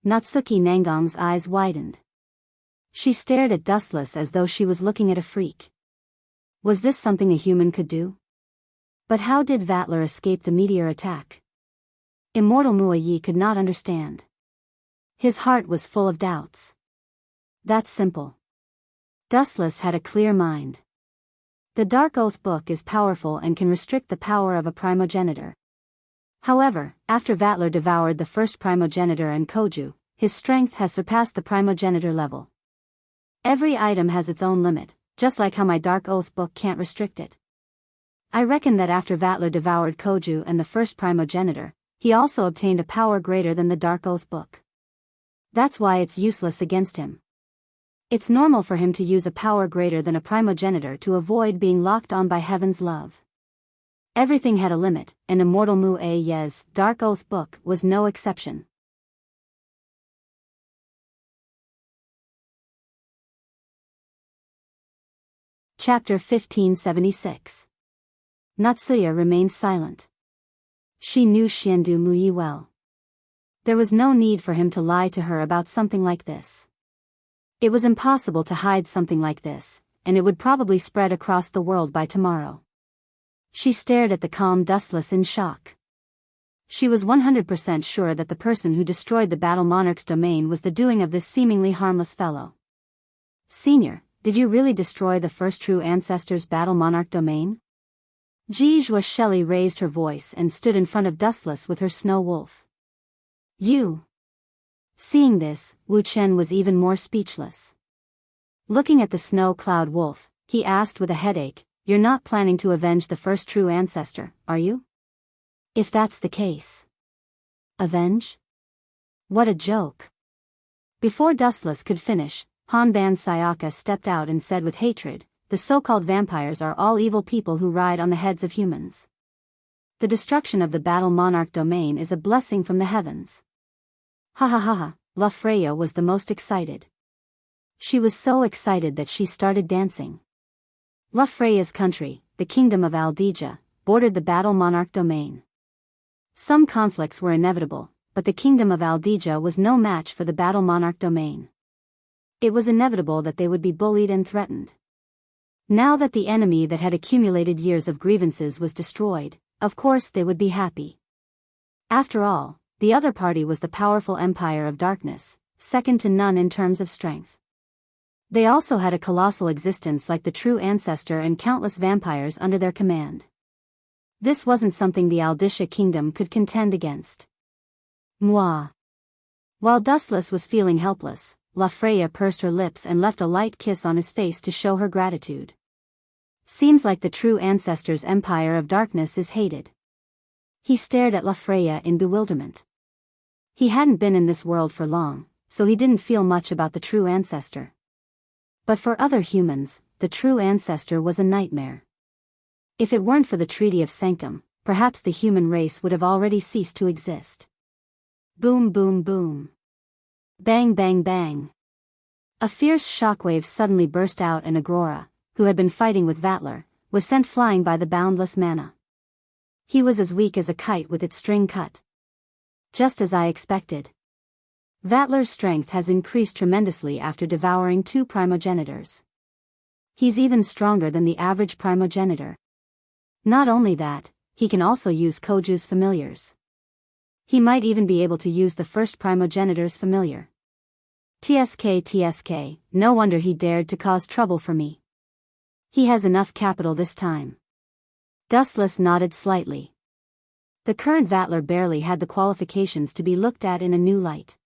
Natsuki Nangong's eyes widened. She stared at Dustless as though she was looking at a freak. Was this something a human could do? But how did Vatler escape the meteor attack? Immortal Muayi could not understand. His heart was full of doubts. That's simple. Dustless had a clear mind. The Dark Oath book is powerful and can restrict the power of a primogenitor. However, after Vatler devoured the first primogenitor and Koju, his strength has surpassed the primogenitor level. Every item has its own limit, just like how my Dark Oath book can't restrict it. I reckon that after Vatler devoured Koju and the first primogenitor, he also obtained a power greater than the Dark Oath book. That's why it's useless against him. It's normal for him to use a power greater than a primogenitor to avoid being locked on by heaven's love. Everything had a limit, and Immortal Muayi's Dark Oath book was no exception. Chapter 1576. Natsuya remained silent. She knew Xiandu Muyi well. There was no need for him to lie to her about something like this. It was impossible to hide something like this, and it would probably spread across the world by tomorrow. She stared at the calm Dustless in shock. She was 100% sure that the person who destroyed the Battle Monarch's domain was the doing of this seemingly harmless fellow. Senior, did you really destroy the first true ancestor's Battle Monarch domain? Jijua Shelley raised her voice and stood in front of Dustless with her snow wolf. You. Seeing this, Wu Chen was even more speechless. Looking at the snow cloud wolf, he asked with a headache, "You're not planning to avenge the first true ancestor, are you? If that's the case." Avenge? What a joke. Before Dustless could finish, Hanban Sayaka stepped out and said with hatred, "The so-called vampires are all evil people who ride on the heads of humans. The destruction of the Battle Monarch domain is a blessing from the heavens." Ha ha ha ha, La Freya was the most excited. She was so excited that she started dancing. La Freya's country, the kingdom of Aldija, bordered the Battle Monarch domain. Some conflicts were inevitable, but the kingdom of Aldija was no match for the Battle Monarch domain. It was inevitable that they would be bullied and threatened. Now that the enemy that had accumulated years of grievances was destroyed, of course they would be happy. After all, the other party was the powerful Empire of Darkness, second to none in terms of strength. They also had a colossal existence like the true ancestor and countless vampires under their command. This wasn't something the Aldisha kingdom could contend against. Mwah. While Dustless was feeling helpless, La Freya pursed her lips and left a light kiss on his face to show her gratitude. Seems like the true ancestor's Empire of Darkness is hated. He stared at La Freya in bewilderment. He hadn't been in this world for long, so he didn't feel much about the true ancestor. But for other humans, the true ancestor was a nightmare. If it weren't for the Treaty of Sanctum, perhaps the human race would have already ceased to exist. Boom boom boom. Bang bang bang. A fierce shockwave suddenly burst out and Agrora, who had been fighting with Vatler, was sent flying by the boundless mana. He was as weak as a kite with its string cut. Just as I expected. Vatler's strength has increased tremendously after devouring 2 primogenitors. He's even stronger than the average primogenitor. Not only that, he can also use Koju's familiars. He might even be able to use the first primogenitor's familiar. TSK, no wonder he dared to cause trouble for me. He has enough capital this time. Dustless nodded slightly. The current Vatler barely had the qualifications to be looked at in a new light.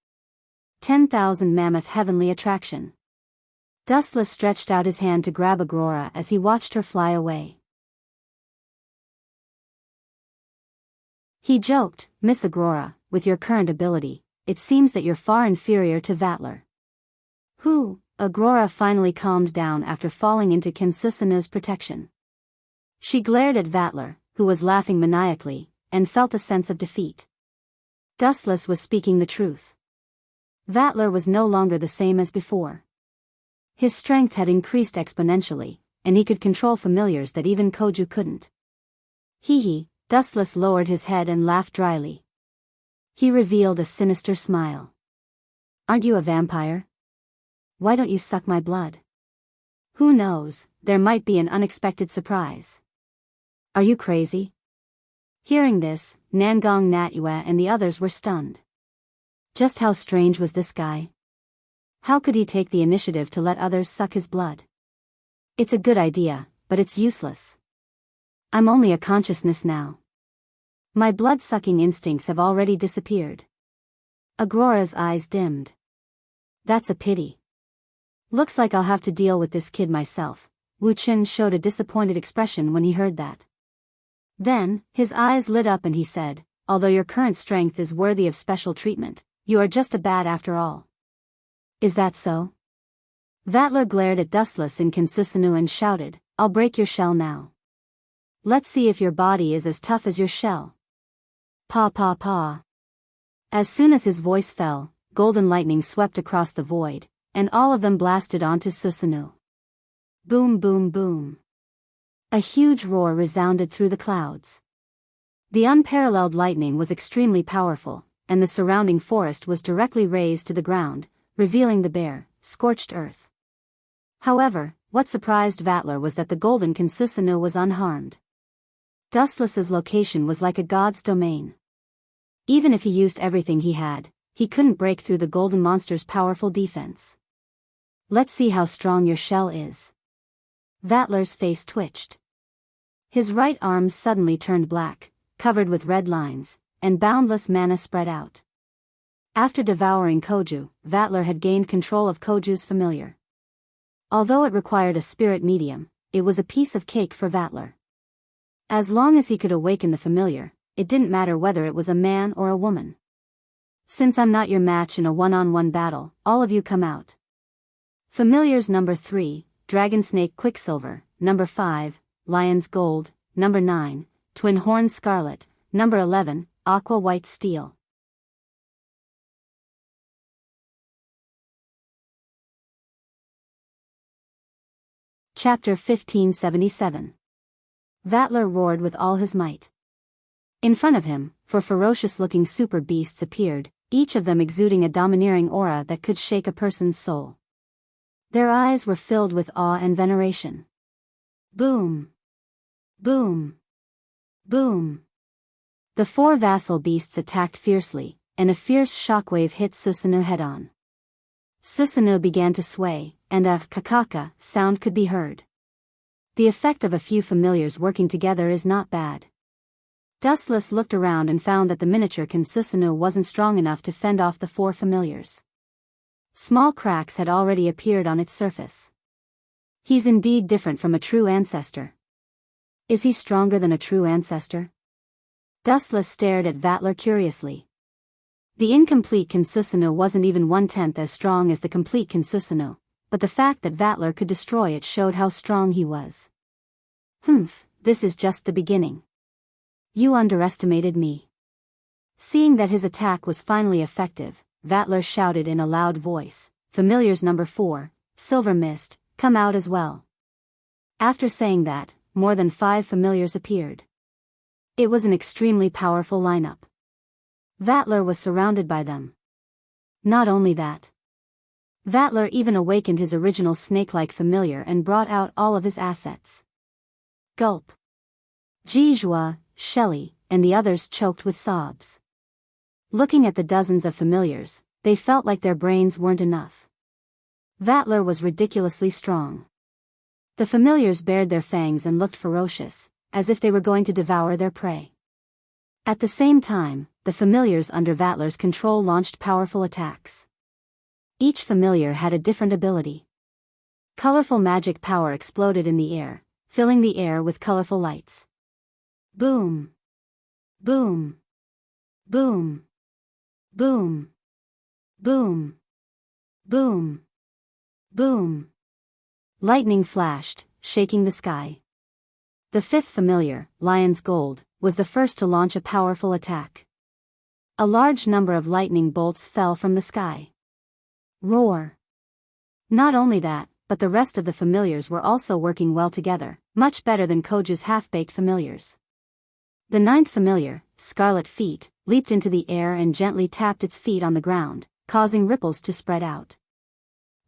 10,000 mammoth heavenly attraction. Dustless stretched out his hand to grab Agrora as he watched her fly away. He joked, "Miss Agrora, with your current ability, it seems that you're far inferior to Vatler." Who? Agrora finally calmed down after falling into Kensusanu's protection. She glared at Vatler, who was laughing maniacally, and felt a sense of defeat. Dustless was speaking the truth. Vatler was no longer the same as before. His strength had increased exponentially, and he could control familiars that even Koju couldn't. Hee. Dustless lowered his head and laughed dryly. He revealed a sinister smile. Aren't you a vampire? Why don't you suck my blood? Who knows, there might be an unexpected surprise. Are you crazy? Hearing this, Nangong Natyue and the others were stunned. Just how strange was this guy? How could he take the initiative to let others suck his blood? It's a good idea, but it's useless. I'm only a consciousness now. My blood-sucking instincts have already disappeared. Agrora's eyes dimmed. That's a pity. Looks like I'll have to deal with this kid myself. Wu Qin showed a disappointed expression when he heard that. Then, his eyes lit up and he said, although your current strength is worthy of special treatment, you are just a bat after all. Is that so? Vatler glared at Dustless in Kensusanu and shouted, I'll break your shell now. Let's see if your body is as tough as your shell. Pa pa pa. As soon as his voice fell, golden lightning swept across the void, and all of them blasted onto Susanu. Boom boom boom. A huge roar resounded through the clouds. The unparalleled lightning was extremely powerful, and the surrounding forest was directly razed to the ground, revealing the bare, scorched earth. However, what surprised Vatler was that the golden Kensusanu was unharmed. Dustless's location was like a god's domain. Even if he used everything he had, he couldn't break through the golden monster's powerful defense. Let's see how strong your shell is. Vatler's face twitched. His right arm suddenly turned black, covered with red lines, and boundless mana spread out. After devouring Koju, Vatler had gained control of Koju's familiar. Although it required a spirit medium, it was a piece of cake for Vatler. As long as he could awaken the familiar, it didn't matter whether it was a man or a woman. Since I'm not your match in a one-on-one battle, all of you come out. Familiars number 3, Dragon Snake Quicksilver, number 5, Lion's Gold, number 9, Twin Horn Scarlet, number 11, Aqua White Steel. Chapter 1577. Vatler roared with all his might. In front of him, 4 ferocious-looking super beasts appeared, each of them exuding a domineering aura that could shake a person's soul. Their eyes were filled with awe and veneration. Boom! Boom! Boom! The 4 vassal beasts attacked fiercely, and a fierce shockwave hit Susanu head-on. Susanu began to sway, and a kakaka sound could be heard. The effect of a few familiars working together is not bad. Dustless looked around and found that the miniature Kensusanu wasn't strong enough to fend off the 4 familiars. Small cracks had already appeared on its surface. He's indeed different from a true ancestor. Is he stronger than a true ancestor? Dustless stared at Vatler curiously. The incomplete Kensusanu wasn't even 1/10 as strong as the complete Kensusanu, but the fact that Vatler could destroy it showed how strong he was. This is just the beginning. You underestimated me. Seeing that his attack was finally effective, Vatler shouted in a loud voice, Familiars number 4, Silver Mist, come out as well. After saying that, more than 5 familiars appeared. It was an extremely powerful lineup. Vatler was surrounded by them. Not only that. Vatler even awakened his original snake-like familiar and brought out all of his assets. Gulp. Jijua, Shelley, and the others choked with sobs. Looking at the dozens of familiars, they felt like their brains weren't enough. Vattler was ridiculously strong. The familiars bared their fangs and looked ferocious, as if they were going to devour their prey. At the same time, the familiars under Vattler's control launched powerful attacks. Each familiar had a different ability. Colorful magic power exploded in the air, filling the air with colorful lights. Boom! Boom! Boom! Boom! Boom! Boom! Boom! Lightning flashed, shaking the sky. The fifth familiar, Lion's Gold, was the first to launch a powerful attack. A large number of lightning bolts fell from the sky. Roar! Not only that, but the rest of the familiars were also working well together, much better than Koju's half-baked familiars. The ninth familiar, Scarlet Feet, leaped into the air and gently tapped its feet on the ground, causing ripples to spread out.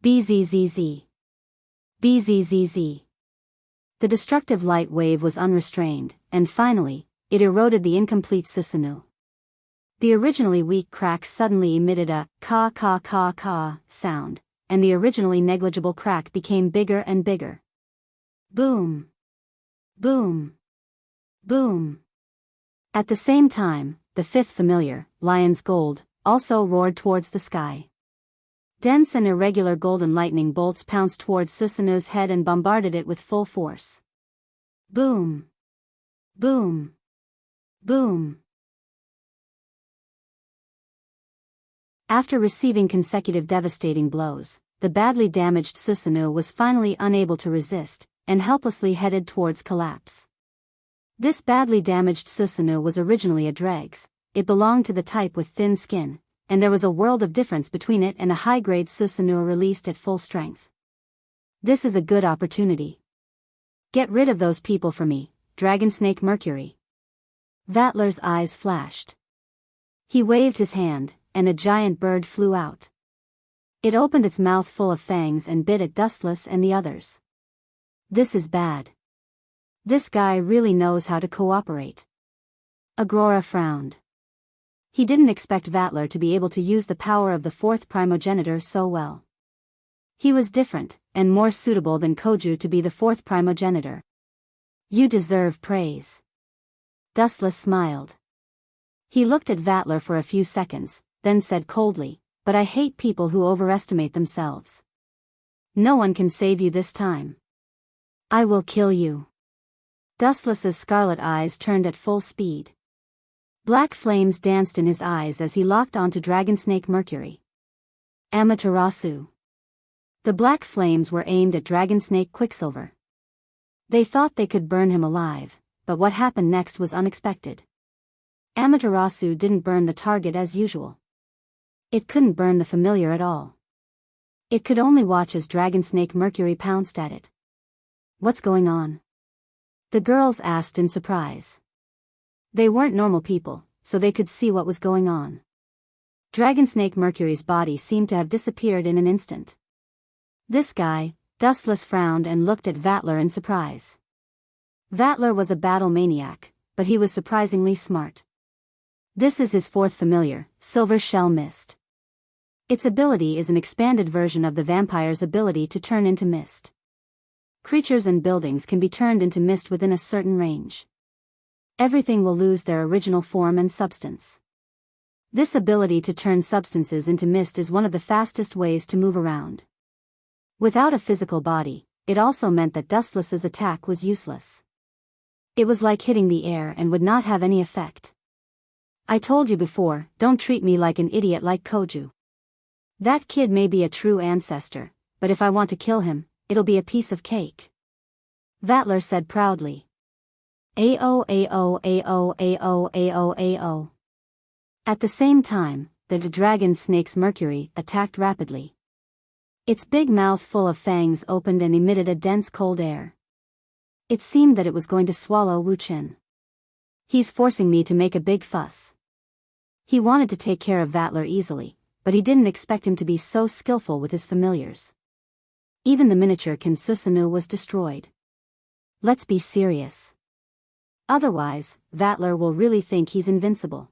Bzzz. Bzzz. The destructive light wave was unrestrained, and finally, it eroded the incomplete Susanoo. The originally weak crack suddenly emitted a ka sound, and the originally negligible crack became bigger and bigger. Boom! Boom! Boom! At the same time, the fifth familiar, Lion's Gold, also roared towards the sky. Dense and irregular golden lightning bolts pounced towards Susanoo's head and bombarded it with full force. Boom! Boom! Boom! After receiving consecutive devastating blows, the badly damaged Susanoo was finally unable to resist, and helplessly headed towards collapse. This badly damaged Susanoo was originally a dregs. It belonged to the type with thin skin, and there was a world of difference between it and a high-grade Susanoo released at full strength. This is a good opportunity. Get rid of those people for me, Dragon Snake Mercury. Vattler's eyes flashed. He waved his hand, and a giant bird flew out. It opened its mouth full of fangs and bit at Dustless and the others. This is bad. This guy really knows how to cooperate. Agrora frowned. He didn't expect Vattler to be able to use the power of the fourth primogenitor so well. He was different, and more suitable than Koju to be the fourth primogenitor. You deserve praise. Dustless smiled. He looked at Vattler for a few seconds, then said coldly, but I hate people who overestimate themselves. No one can save you this time. I will kill you. Dustless's scarlet eyes turned at full speed. Black flames danced in his eyes as he locked onto Dragon Snake Mercury. Amaterasu. The black flames were aimed at Dragon Snake Quicksilver. They thought they could burn him alive, but what happened next was unexpected. Amaterasu didn't burn the target as usual. It couldn't burn the familiar at all. It could only watch as Dragon Snake Mercury pounced at it. What's going on? The girls asked in surprise. They weren't normal people, so they could see what was going on. Dragon Snake Mercury's body seemed to have disappeared in an instant. This guy, Dustless frowned and looked at Vattler in surprise. Vattler was a battle maniac, but he was surprisingly smart. This is his fourth familiar, Silver Shell Mist. Its ability is an expanded version of the vampire's ability to turn into mist. Creatures and buildings can be turned into mist within a certain range. Everything will lose their original form and substance. This ability to turn substances into mist is one of the fastest ways to move around. Without a physical body, it also meant that Dustless's attack was useless. It was like hitting the air and would not have any effect. I told you before, don't treat me like an idiot like Koju. That kid may be a true ancestor, but if I want to kill him, it'll be a piece of cake. Vattler said proudly. Ao. At the same time, the Dragon Snake's Mercury attacked rapidly. Its big mouth full of fangs opened and emitted a dense cold air. It seemed that it was going to swallow Wu Qin. He's forcing me to make a big fuss. He wanted to take care of Vattler easily, but he didn't expect him to be so skillful with his familiars. Even the miniature Kin Susanoo was destroyed. Let's be serious. Otherwise, Vatler will really think he's invincible.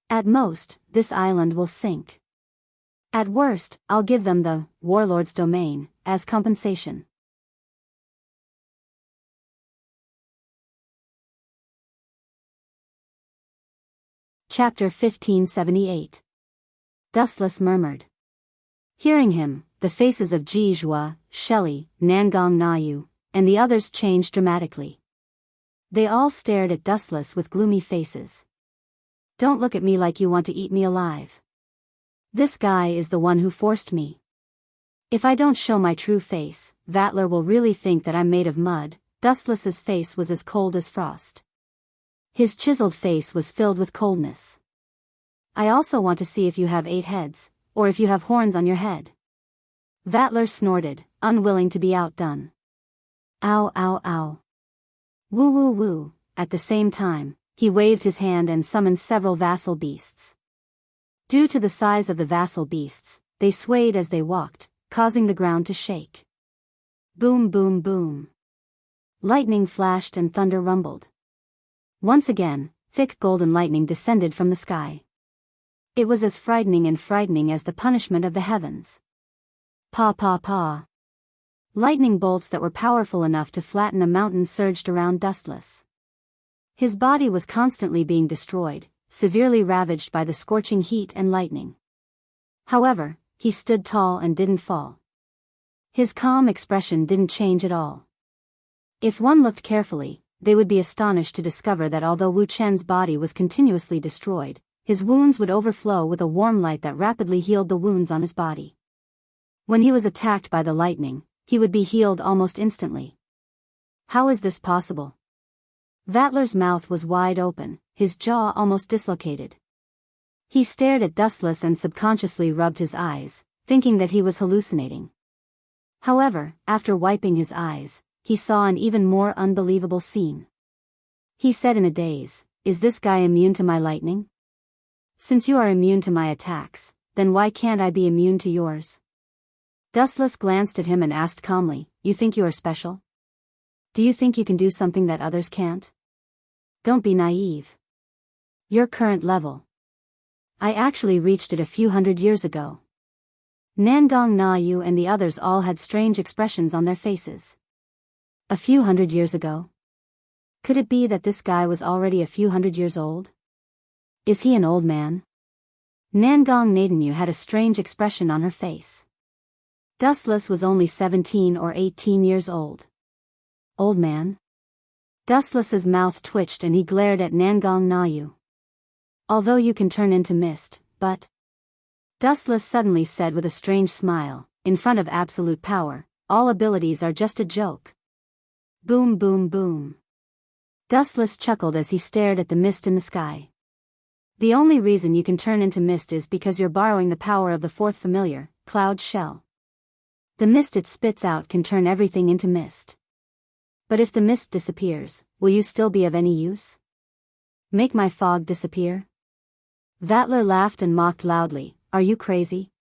At most, this island will sink. At worst, I'll give them the warlord's domain as compensation. Chapter 1578. Dustless murmured. Hearing him, the faces of Ji Zhua, Shelley, Nangong Nayu, and the others changed dramatically. They all stared at Dustless with gloomy faces. Don't look at me like you want to eat me alive. This guy is the one who forced me. If I don't show my true face, Vatler will really think that I'm made of mud. Dustless's face was as cold as frost. His chiseled face was filled with coldness. I also want to see if you have 8 heads, or if you have horns on your head. Vatler snorted, unwilling to be outdone. Ow ow ow. Woo woo woo. At the same time, he waved his hand and summoned several vassal beasts. Due to the size of the vassal beasts, they swayed as they walked, causing the ground to shake. Boom boom boom. Lightning flashed and thunder rumbled. Once again, thick golden lightning descended from the sky. It was as frightening as the punishment of the heavens. Pa pa pa. Lightning bolts that were powerful enough to flatten a mountain surged around Dustless. His body was constantly being destroyed, severely ravaged by the scorching heat and lightning. However, he stood tall and didn't fall. His calm expression didn't change at all. If one looked carefully, they would be astonished to discover that although Wu Chen's body was continuously destroyed, his wounds would overflow with a warm light that rapidly healed the wounds on his body. When he was attacked by the lightning, he would be healed almost instantly. How is this possible? Vatler's mouth was wide open, his jaw almost dislocated. He stared at Dustless and subconsciously rubbed his eyes, thinking that he was hallucinating. However, after wiping his eyes, he saw an even more unbelievable scene. He said in a daze, "Is this guy immune to my lightning? Since you are immune to my attacks, then why can't I be immune to yours?" Dustless glanced at him and asked calmly, "You think you are special? Do you think you can do something that others can't? Don't be naive. Your current level. I actually reached it a few hundred years ago." Nangong Nayu and the others all had strange expressions on their faces. A few hundred years ago? Could it be that this guy was already a few hundred years old? Is he an old man? Nangong Naidenyu had a strange expression on her face. Dustless was only 17 or 18 years old. Old man? Dustless's mouth twitched and he glared at Nangong Nayu. Although you can turn into mist, but... Dustless suddenly said with a strange smile, "In front of absolute power, all abilities are just a joke." Boom boom boom. Dustless chuckled as he stared at the mist in the sky. The only reason you can turn into mist is because you're borrowing the power of the 4th familiar, Cloud Shell. The mist it spits out can turn everything into mist. But if the mist disappears, will you still be of any use? Make my fog disappear? Vatler laughed and mocked loudly, "Are you crazy?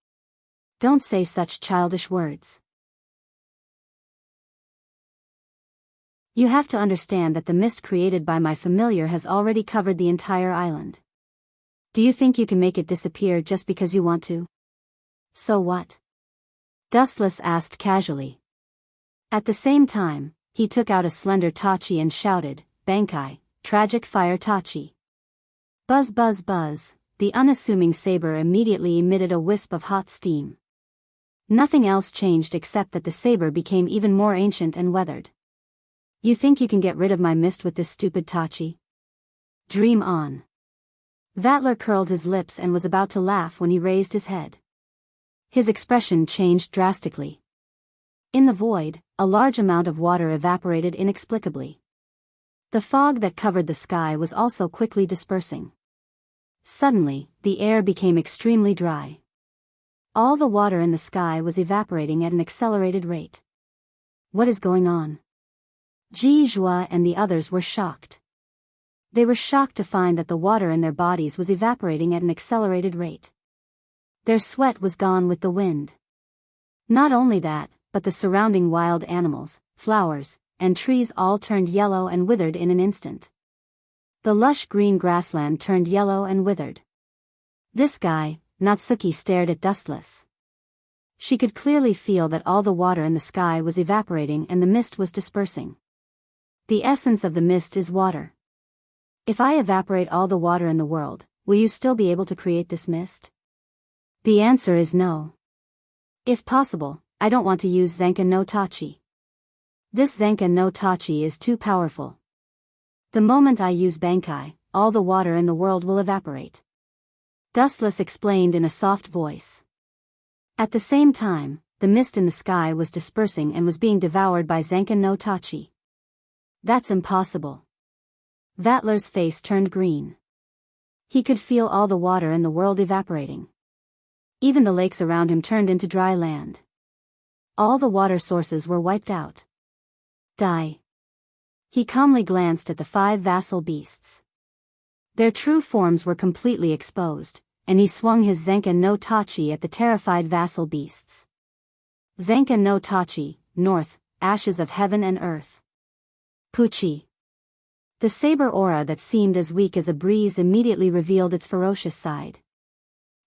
Don't say such childish words. You have to understand that the mist created by my familiar has already covered the entire island. Do you think you can make it disappear just because you want to? So what?" Dustless asked casually. At the same time, he took out a slender tachi and shouted, "Bankai, tragic fire tachi." Buzz buzz buzz, the unassuming saber immediately emitted a wisp of hot steam. Nothing else changed except that the saber became even more ancient and weathered. You think you can get rid of my mist with this stupid tachi? Dream on. Vatler curled his lips and was about to laugh when he raised his head. His expression changed drastically. In the void, a large amount of water evaporated inexplicably. The fog that covered the sky was also quickly dispersing. Suddenly, the air became extremely dry. All the water in the sky was evaporating at an accelerated rate. What is going on? Ji Zhua and the others were shocked. They were shocked to find that the water in their bodies was evaporating at an accelerated rate. Their sweat was gone with the wind. Not only that, but the surrounding wild animals, flowers, and trees all turned yellow and withered in an instant. The lush green grassland turned yellow and withered. This guy, Natsuki, stared at Dustless. She could clearly feel that all the water in the sky was evaporating and the mist was dispersing. The essence of the mist is water. If I evaporate all the water in the world, will you still be able to create this mist? The answer is no. If possible, I don't want to use Zenkan no Tachi. This Zenkan no Tachi is too powerful. The moment I use Bankai, all the water in the world will evaporate. Dustless explained in a soft voice. At the same time, the mist in the sky was dispersing and was being devoured by Zenkan no Tachi. That's impossible. Vatler's face turned green. He could feel all the water in the world evaporating. Even the lakes around him turned into dry land. All the water sources were wiped out. Die. He calmly glanced at the 5 vassal beasts. Their true forms were completely exposed, and he swung his Zenkan no Tachi at the terrified vassal beasts. Zenkan no Tachi, north, ashes of heaven and earth. Puchi. The saber aura that seemed as weak as a breeze immediately revealed its ferocious side.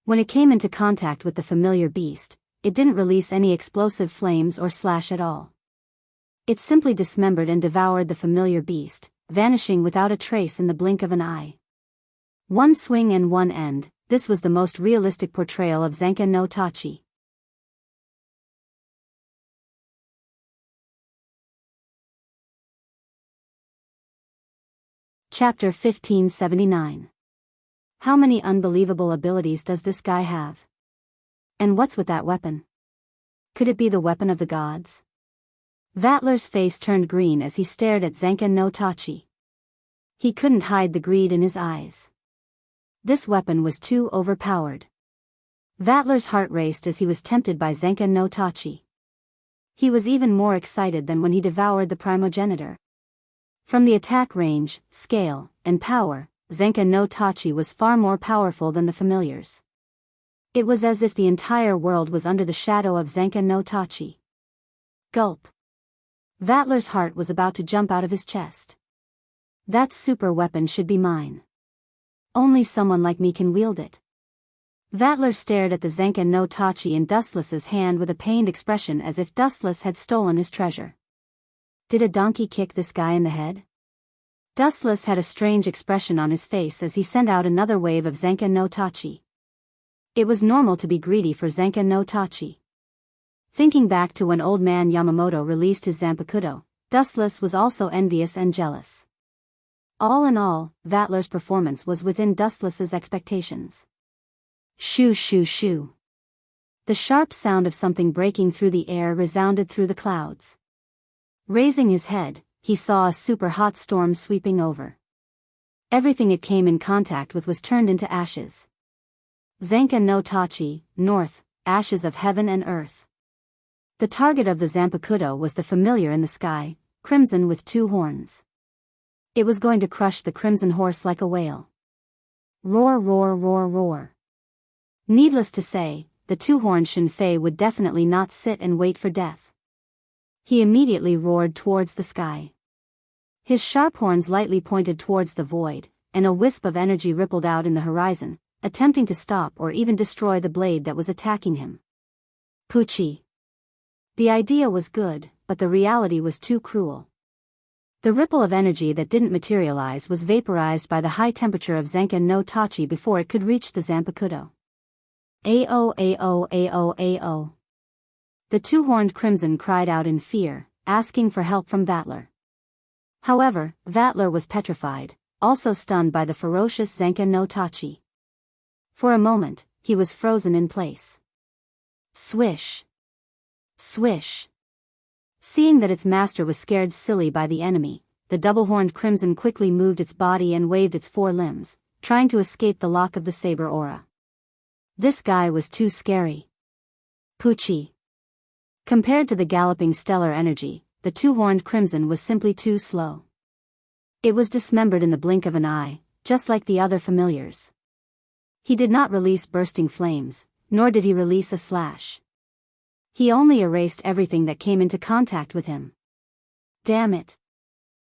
When it came into contact with the familiar beast, it didn't release any explosive flames or slash at all. It simply dismembered and devoured the familiar beast, vanishing without a trace in the blink of an eye. One swing and one end, this was the most realistic portrayal of Zenkan no Tachi. Chapter 1579. How many unbelievable abilities does this guy have? And what's with that weapon? Could it be the weapon of the gods? Vatler's face turned green as he stared at Zenkan no Tachi. He couldn't hide the greed in his eyes. This weapon was too overpowered. Vatler's heart raced as he was tempted by Zenkan no Tachi. He was even more excited than when he devoured the primogenitor. From the attack range, scale, and power, Zenkan no Tachi was far more powerful than the familiars. It was as if the entire world was under the shadow of Zenkan no Tachi. Gulp. Vatler's heart was about to jump out of his chest. That super weapon should be mine. Only someone like me can wield it. Vatler stared at the Zenkan no Tachi in Dustless's hand with a pained expression as if Dustless had stolen his treasure. Did a donkey kick this guy in the head? Dustless had a strange expression on his face as he sent out another wave of Zenkan no Tachi. It was normal to be greedy for Zenkan no Tachi. Thinking back to when old man Yamamoto released his Zanpakuto, Dustless was also envious and jealous. All in all, Vatler's performance was within Dustless's expectations. Shoo shoo shoo. The sharp sound of something breaking through the air resounded through the clouds. Raising his head, he saw a super hot storm sweeping over. Everything it came in contact with was turned into ashes. Zenkan no Tachi, north, ashes of heaven and earth. The target of the Zanpakuto was the familiar in the sky, crimson with 2 horns. It was going to crush the crimson horse like a whale. Roar roar roar roar. Needless to say, the 2-horned Shinfei would definitely not sit and wait for death. He immediately roared towards the sky. His sharp horns lightly pointed towards the void, and a wisp of energy rippled out in the horizon, attempting to stop or even destroy the blade that was attacking him. Puchi. The idea was good, but the reality was too cruel. The ripple of energy that didn't materialize was vaporized by the high temperature of Zenkan no Tachi before it could reach the Zanpakuto. Ao ao ao ao. The 2-horned crimson cried out in fear, asking for help from Vatler. However, Vatler was petrified, also stunned by the ferocious Zenkan no Tachi. For a moment, he was frozen in place. Swish. Swish. Seeing that its master was scared silly by the enemy, the double-horned crimson quickly moved its body and waved its 4 limbs, trying to escape the lock of the saber aura. This guy was too scary. Puchi. Compared to the galloping stellar energy, the 2-horned crimson was simply too slow. It was dismembered in the blink of an eye, just like the other familiars. He did not release bursting flames, nor did he release a slash. He only erased everything that came into contact with him. Damn it.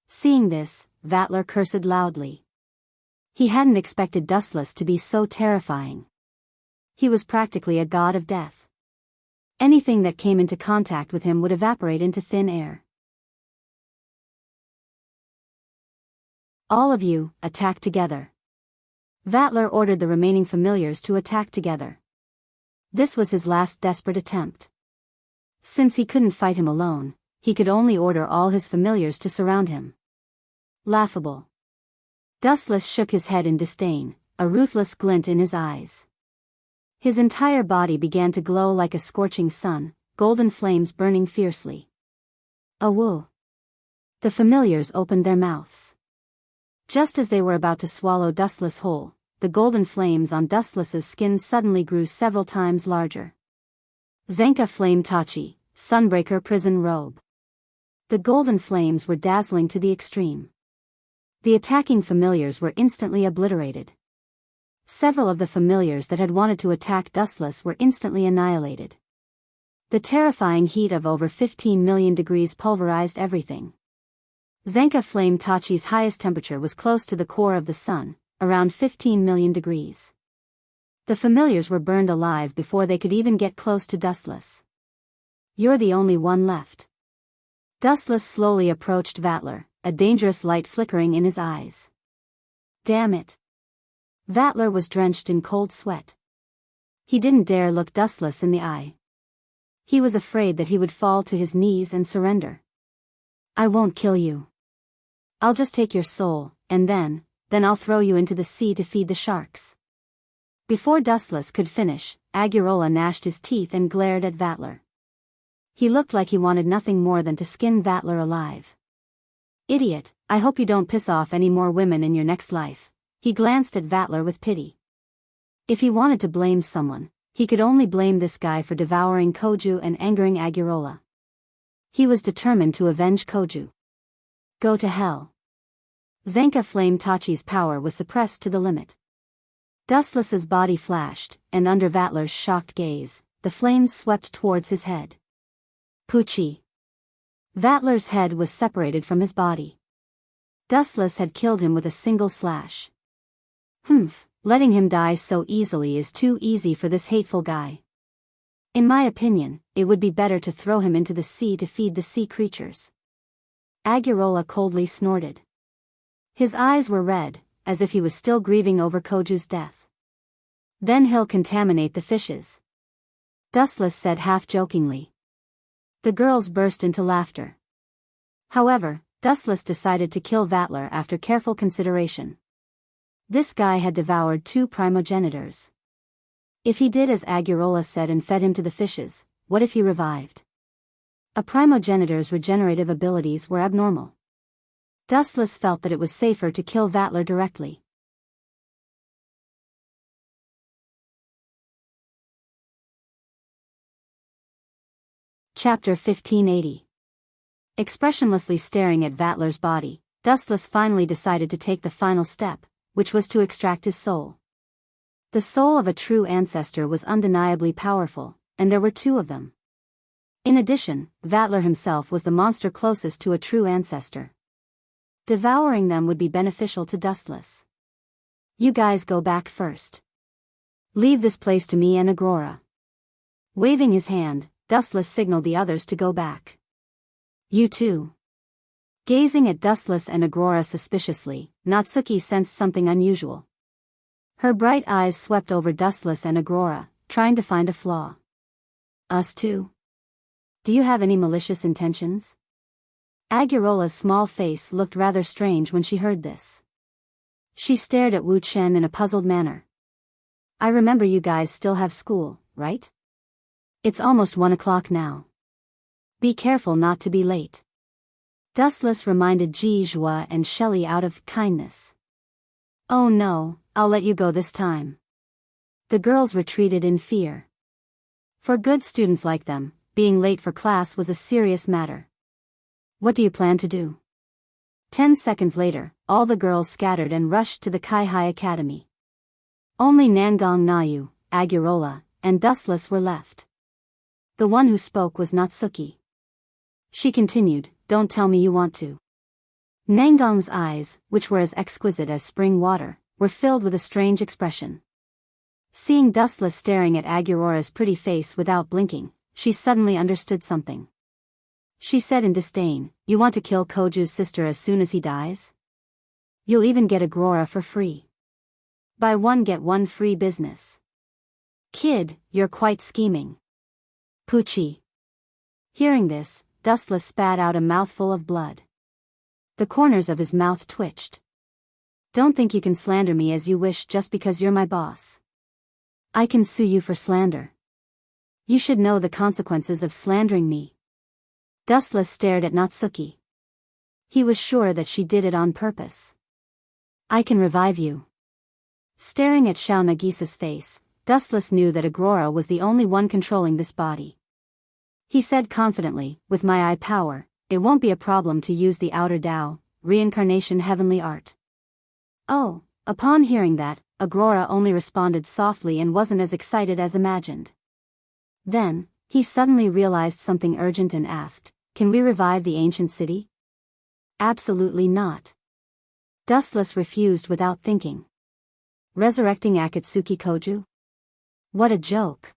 Seeing this, Vatler cursed loudly. He hadn't expected Dustless to be so terrifying. He was practically a god of death. Anything that came into contact with him would evaporate into thin air. All of you, attack together. Vattler ordered the remaining familiars to attack together. This was his last desperate attempt. Since he couldn't fight him alone, he could only order all his familiars to surround him. Laughable. Dustless shook his head in disdain, a ruthless glint in his eyes. His entire body began to glow like a scorching sun, golden flames burning fiercely. Awoo! The familiars opened their mouths. Just as they were about to swallow Dustless whole, the golden flames on Dustless's skin suddenly grew several times larger. Zenka Flame Tachi, Sunbreaker Prison Robe. The golden flames were dazzling to the extreme. The attacking familiars were instantly obliterated. Several of the familiars that had wanted to attack Dustless were instantly annihilated. The terrifying heat of over 15 million degrees pulverized everything. Zenka Flame Tachi's highest temperature was close to the core of the sun, around 15 million degrees. The familiars were burned alive before they could even get close to Dustless. You're the only one left. Dustless slowly approached Vattler, a dangerous light flickering in his eyes. Damn it. Vattler was drenched in cold sweat. He didn't dare look Dustless in the eye. He was afraid that he would fall to his knees and surrender. I won't kill you. I'll just take your soul, and then I'll throw you into the sea to feed the sharks. Before Dustless could finish, Agurola gnashed his teeth and glared at Vattler. He looked like he wanted nothing more than to skin Vattler alive. Idiot, I hope you don't piss off any more women in your next life. He glanced at Vattler with pity. If he wanted to blame someone, he could only blame this guy for devouring Koju and angering Agurola. He was determined to avenge Koju. Go to hell. Zenka Flame Tachi's power was suppressed to the limit. Dustless's body flashed, and under Vattler's shocked gaze, the flames swept towards his head. Poochie. Vattler's head was separated from his body. Dustless had killed him with a single slash. Letting him die so easily is too easy for this hateful guy. In my opinion, it would be better to throw him into the sea to feed the sea creatures. Agurola coldly snorted. His eyes were red, as if he was still grieving over Koju's death. Then he'll contaminate the fishes. Dustless said half-jokingly. The girls burst into laughter. However, Dustless decided to kill Vattler after careful consideration. This guy had devoured 2 primogenitors. If he did as Agurola said and fed him to the fishes, what if he revived? A primogenitor's regenerative abilities were abnormal. Dustless felt that it was safer to kill Vattler directly. Chapter 1580. Expressionlessly staring at Vattler's body, Dustless finally decided to take the final step, which was to extract his soul. The soul of a true ancestor was undeniably powerful, and there were 2 of them. In addition, Vattler himself was the monster closest to a true ancestor. Devouring them would be beneficial to Dustless. You guys go back first. Leave this place to me and Agrora. Waving his hand, Dustless signaled the others to go back. You too. Gazing at Dustless and Agrora suspiciously, Natsuki sensed something unusual. Her bright eyes swept over Dustless and Agrora, trying to find a flaw. Us too? Do you have any malicious intentions? Agurola's small face looked rather strange when she heard this. She stared at Wu Chen in a puzzled manner. I remember you guys still have school, right? It's almost 1 o'clock now. Be careful not to be late. Dustless reminded Ji Zhua and Shelley out of kindness. Oh no, I'll let you go this time. The girls retreated in fear. For good students like them, being late for class was a serious matter. What do you plan to do? 10 seconds later, all the girls scattered and rushed to the Kai-Hai Academy. Only Nangong Nayu, Agurola, and Dustless were left. The one who spoke was Natsuki. She continued, don't tell me you want to. Nangong's eyes, which were as exquisite as spring water, were filled with a strange expression. Seeing Dustless staring at Agurora's pretty face without blinking, she suddenly understood something. She said in disdain, "You want to kill Koju's sister as soon as he dies? You'll even get Agorora for free. Buy one get one free business. Kid, you're quite scheming. Poochie." Hearing this, Dustless spat out a mouthful of blood. The corners of his mouth twitched. "Don't think you can slander me as you wish just because you're my boss. I can sue you for slander. You should know the consequences of slandering me." Dustless stared at Natsuki. He was sure that she did it on purpose. "I can revive you." Staring at Shao Nagisa's face, Dustless knew that Agorora was the only one controlling this body. He said confidently, "With my eye power, it won't be a problem to use the outer Tao, reincarnation heavenly art." Oh, upon hearing that, Agorora only responded softly and wasn't as excited as imagined. Then, he suddenly realized something urgent and asked, "Can we revive the ancient city?" "Absolutely not." Dustless refused without thinking. Resurrecting Akatsuki Koju? What a joke.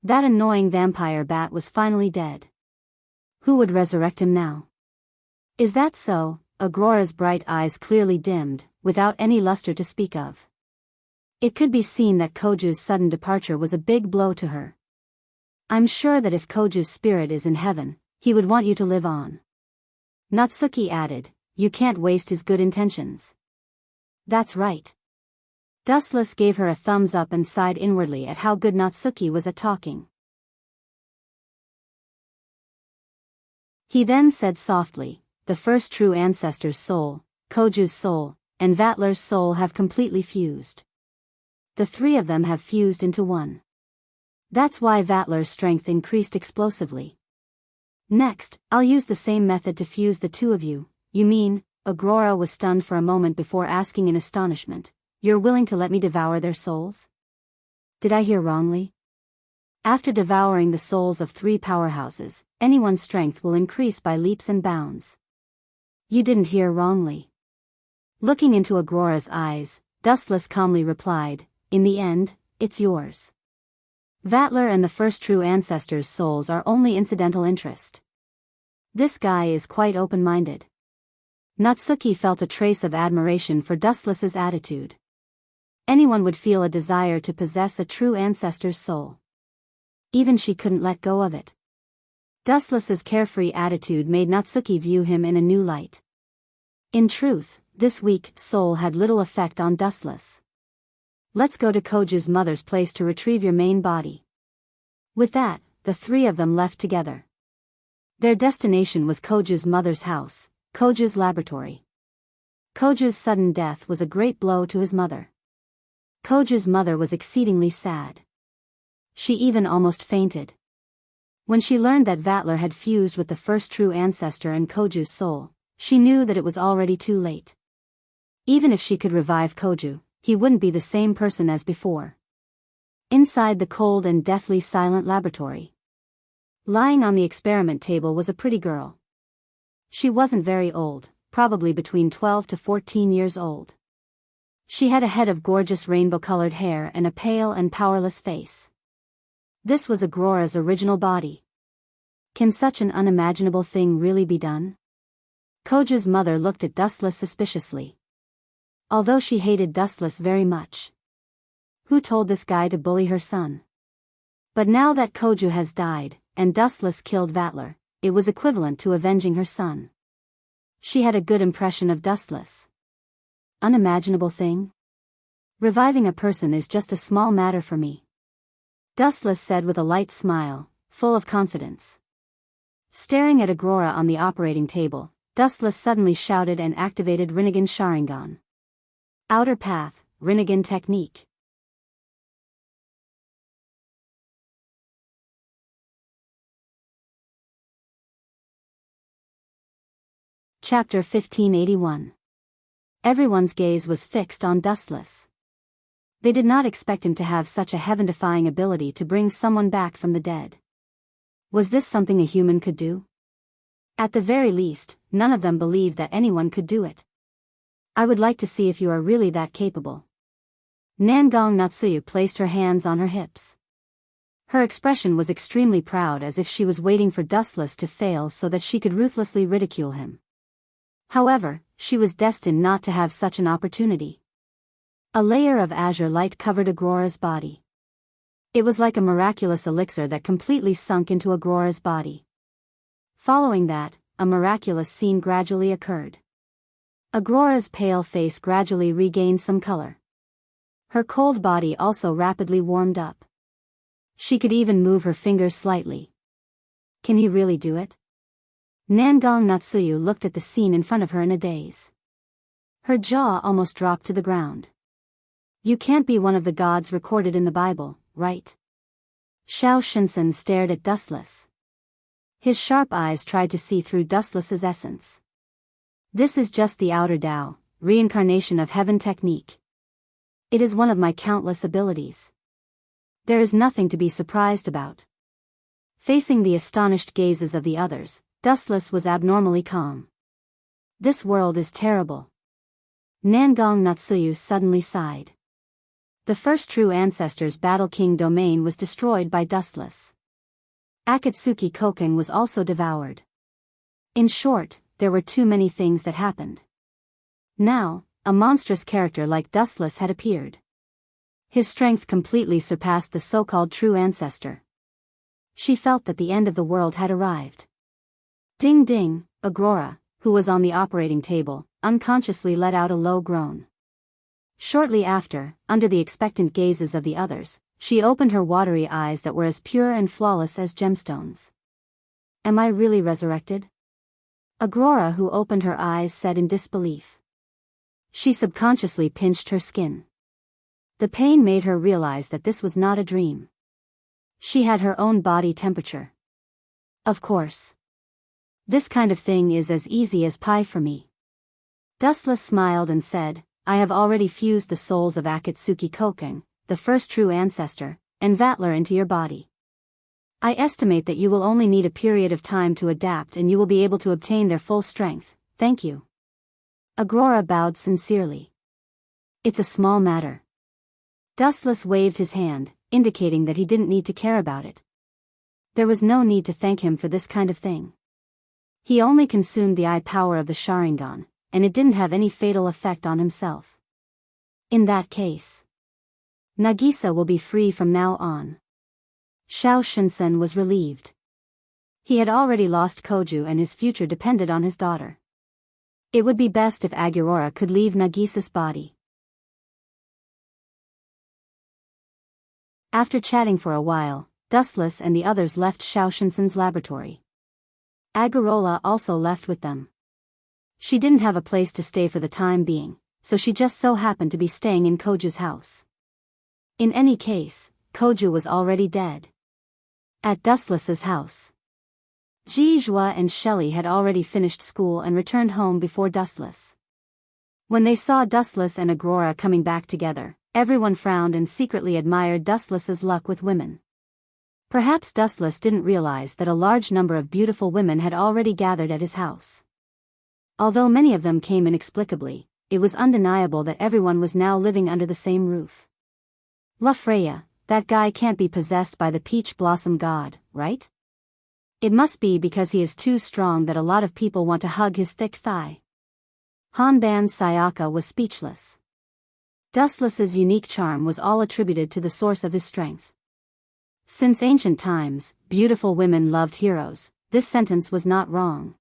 That annoying vampire bat was finally dead. Who would resurrect him now? Is that so? Agorora's bright eyes clearly dimmed, without any luster to speak of. It could be seen that Koju's sudden departure was a big blow to her. "I'm sure that if Koju's spirit is in heaven, he would want you to live on." Natsuki added, "You can't waste his good intentions." "That's right." Dustless gave her a thumbs up and sighed inwardly at how good Natsuki was at talking. He then said softly, "The first true ancestor's soul, Koju's soul, and Vatler's soul have completely fused. The three of them have fused into one. That's why Vatler's strength increased explosively. Next, I'll use the same method to fuse the two of you." "You mean," Agorora was stunned for a moment before asking in astonishment, "you're willing to let me devour their souls?" Did I hear wrongly? After devouring the souls of three powerhouses, anyone's strength will increase by leaps and bounds. You didn't hear wrongly. Looking into Agorora's eyes, Dustless calmly replied, "In the end, it's yours. Vatler and the first true ancestor's souls are only incidental interest." This guy is quite open-minded. Natsuki felt a trace of admiration for Dustless's attitude. Anyone would feel a desire to possess a true ancestor's soul. Even she couldn't let go of it. Dustless's carefree attitude made Natsuki view him in a new light. In truth, this weak soul had little effect on Dustless. "Let's go to Koju's mother's place to retrieve your main body." With that, the three of them left together. Their destination was Koju's mother's house, Koju's laboratory. Koju's sudden death was a great blow to his mother. Koju's mother was exceedingly sad. She even almost fainted. When she learned that Vatler had fused with the first true ancestor and Koju's soul, she knew that it was already too late. Even if she could revive Koju, he wouldn't be the same person as before. Inside the cold and deathly silent laboratory, lying on the experiment table was a pretty girl. She wasn't very old, probably between 12 to 14 years old. She had a head of gorgeous rainbow-colored hair and a pale and powerless face. This was Agorora's original body. Can such an unimaginable thing really be done? Koju's mother looked at Dustless suspiciously. Although she hated Dustless very much. Who told this guy to bully her son? But now that Koju has died, and Dustless killed Vatler, it was equivalent to avenging her son. She had a good impression of Dustless. Unimaginable thing? Reviving a person is just a small matter for me. Dustless said with a light smile, full of confidence. Staring at Agorora on the operating table, Dustless suddenly shouted and activated Rinnegan Sharingan. Outer Path, Rinnegan Technique. Chapter 1581. Everyone's gaze was fixed on Dustless. They did not expect him to have such a heaven-defying ability to bring someone back from the dead. Was this something a human could do? At the very least, none of them believed that anyone could do it. I would like to see if you are really that capable. Nangong Natsuyu placed her hands on her hips. Her expression was extremely proud, as if she was waiting for Dustless to fail so that she could ruthlessly ridicule him. However, she was destined not to have such an opportunity. A layer of azure light covered Agrora's body. It was like a miraculous elixir that completely sunk into Agrora's body. Following that, a miraculous scene gradually occurred. Agrora's pale face gradually regained some color. Her cold body also rapidly warmed up. She could even move her fingers slightly. Can he really do it? Nangong Natsuyu looked at the scene in front of her in a daze. Her jaw almost dropped to the ground. You can't be one of the gods recorded in the Bible, right? Xiao Shinsen stared at Dustless. His sharp eyes tried to see through Dustless's essence. This is just the outer Tao, reincarnation of heaven technique. It is one of my countless abilities. There is nothing to be surprised about. Facing the astonished gazes of the others, Dustless was abnormally calm. This world is terrible. Nangong Natsuyu suddenly sighed. The first true ancestor's Battle King domain was destroyed by Dustless. Akatsuki Koken was also devoured. In short, there were too many things that happened. Now, a monstrous character like Dustless had appeared. His strength completely surpassed the so-called true ancestor. She felt that the end of the world had arrived. Ding ding, Agrora, who was on the operating table, unconsciously let out a low groan. Shortly after, under the expectant gazes of the others, she opened her watery eyes that were as pure and flawless as gemstones. Am I really resurrected? Agrora, who opened her eyes, said in disbelief. She subconsciously pinched her skin. The pain made her realize that this was not a dream. She had her own body temperature. Of course. This kind of thing is as easy as pie for me. Dustless smiled and said, I have already fused the souls of Akatsuki Koken, the first true ancestor, and Vatler into your body. I estimate that you will only need a period of time to adapt and you will be able to obtain their full strength, thank you. Agrora bowed sincerely. It's a small matter. Dustless waved his hand, indicating that he didn't need to care about it. There was no need to thank him for this kind of thing. He only consumed the eye power of the Sharingan, and it didn't have any fatal effect on himself. In that case, Nagisa will be free from now on. Xiao Shinsen was relieved. He had already lost Koju and his future depended on his daughter. It would be best if Agurora could leave Nagisa's body. After chatting for a while, Dustless and the others left Xiao Shinsen's laboratory. Agurora also left with them. She didn't have a place to stay for the time being, so she just so happened to be staying in Koju's house. In any case, Koju was already dead. At Dustless's house, Jijua and Shelley had already finished school and returned home before Dustless. When they saw Dustless and Agrora coming back together, everyone frowned and secretly admired Dustless's luck with women. Perhaps Dustless didn't realize that a large number of beautiful women had already gathered at his house. Although many of them came inexplicably, it was undeniable that everyone was now living under the same roof. La Freya, that guy can't be possessed by the peach blossom god, right? It must be because he is too strong that a lot of people want to hug his thick thigh. Hanban Sayaka was speechless. Dustless's unique charm was all attributed to the source of his strength. Since ancient times, beautiful women loved heroes, this sentence was not wrong.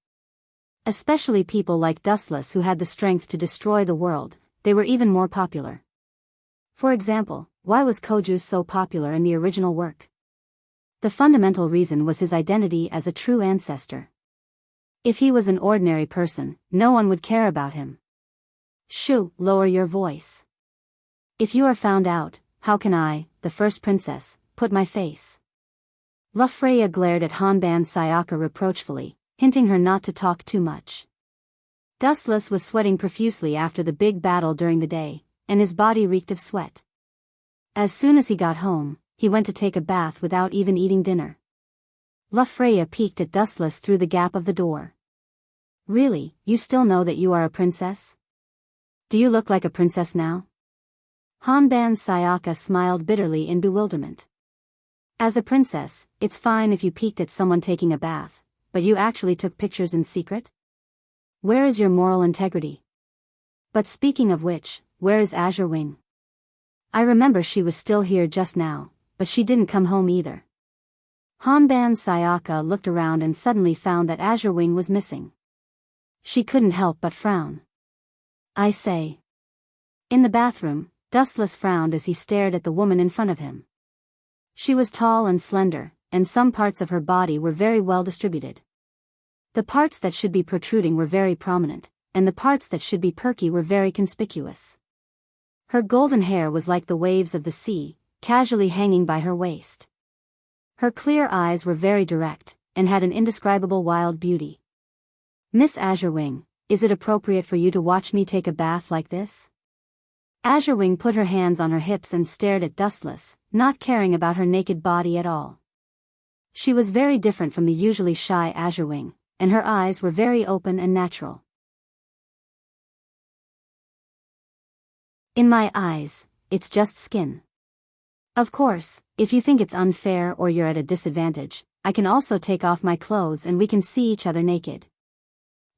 Especially people like Dustless who had the strength to destroy the world, they were even more popular. For example, why was Koju so popular in the original work? The fundamental reason was his identity as a true ancestor. If he was an ordinary person, no one would care about him. Shoo, lower your voice. If you are found out, how can I, the first princess, put my face? La Freya glared at Hanban Sayaka reproachfully, hinting her not to talk too much. Dustless was sweating profusely after the big battle during the day, and his body reeked of sweat. As soon as he got home, he went to take a bath without even eating dinner. La Freya peeked at Dustless through the gap of the door. Really, you still know that you are a princess? Do you look like a princess now? Hanban Sayaka smiled bitterly in bewilderment. As a princess, it's fine if you peeked at someone taking a bath, but you actually took pictures in secret? Where is your moral integrity? But speaking of which, where is Azure Wing? I remember she was still here just now, but she didn't come home either. Hanban Sayaka looked around and suddenly found that Azure Wing was missing. She couldn't help but frown. I say. In the bathroom, Dustless frowned as he stared at the woman in front of him. She was tall and slender, and some parts of her body were very well distributed. The parts that should be protruding were very prominent, and the parts that should be perky were very conspicuous. Her golden hair was like the waves of the sea, casually hanging by her waist. Her clear eyes were very direct, and had an indescribable wild beauty. Miss Azure Wing, is it appropriate for you to watch me take a bath like this? Azure Wing put her hands on her hips and stared at Dustless, not caring about her naked body at all. She was very different from the usually shy Azure Wing, and her eyes were very open and natural. In my eyes, it's just skin. Of course, if you think it's unfair or you're at a disadvantage, I can also take off my clothes and we can see each other naked.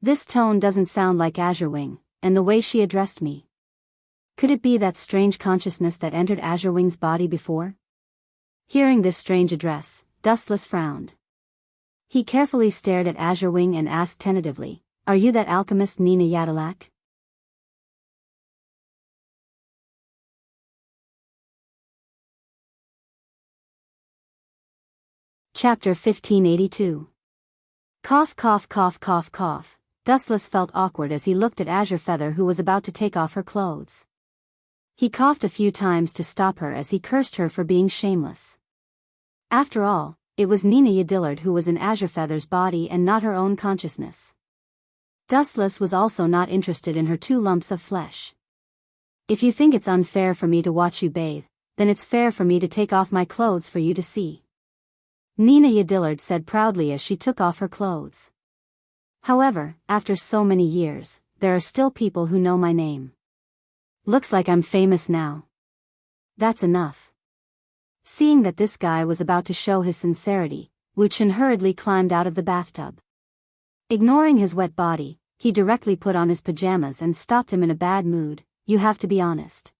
This tone doesn't sound like Azure Wing, and the way she addressed me. Could it be that strange consciousness that entered Azure Wing's body before? Hearing this strange address, Dustless frowned. He carefully stared at Azure Wing and asked tentatively, "Are you that alchemist Nina Yadalak?" Chapter 1582. Cough cough cough cough cough. Dustless felt awkward as he looked at Azure Feather, who was about to take off her clothes. He coughed a few times to stop her as he cursed her for being shameless. After all, it was Nina Yadillard who was in Azure Feather's body and not her own consciousness. Dustless was also not interested in her 2 lumps of flesh. If you think it's unfair for me to watch you bathe, then it's fair for me to take off my clothes for you to see. Nina Yadillard said proudly as she took off her clothes. However, after so many years, there are still people who know my name. Looks like I'm famous now. That's enough. Seeing that this guy was about to show his sincerity, Wu Chen hurriedly climbed out of the bathtub. Ignoring his wet body, he directly put on his pajamas and stopped him in a bad mood. You have to be honest.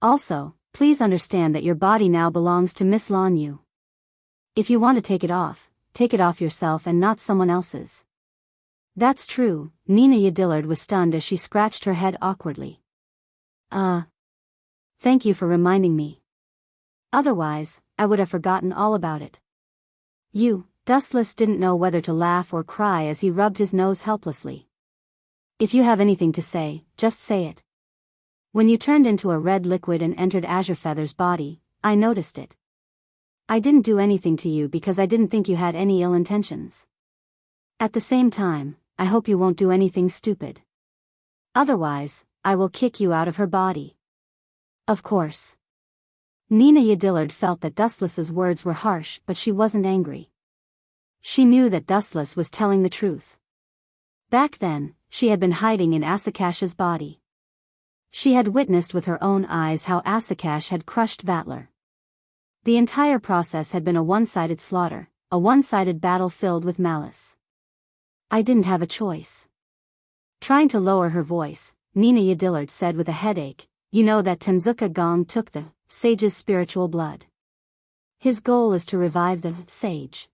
Also, please understand that your body now belongs to Miss Lan Yu. If you want to take it off yourself and not someone else's. That's true. Nina Yadillard was stunned as she scratched her head awkwardly. Thank you for reminding me. Otherwise, I would have forgotten all about it. Dustless didn't know whether to laugh or cry as he rubbed his nose helplessly. If you have anything to say, just say it. When you turned into a red liquid and entered Azure Feather's body, I noticed it. I didn't do anything to you because I didn't think you had any ill intentions. At the same time, I hope you won't do anything stupid. Otherwise, I will kick you out of her body. Of course. Nina Yadillard felt that Dustless's words were harsh, but she wasn't angry. She knew that Dustless was telling the truth. Back then, she had been hiding in Asakash's body. She had witnessed with her own eyes how Asakash had crushed Vatler. The entire process had been a one-sided slaughter, a one-sided battle filled with malice. I didn't have a choice. Trying to lower her voice, Nina Yadillard said with a headache, you know that Tenzuka Gong took the sage's spiritual blood. His goal is to revive the sage.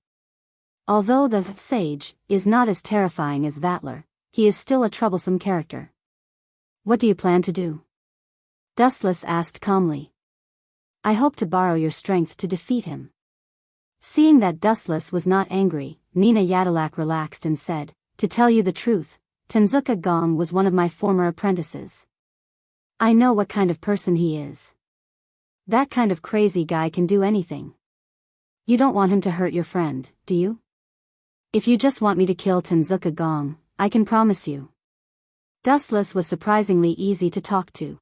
Although the sage is not as terrifying as Vatler, he is still a troublesome character. What do you plan to do? Dustless asked calmly. I hope to borrow your strength to defeat him. Seeing that Dustless was not angry, Nina Yadilak relaxed and said, to tell you the truth, Tenzuka Gong was one of my former apprentices. I know what kind of person he is. That kind of crazy guy can do anything. You don't want him to hurt your friend, do you? If you just want me to kill Tenzuka Gong, I can promise you. Dustless was surprisingly easy to talk to.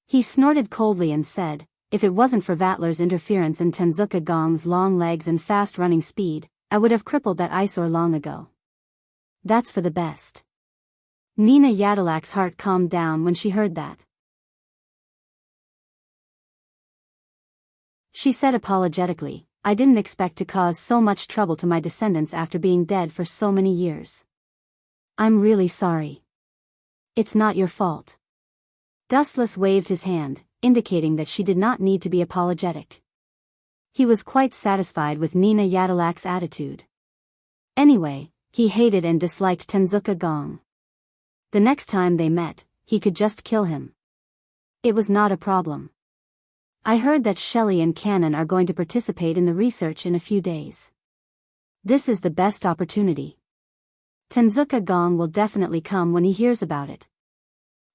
He snorted coldly and said, if it wasn't for Vatler's interference and Tenzuka Gong's long legs and fast running speed, I would have crippled that eyesore long ago. That's for the best. Nina Yadilak's heart calmed down when she heard that. She said apologetically, I didn't expect to cause so much trouble to my descendants after being dead for so many years. I'm really sorry. It's not your fault. Dustless waved his hand, indicating that she did not need to be apologetic. He was quite satisfied with Nina Yadilak's attitude. Anyway, he hated and disliked Tenzuka Gong. The next time they met, he could just kill him. It was not a problem. I heard that Shelley and Cannon are going to participate in the research in a few days. This is the best opportunity. Tenzuka Gong will definitely come when he hears about it.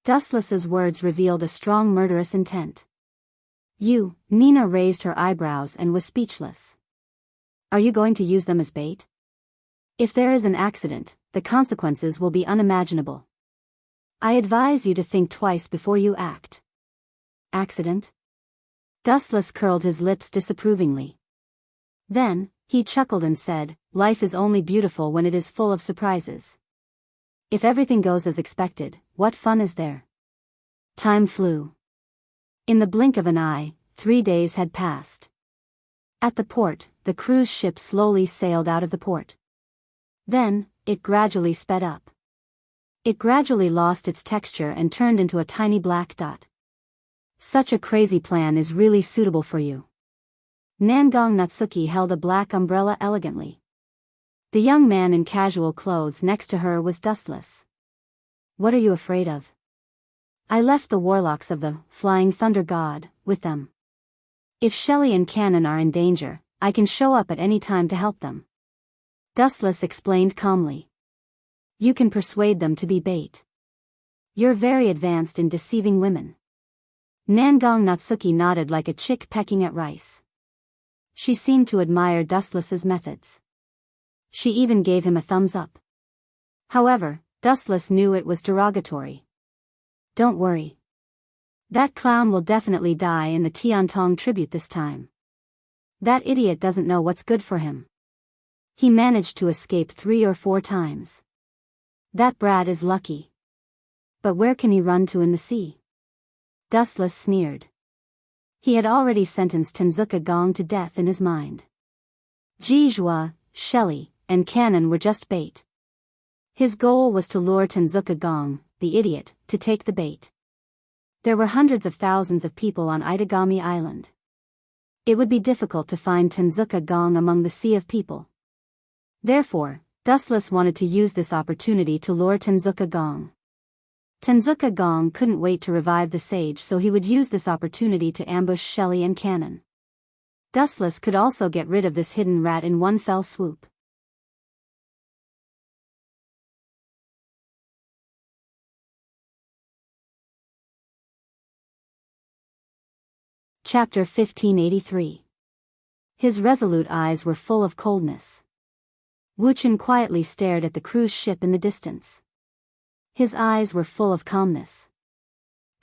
Dustless's words revealed a strong murderous intent. Nina raised her eyebrows and was speechless. Are you going to use them as bait? If there is an accident, the consequences will be unimaginable. I advise you to think twice before you act. Accident? Dustless curled his lips disapprovingly. Then, he chuckled and said, life is only beautiful when it is full of surprises. If everything goes as expected, what fun is there? Time flew. In the blink of an eye, 3 days had passed. At the port, the cruise ship slowly sailed out of the port. Then, it gradually sped up. It gradually lost its texture and turned into a tiny black dot. Such a crazy plan is really suitable for you. Nangong Natsuki held a black umbrella elegantly. The young man in casual clothes next to her was Dustless. What are you afraid of? I left the warlocks of the Flying Thunder God with them. If Shelley and Cannon are in danger, I can show up at any time to help them. Dustless explained calmly. You can persuade them to be bait. You're very advanced in deceiving women. Nangong Natsuki nodded like a chick pecking at rice. She seemed to admire Dustless's methods. She even gave him a thumbs up. However, Dustless knew it was derogatory. Don't worry. That clown will definitely die in the Tiantong tribute this time. That idiot doesn't know what's good for him. He managed to escape 3 or 4 times. That brat is lucky. But where can he run to in the sea? Dustless sneered. He had already sentenced Tenzuka Gong to death in his mind. Jijua, Shelley, and Cannon were just bait. His goal was to lure Tenzuka Gong, the idiot, to take the bait. There were hundreds of thousands of people on Itagami Island. It would be difficult to find Tenzuka Gong among the sea of people. Therefore, Dustless wanted to use this opportunity to lure Tenzuka Gong. Tenzuka Gong couldn't wait to revive the sage, so he would use this opportunity to ambush Shelley and Cannon. Dustless could also get rid of this hidden rat in one fell swoop. Chapter 1583. His resolute eyes were full of coldness. Wuchen quietly stared at the cruise ship in the distance. His eyes were full of calmness.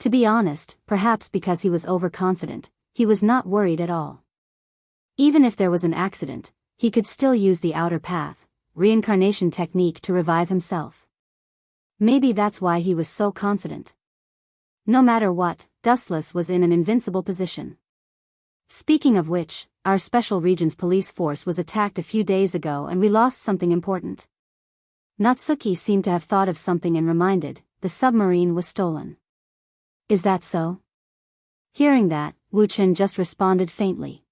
To be honest, perhaps because he was overconfident, he was not worried at all. Even if there was an accident, he could still use the outer path, reincarnation technique to revive himself. Maybe that's why he was so confident. No matter what, Dustless was in an invincible position. Speaking of which, our Special Regions Police Force was attacked a few days ago and we lost something important. Natsuki seemed to have thought of something and reminded, the submarine was stolen. Is that so? Hearing that, Wuchen just responded faintly.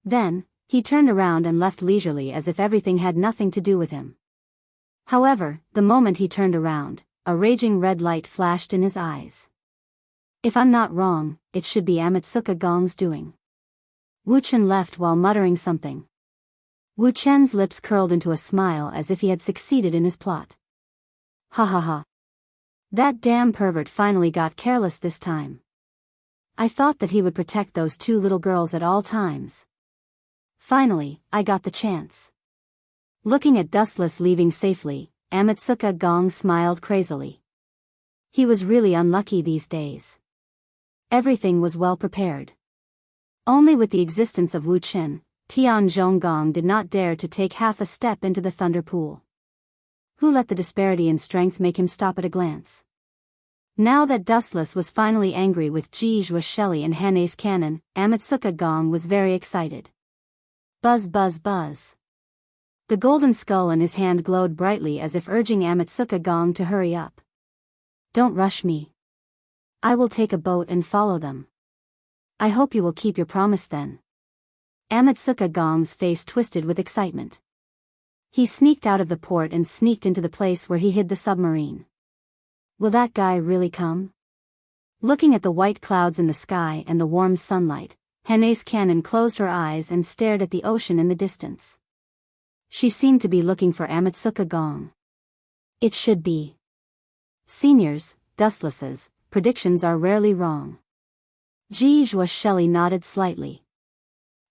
Then, he turned around and left leisurely as if everything had nothing to do with him. However, the moment he turned around, a raging red light flashed in his eyes. If I'm not wrong, it should be Amatsuka Gong's doing. Wuchen left while muttering something. Wuchen's lips curled into a smile as if he had succeeded in his plot. Ha ha ha. That damn pervert finally got careless this time. I thought that he would protect those 2 little girls at all times. Finally, I got the chance. Looking at Dustless leaving safely, Amatsuka Gong smiled crazily. He was really unlucky these days. Everything was well prepared. Only with the existence of Wuchen, Tian Zhonggong did not dare to take half a step into the thunder pool. Who let the disparity in strength make him stop at a glance? Now that Dustless was finally angry with Jijwa Shelly and Hanae's cannon, Amatsuka Gong was very excited. Buzz buzz buzz. The golden skull in his hand glowed brightly as if urging Amatsuka Gong to hurry up. Don't rush me. I will take a boat and follow them. I hope you will keep your promise then. Amatsuka Gong's face twisted with excitement. He sneaked out of the port and sneaked into the place where he hid the submarine. Will that guy really come? Looking at the white clouds in the sky and the warm sunlight, Hanae's cannon closed her eyes and stared at the ocean in the distance. She seemed to be looking for Amatsuka Gong. It should be. Seniors, Dustless's, predictions are rarely wrong. Jijwa Shelly nodded slightly.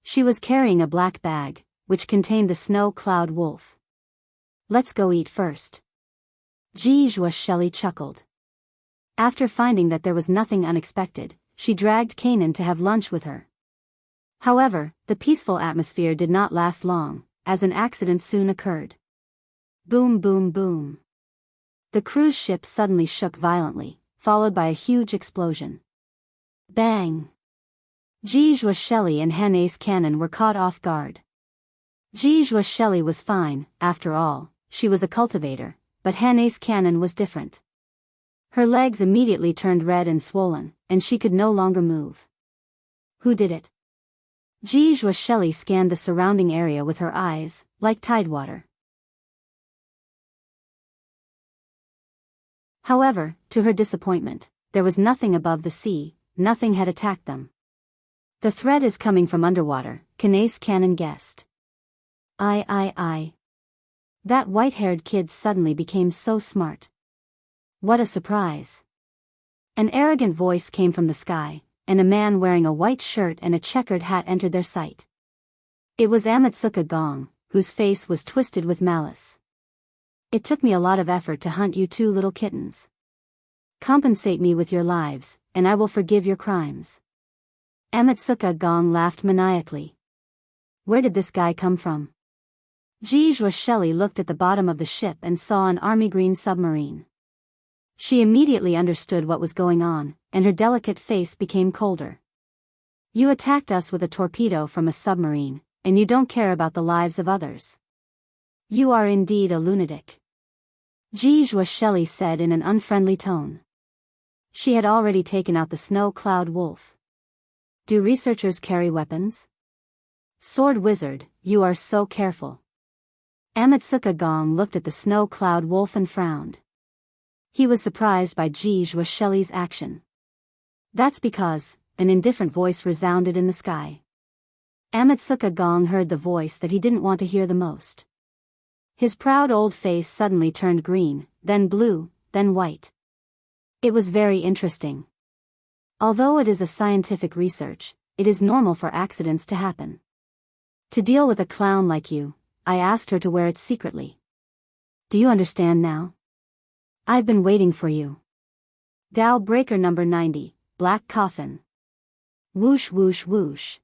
She was carrying a black bag, which contained the snow cloud wolf. Let's go eat first. Jijwa Shelly chuckled. After finding that there was nothing unexpected, she dragged Kanan to have lunch with her. However, the peaceful atmosphere did not last long, as an accident soon occurred. Boom boom boom. The cruise ship suddenly shook violently, followed by a huge explosion. Bang! Jijwa Shelly and Hanae's cannon were caught off guard. Jijwa Shelly was fine, after all, she was a cultivator, but Hanae's cannon was different. Her legs immediately turned red and swollen, and she could no longer move. Who did it? Jijwa Shelly scanned the surrounding area with her eyes, like tidewater. However, to her disappointment, there was nothing above the sea, nothing had attacked them. The threat is coming from underwater, Hanae's cannon guessed. I. That white-haired kid suddenly became so smart. What a surprise. An arrogant voice came from the sky, and a man wearing a white shirt and a checkered hat entered their sight. It was Amatsuka Gong, whose face was twisted with malice. It took me a lot of effort to hunt you two little kittens. Compensate me with your lives, and I will forgive your crimes. Amatsuka Gong laughed maniacally. Where did this guy come from? Jijwa Shelly looked at the bottom of the ship and saw an army green submarine. She immediately understood what was going on, and her delicate face became colder. You attacked us with a torpedo from a submarine, and you don't care about the lives of others. You are indeed a lunatic. Jijwa Shelly said in an unfriendly tone. She had already taken out the snow cloud wolf. Do researchers carry weapons? Sword wizard, you are so careful. Amatsuka Gong looked at the snow cloud wolf and frowned. He was surprised by Jijwa Shelly's action. That's because, an indifferent voice resounded in the sky. Amatsuka Gong heard the voice that he didn't want to hear the most. His proud old face suddenly turned green, then blue, then white. It was very interesting. Although it is a scientific research, it is normal for accidents to happen. To deal with a clown like you, I asked her to wear it secretly. Do you understand now? I've been waiting for you. Dow Breaker number 90, Black Coffin. Whoosh whoosh whoosh.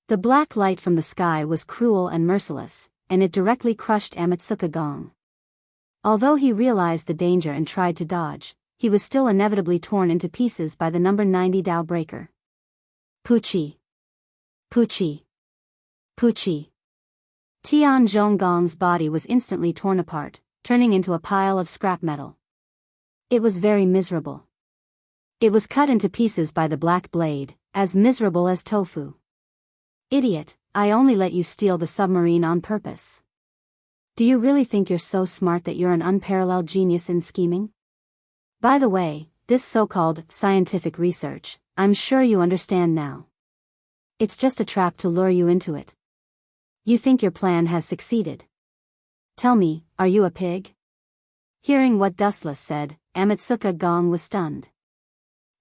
The black light from the sky was cruel and merciless, and it directly crushed Amatsuka Gong. Although he realized the danger and tried to dodge, he was still inevitably torn into pieces by the number 90 Dow Breaker. Poochie. Poochie. Poochie. Tian Zhonggong's body was instantly torn apart, turning into a pile of scrap metal. It was very miserable. It was cut into pieces by the black blade, as miserable as tofu. Idiot, I only let you steal the submarine on purpose. Do you really think you're so smart that you're an unparalleled genius in scheming? By the way, this so-called scientific research, I'm sure you understand now. It's just a trap to lure you into it. You think your plan has succeeded. Tell me, are you a pig? Hearing what Dustless said, Amatsuka Gong was stunned.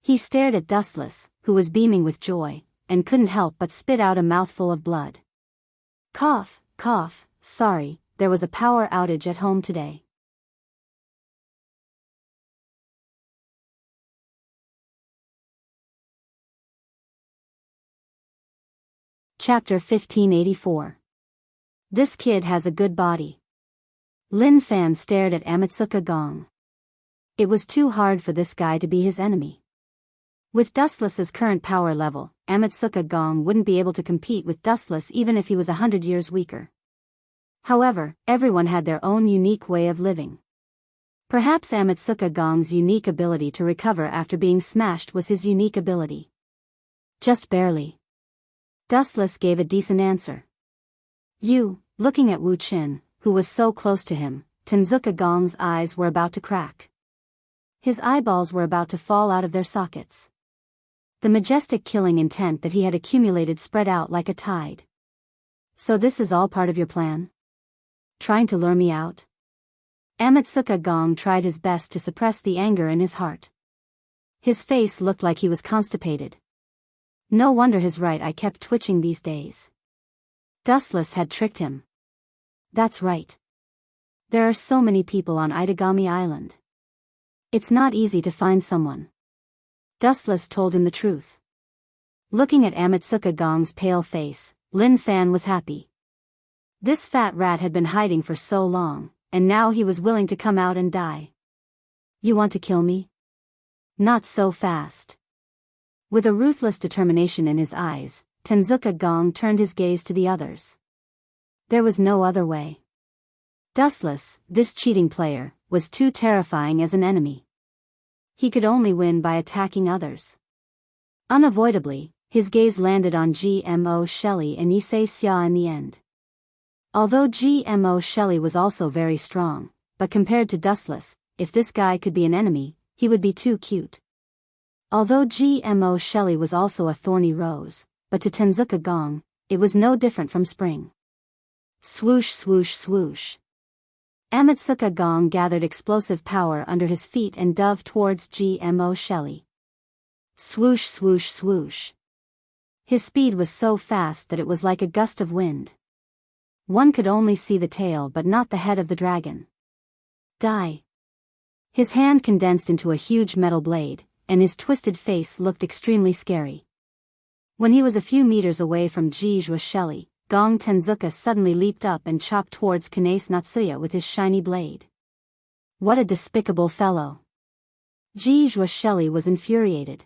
He stared at Dustless, who was beaming with joy, and couldn't help but spit out a mouthful of blood. Cough, cough, sorry, there was a power outage at home today. Chapter 1584. This kid has a good body. Lin Fan stared at Amatsuka Gong. It was too hard for this guy to be his enemy. With Dustless's current power level, Amatsuka Gong wouldn't be able to compete with Dustless even if he was 100 years weaker. However, everyone had their own unique way of living. Perhaps Amatsuka Gong's unique ability to recover after being smashed was his unique ability. Just barely. Dustless gave a decent answer. Looking at Wu Qin, who was so close to him, Tenzuka Gong's eyes were about to crack. His eyeballs were about to fall out of their sockets. The majestic killing intent that he had accumulated spread out like a tide. So this is all part of your plan? Trying to lure me out? Amatsuka Gong tried his best to suppress the anger in his heart. His face looked like he was constipated. No wonder his right eye kept twitching these days. Dustless had tricked him. That's right. There are so many people on Itagami Island. It's not easy to find someone. Dustless told him the truth. Looking at Amatsuka Gong's pale face, Lin Fan was happy. This fat rat had been hiding for so long, and now he was willing to come out and die. You want to kill me? Not so fast. With a ruthless determination in his eyes, Tenzuka Gong turned his gaze to the others. There was no other way. Dustless, this cheating player, was too terrifying as an enemy. He could only win by attacking others. Unavoidably, his gaze landed on GMO Shelley and Issei Xia in the end. Although GMO Shelley was also very strong, but compared to Dustless, if this guy could be an enemy, he would be too cute. Although GMO Shelley was also a thorny rose, but to Tenzuka Gong, it was no different from spring. Swoosh swoosh swoosh. Amatsuka Gong gathered explosive power under his feet and dove towards GMO Shelley. Swoosh swoosh swoosh. His speed was so fast that it was like a gust of wind. One could only see the tail but not the head of the dragon. Die. His hand condensed into a huge metal blade, and his twisted face looked extremely scary. When he was a few meters away from Jijua Shelley, Gong Tenzuka suddenly leaped up and chopped towards Kanae Natsuya with his shiny blade. What a despicable fellow. Jijua Shelley was infuriated.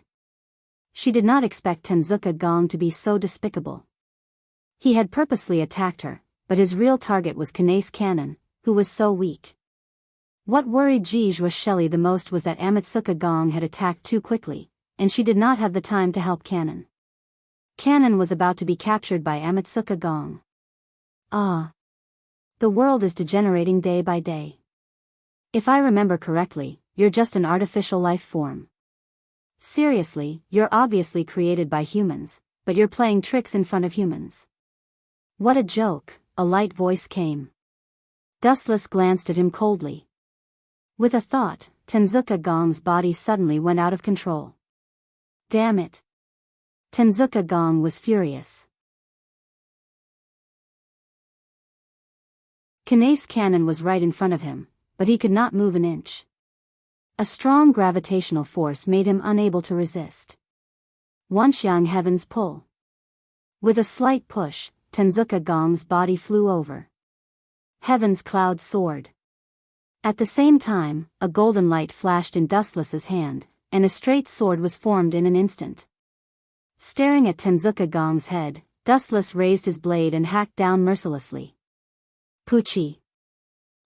She did not expect Tenzuka Gong to be so despicable. He had purposely attacked her, but his real target was Kanae's cannon, who was so weak. What worried Jijua Shelley the most was that Amatsuka Gong had attacked too quickly, and she did not have the time to help Cannon. Cannon was about to be captured by Amatsuka Gong. Ah. The world is degenerating day by day. If I remember correctly, you're just an artificial life form. Seriously, you're obviously created by humans, but you're playing tricks in front of humans. What a joke, a light voice came. Dustless glanced at him coldly. With a thought, Tenzuka Gong's body suddenly went out of control. Damn it. Tenzuka Gong was furious. Kanae's cannon was right in front of him, but he could not move an inch. A strong gravitational force made him unable to resist. Wanxiang Heaven's pull. With a slight push, Tenzuka Gong's body flew over. Heaven's cloud soared. At the same time, a golden light flashed in Dustless's hand, and a straight sword was formed in an instant. Staring at Tenzuka Gong's head, Dustless raised his blade and hacked down mercilessly. Poochie.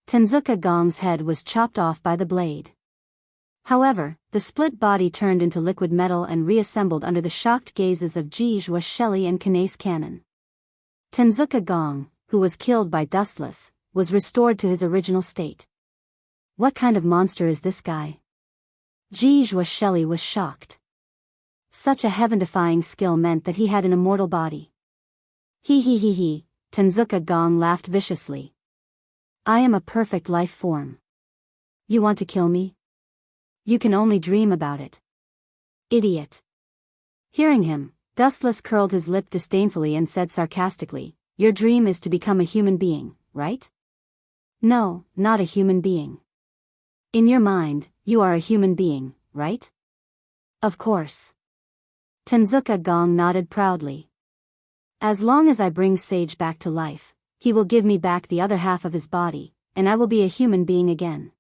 Tenzuka Gong's head was chopped off by the blade. However, the split body turned into liquid metal and reassembled under the shocked gazes of Jijua Shelley and Kanae's cannon. Tenzuka Gong, who was killed by Dustless, was restored to his original state. What kind of monster is this guy? Jijua Shelley was shocked. Such a heaven-defying skill meant that he had an immortal body. He, Tenzuka Gong laughed viciously. I am a perfect life form. You want to kill me? You can only dream about it. Idiot. Hearing him, Dustless curled his lip disdainfully and said sarcastically, Your dream is to become a human being, right? No, not a human being. In your mind, you are a human being, right? Of course. Tenzuka Gong nodded proudly. As long as I bring Sage back to life, he will give me back the other half of his body, and I will be a human being again.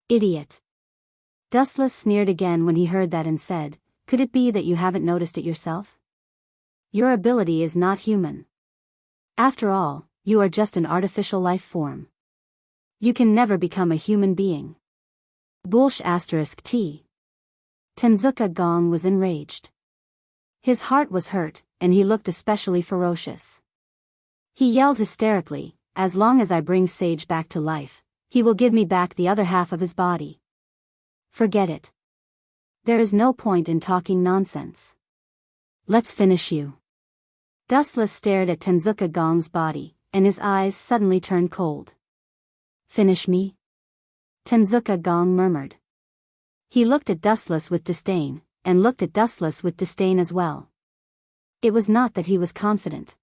Idiot. Dustless sneered again when he heard that and said, could it be that you haven't noticed it yourself? Your ability is not human. After all, you are just an artificial life form. You can never become a human being. Bullsh *T. Tenzuka Gong was enraged. His heart was hurt, and he looked especially ferocious. He yelled hysterically, as long as I bring Sage back to life, he will give me back the other half of his body. Forget it. There is no point in talking nonsense. Let's finish you. Dustless stared at Tenzuka Gong's body, and his eyes suddenly turned cold. Finish me? Tenzuka Gong murmured. He looked at Dustless with disdain, and looked at Dustless with disdain as well. It was not that he was confident.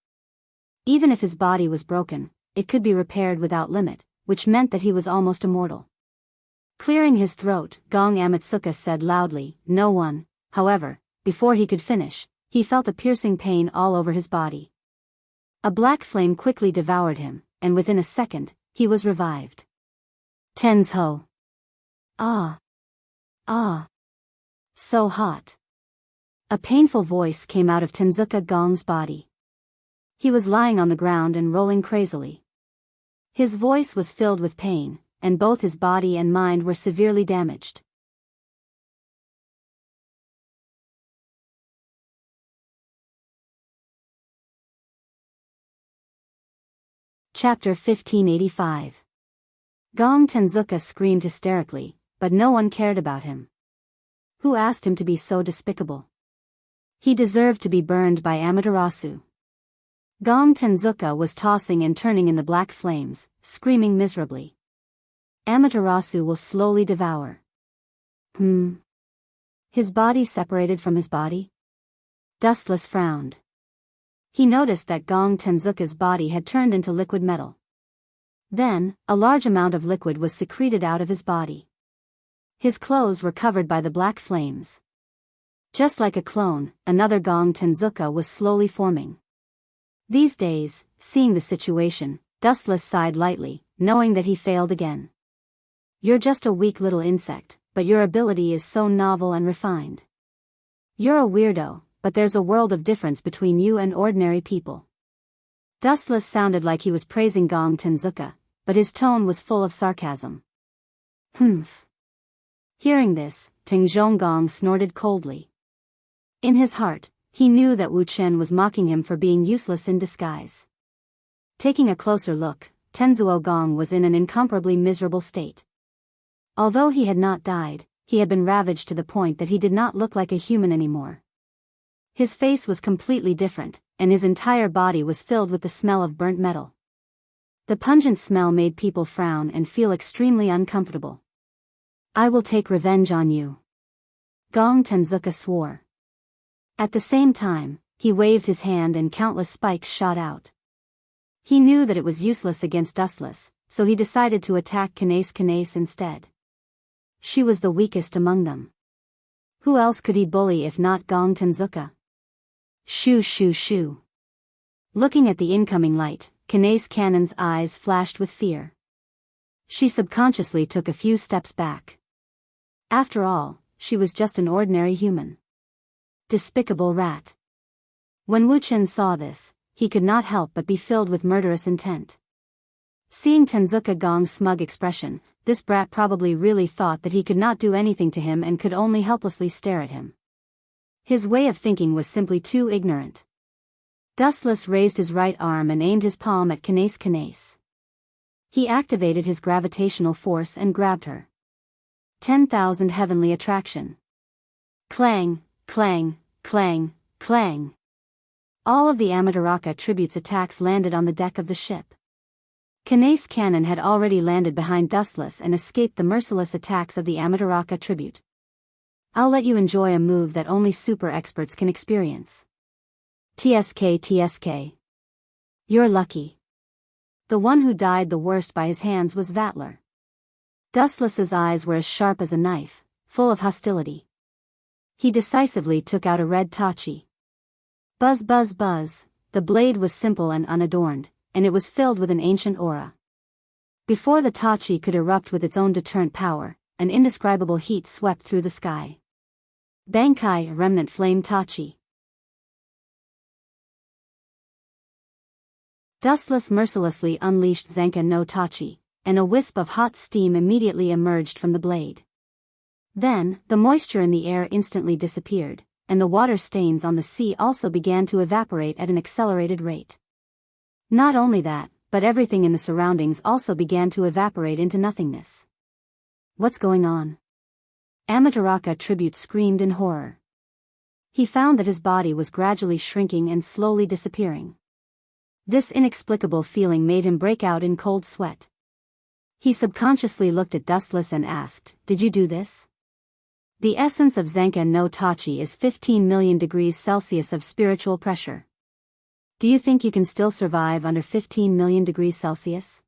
Even if his body was broken, it could be repaired without limit, which meant that he was almost immortal. Clearing his throat, Gong Amatsuka said loudly, no one, however, before he could finish, he felt a piercing pain all over his body. A black flame quickly devoured him, and within a second, he was revived. Tenzo. Ah. Ah. So hot. A painful voice came out of Tenzuka Gong's body. He was lying on the ground and rolling crazily. His voice was filled with pain, and both his body and mind were severely damaged. Chapter 1585. Gong Tenzuka screamed hysterically, but no one cared about him. Who asked him to be so despicable? He deserved to be burned by Amaterasu. Gong Tenzuka was tossing and turning in the black flames, screaming miserably. Amaterasu will slowly devour. His body separated from his body? Dustless frowned. He noticed that Gong Tenzuka's body had turned into liquid metal. Then, a large amount of liquid was secreted out of his body. His clothes were covered by the black flames. Just like a clone, another Gong Tenzuka was slowly forming. These days, seeing the situation, Dustless sighed lightly, knowing that he failed again. You're just a weak little insect, but your ability is so novel and refined. You're a weirdo, but there's a world of difference between you and ordinary people. Dustless sounded like he was praising Gong Tenzuka, but his tone was full of sarcasm. Humph. Hearing this, Tengjong Gong snorted coldly. In his heart, he knew that Wu Chen was mocking him for being useless in disguise. Taking a closer look, Tenzuo Gong was in an incomparably miserable state. Although he had not died, he had been ravaged to the point that he did not look like a human anymore. His face was completely different, and his entire body was filled with the smell of burnt metal. The pungent smell made people frown and feel extremely uncomfortable. I will take revenge on you. Gong Tenzuka swore. At the same time, he waved his hand and countless spikes shot out. He knew that it was useless against Dustless, so he decided to attack Kanase instead. She was the weakest among them. Who else could he bully if not Gong Tenzuka? Shoo shoo shoo. Looking at the incoming light, Kanase Cannon's eyes flashed with fear. She subconsciously took a few steps back. After all, she was just an ordinary human. Despicable rat. When Wu Chen saw this, he could not help but be filled with murderous intent. Seeing Tenzuka Gong's smug expression, this brat probably really thought that he could not do anything to him and could only helplessly stare at him. His way of thinking was simply too ignorant. Dustless raised his right arm and aimed his palm at Kanase. He activated his gravitational force and grabbed her. 10,000 heavenly attraction. Clang, clang, clang, clang. All of the Amaterasu tribute's attacks landed on the deck of the ship. Kanase Cannon had already landed behind Dustless and escaped the merciless attacks of the Amaterasu tribute. I'll let you enjoy a move that only super experts can experience. TSK. You're lucky. The one who died the worst by his hands was Vatler. Dustless's eyes were as sharp as a knife, full of hostility. He decisively took out a red tachi. Buzz buzz buzz, the blade was simple and unadorned, and it was filled with an ancient aura. Before the Tachi could erupt with its own deterrent power, an indescribable heat swept through the sky. Bankai remnant flame Tachi. Dustless mercilessly unleashed Zanka no Tachi, and a wisp of hot steam immediately emerged from the blade. Then, the moisture in the air instantly disappeared, and the water stains on the sea also began to evaporate at an accelerated rate. Not only that, but everything in the surroundings also began to evaporate into nothingness. What's going on? Amaterasu Tribute screamed in horror. He found that his body was gradually shrinking and slowly disappearing. This inexplicable feeling made him break out in cold sweat. He subconsciously looked at Dustless and asked, "Did you do this?" The essence of Zanka no Tachi is 15 million degrees Celsius of spiritual pressure. Do you think you can still survive under 15 million degrees Celsius?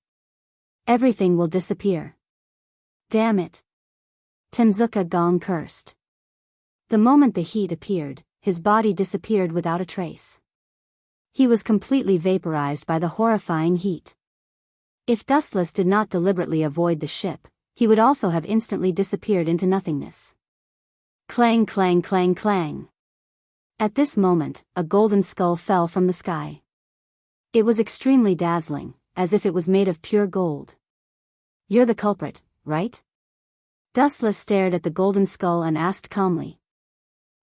Everything will disappear. Damn it. Tenzuka Gong cursed. The moment the heat appeared, his body disappeared without a trace. He was completely vaporized by the horrifying heat. If Dustless did not deliberately avoid the ship, he would also have instantly disappeared into nothingness. Clang clang clang clang. At this moment, a golden skull fell from the sky. It was extremely dazzling, as if it was made of pure gold. You're the culprit, right? Dustless stared at the golden skull and asked calmly.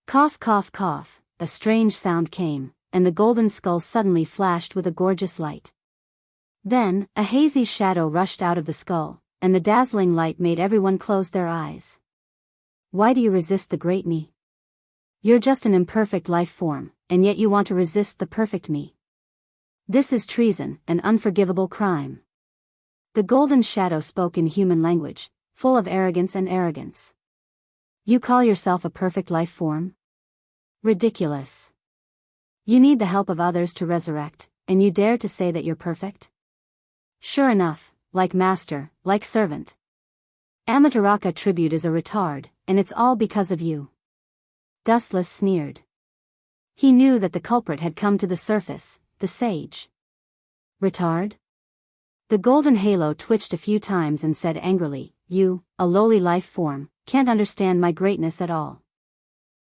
Cough cough cough, a strange sound came, and the golden skull suddenly flashed with a gorgeous light. Then, a hazy shadow rushed out of the skull, and the dazzling light made everyone close their eyes. Why do you resist the great me? You're just an imperfect life form, and yet you want to resist the perfect me. This is treason, an unforgivable crime. The golden shadow spoke in human language, full of arrogance and arrogance. You call yourself a perfect life form? Ridiculous. You need the help of others to resurrect, and you dare to say that you're perfect? Sure enough, like master, like servant. Amaterasu Tribute is a retard, and it's all because of you. Dustless sneered. He knew that the culprit had come to the surface, the sage. Retard? The golden halo twitched a few times and said angrily, You, a lowly life form, can't understand my greatness at all.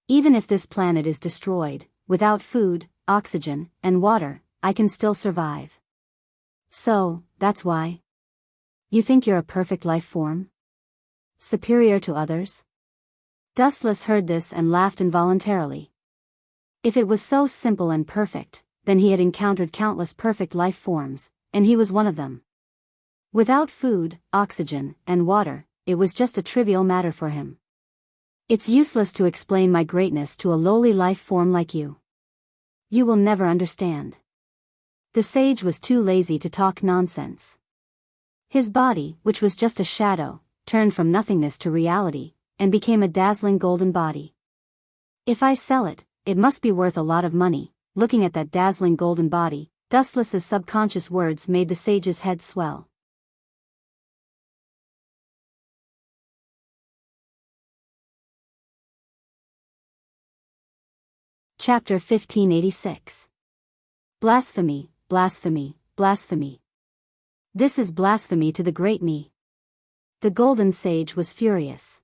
Even if this planet is destroyed, without food, oxygen, and water, I can still survive. So, that's why? You think you're a perfect life form? Superior to others? Dustless heard this and laughed involuntarily. If it was so simple and perfect, then he had encountered countless perfect life forms, and he was one of them. Without food, oxygen, and water, it was just a trivial matter for him. It's useless to explain my greatness to a lowly life form like you. You will never understand. The sage was too lazy to talk nonsense. His body, which was just a shadow, turned from nothingness to reality, and became a dazzling golden body. If I sell it, it must be worth a lot of money. Looking at that dazzling golden body, Dustless's subconscious words made the sage's head swell. Chapter 1586. Blasphemy, blasphemy, blasphemy. This is blasphemy to the great me. The golden sage was furious.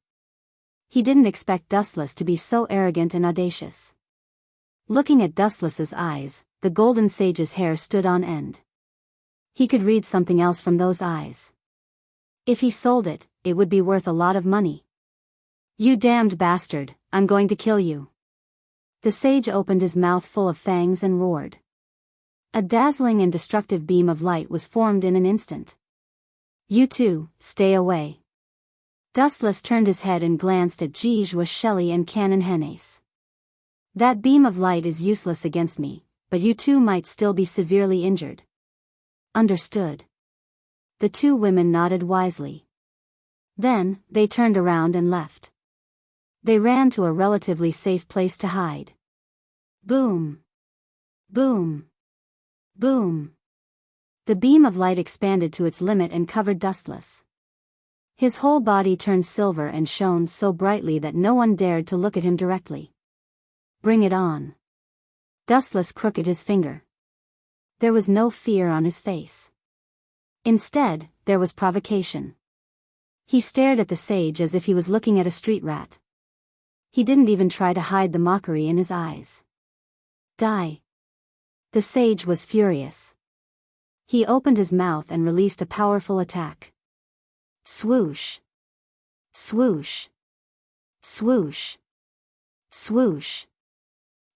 He didn't expect Dustless to be so arrogant and audacious. Looking at Dustless's eyes, the golden sage's hair stood on end. He could read something else from those eyes. If he sold it, it would be worth a lot of money. You damned bastard, I'm going to kill you. The sage opened his mouth full of fangs and roared. A dazzling and destructive beam of light was formed in an instant. You two, stay away. Dustless turned his head and glanced at Jijua Shelley and Canon Hennace. That beam of light is useless against me, but you two might still be severely injured. Understood. The two women nodded wisely. Then, they turned around and left. They ran to a relatively safe place to hide. Boom. Boom. Boom. The beam of light expanded to its limit and covered Dustless. His whole body turned silver and shone so brightly that no one dared to look at him directly. Bring it on. Dustless crooked his finger. There was no fear on his face. Instead, there was provocation. He stared at the sage as if he was looking at a street rat. He didn't even try to hide the mockery in his eyes. Die. The sage was furious. He opened his mouth and released a powerful attack. Swoosh. Swoosh. Swoosh. Swoosh.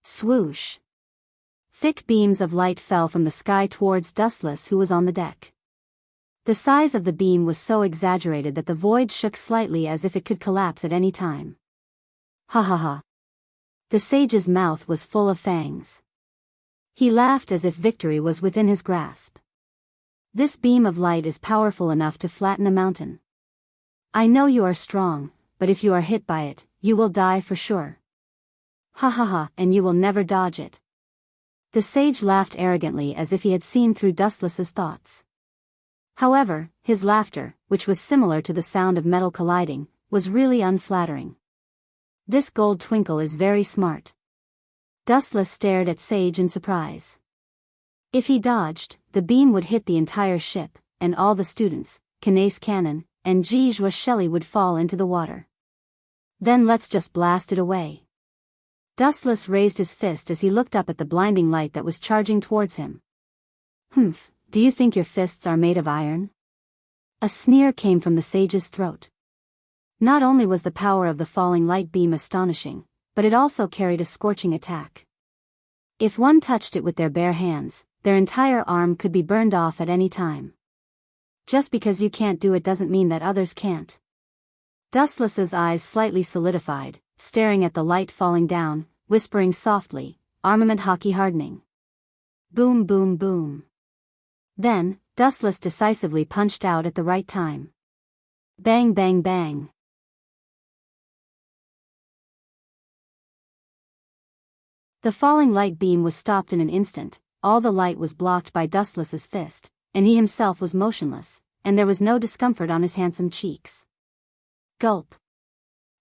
Swoosh. Thick beams of light fell from the sky towards Dustless, who was on the deck. The size of the beam was so exaggerated that the void shook slightly as if it could collapse at any time. Ha ha ha. The sage's mouth was full of fangs. He laughed as if victory was within his grasp. This beam of light is powerful enough to flatten a mountain. I know you are strong, but if you are hit by it, you will die for sure. Ha ha ha, and you will never dodge it. The sage laughed arrogantly as if he had seen through Dustless's thoughts. However, his laughter, which was similar to the sound of metal colliding, was really unflattering. This gold twinkle is very smart. Dustless stared at Sage in surprise. If he dodged, the beam would hit the entire ship, and all the students, Kanace Cannon, and Jijwa Shelley would fall into the water. Then let's just blast it away. Dustless raised his fist as he looked up at the blinding light that was charging towards him. Humph, do you think your fists are made of iron? A sneer came from the sage's throat. Not only was the power of the falling light beam astonishing, but it also carried a scorching attack. If one touched it with their bare hands, their entire arm could be burned off at any time. Just because you can't do it doesn't mean that others can't. Dustless's eyes slightly solidified, staring at the light falling down, whispering softly, armament hockey hardening. Boom boom boom. Then, Dustless decisively punched out at the right time. Bang bang bang. The falling light beam was stopped in an instant, all the light was blocked by Dustless's fist, and he himself was motionless, and there was no discomfort on his handsome cheeks. Gulp.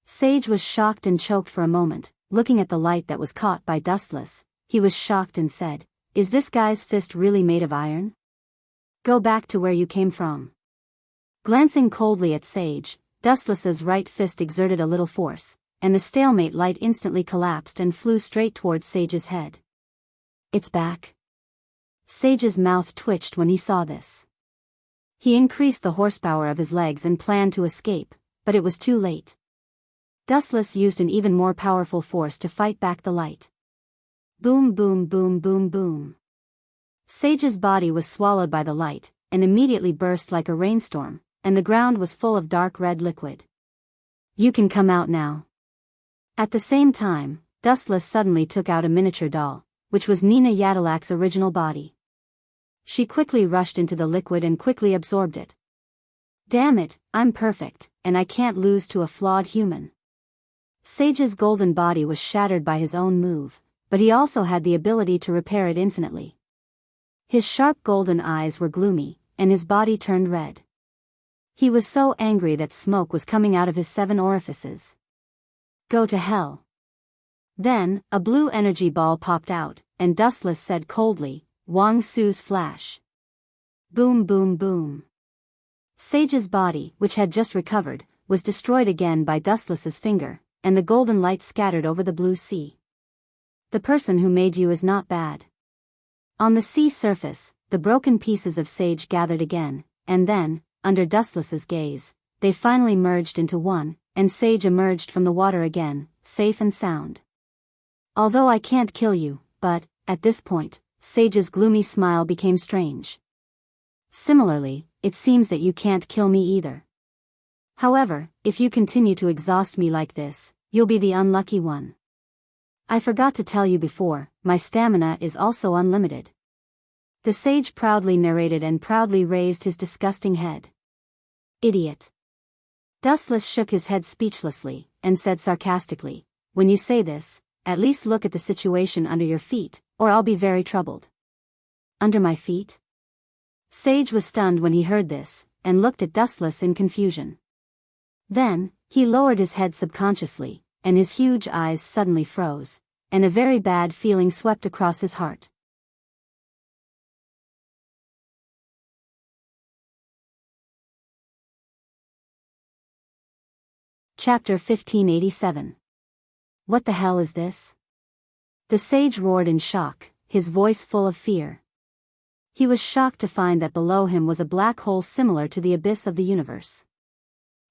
Sage was shocked and choked for a moment, looking at the light that was caught by Dustless. He was shocked and said, "Is this guy's fist really made of iron? Go back to where you came from." Glancing coldly at Sage, Dustless's right fist exerted a little force, and the stalemate light instantly collapsed and flew straight towards Sage's head. It's back. Sage's mouth twitched when he saw this. He increased the horsepower of his legs and planned to escape, but it was too late. Dustless used an even more powerful force to fight back the light. Boom boom boom boom boom. Sage's body was swallowed by the light, and immediately burst like a rainstorm, and the ground was full of dark red liquid. You can come out now. At the same time, Dustless suddenly took out a miniature doll, which was Nina Yadilak's original body. She quickly rushed into the liquid and quickly absorbed it. Damn it, I'm perfect, and I can't lose to a flawed human. Sage's golden body was shattered by his own move, but he also had the ability to repair it infinitely. His sharp golden eyes were gloomy, and his body turned red. He was so angry that smoke was coming out of his 7 orifices. Go to hell. Then, a blue energy ball popped out, and Dustless said coldly, Wang Su's flash. Boom boom boom. Sage's body, which had just recovered, was destroyed again by Dustless's finger, and the golden light scattered over the blue sea. The person who made you is not bad. On the sea surface, the broken pieces of Sage gathered again, and then, under Dustless's gaze, they finally merged into one, and Sage emerged from the water again, safe and sound. Although I can't kill you, but, at this point, Sage's gloomy smile became strange. Similarly, it seems that you can't kill me either. However, if you continue to exhaust me like this, you'll be the unlucky one. I forgot to tell you before, my stamina is also unlimited. The sage proudly narrated and proudly raised his disgusting head. Idiot. Dustless shook his head speechlessly, and said sarcastically, when you say this, at least look at the situation under your feet, or I'll be very troubled. Under my feet? Sage was stunned when he heard this, and looked at Dustless in confusion. Then, he lowered his head subconsciously, and his huge eyes suddenly froze, and a very bad feeling swept across his heart. Chapter 1587. What the hell is this? The sage roared in shock, his voice full of fear. He was shocked to find that below him was a black hole similar to the abyss of the universe.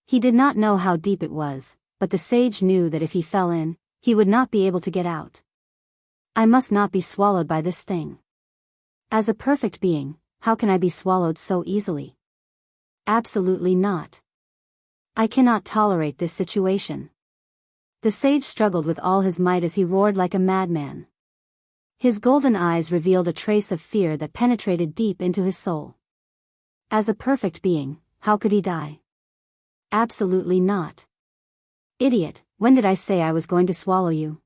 He did not know how deep it was, but the sage knew that if he fell in, he would not be able to get out. I must not be swallowed by this thing. As a perfect being, how can I be swallowed so easily? Absolutely not. I cannot tolerate this situation. The sage struggled with all his might as he roared like a madman. His golden eyes revealed a trace of fear that penetrated deep into his soul. As a perfect being, how could he die? Absolutely not. Idiot, when did I say I was going to swallow you?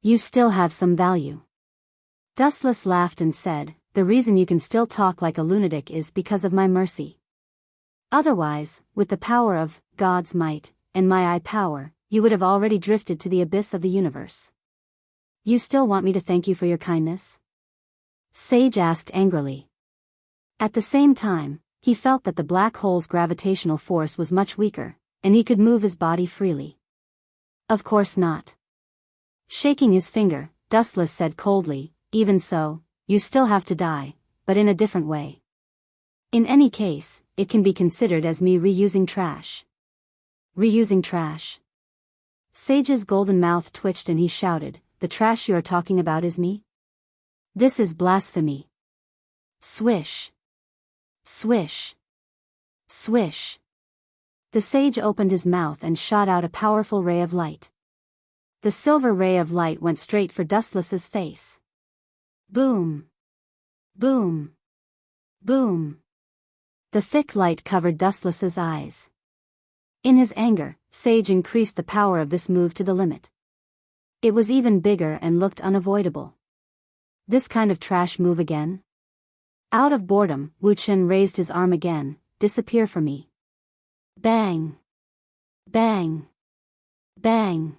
You still have some value. Dustless laughed and said, the reason you can still talk like a lunatic is because of my mercy. Otherwise, with the power of God's might, and my eye power, you would have already drifted to the abyss of the universe. You still want me to thank you for your kindness? Sage asked angrily. At the same time, he felt that the black hole's gravitational force was much weaker, and he could move his body freely. Of course not. Shaking his finger, Dustless said coldly, even so, you still have to die, but in a different way. In any case, it can be considered as me reusing trash. Reusing trash? Sage's golden mouth twitched and he shouted, the trash you are talking about is me? This is blasphemy. Swish. Swish. Swish. The sage opened his mouth and shot out a powerful ray of light. The silver ray of light went straight for Dustless's face. Boom. Boom. Boom. The thick light covered Dustless's eyes. In his anger, Sage increased the power of this move to the limit. It was even bigger and looked unavoidable. This kind of trash move again? Out of boredom, Wu Chen raised his arm again, disappear from me. Bang! Bang! Bang!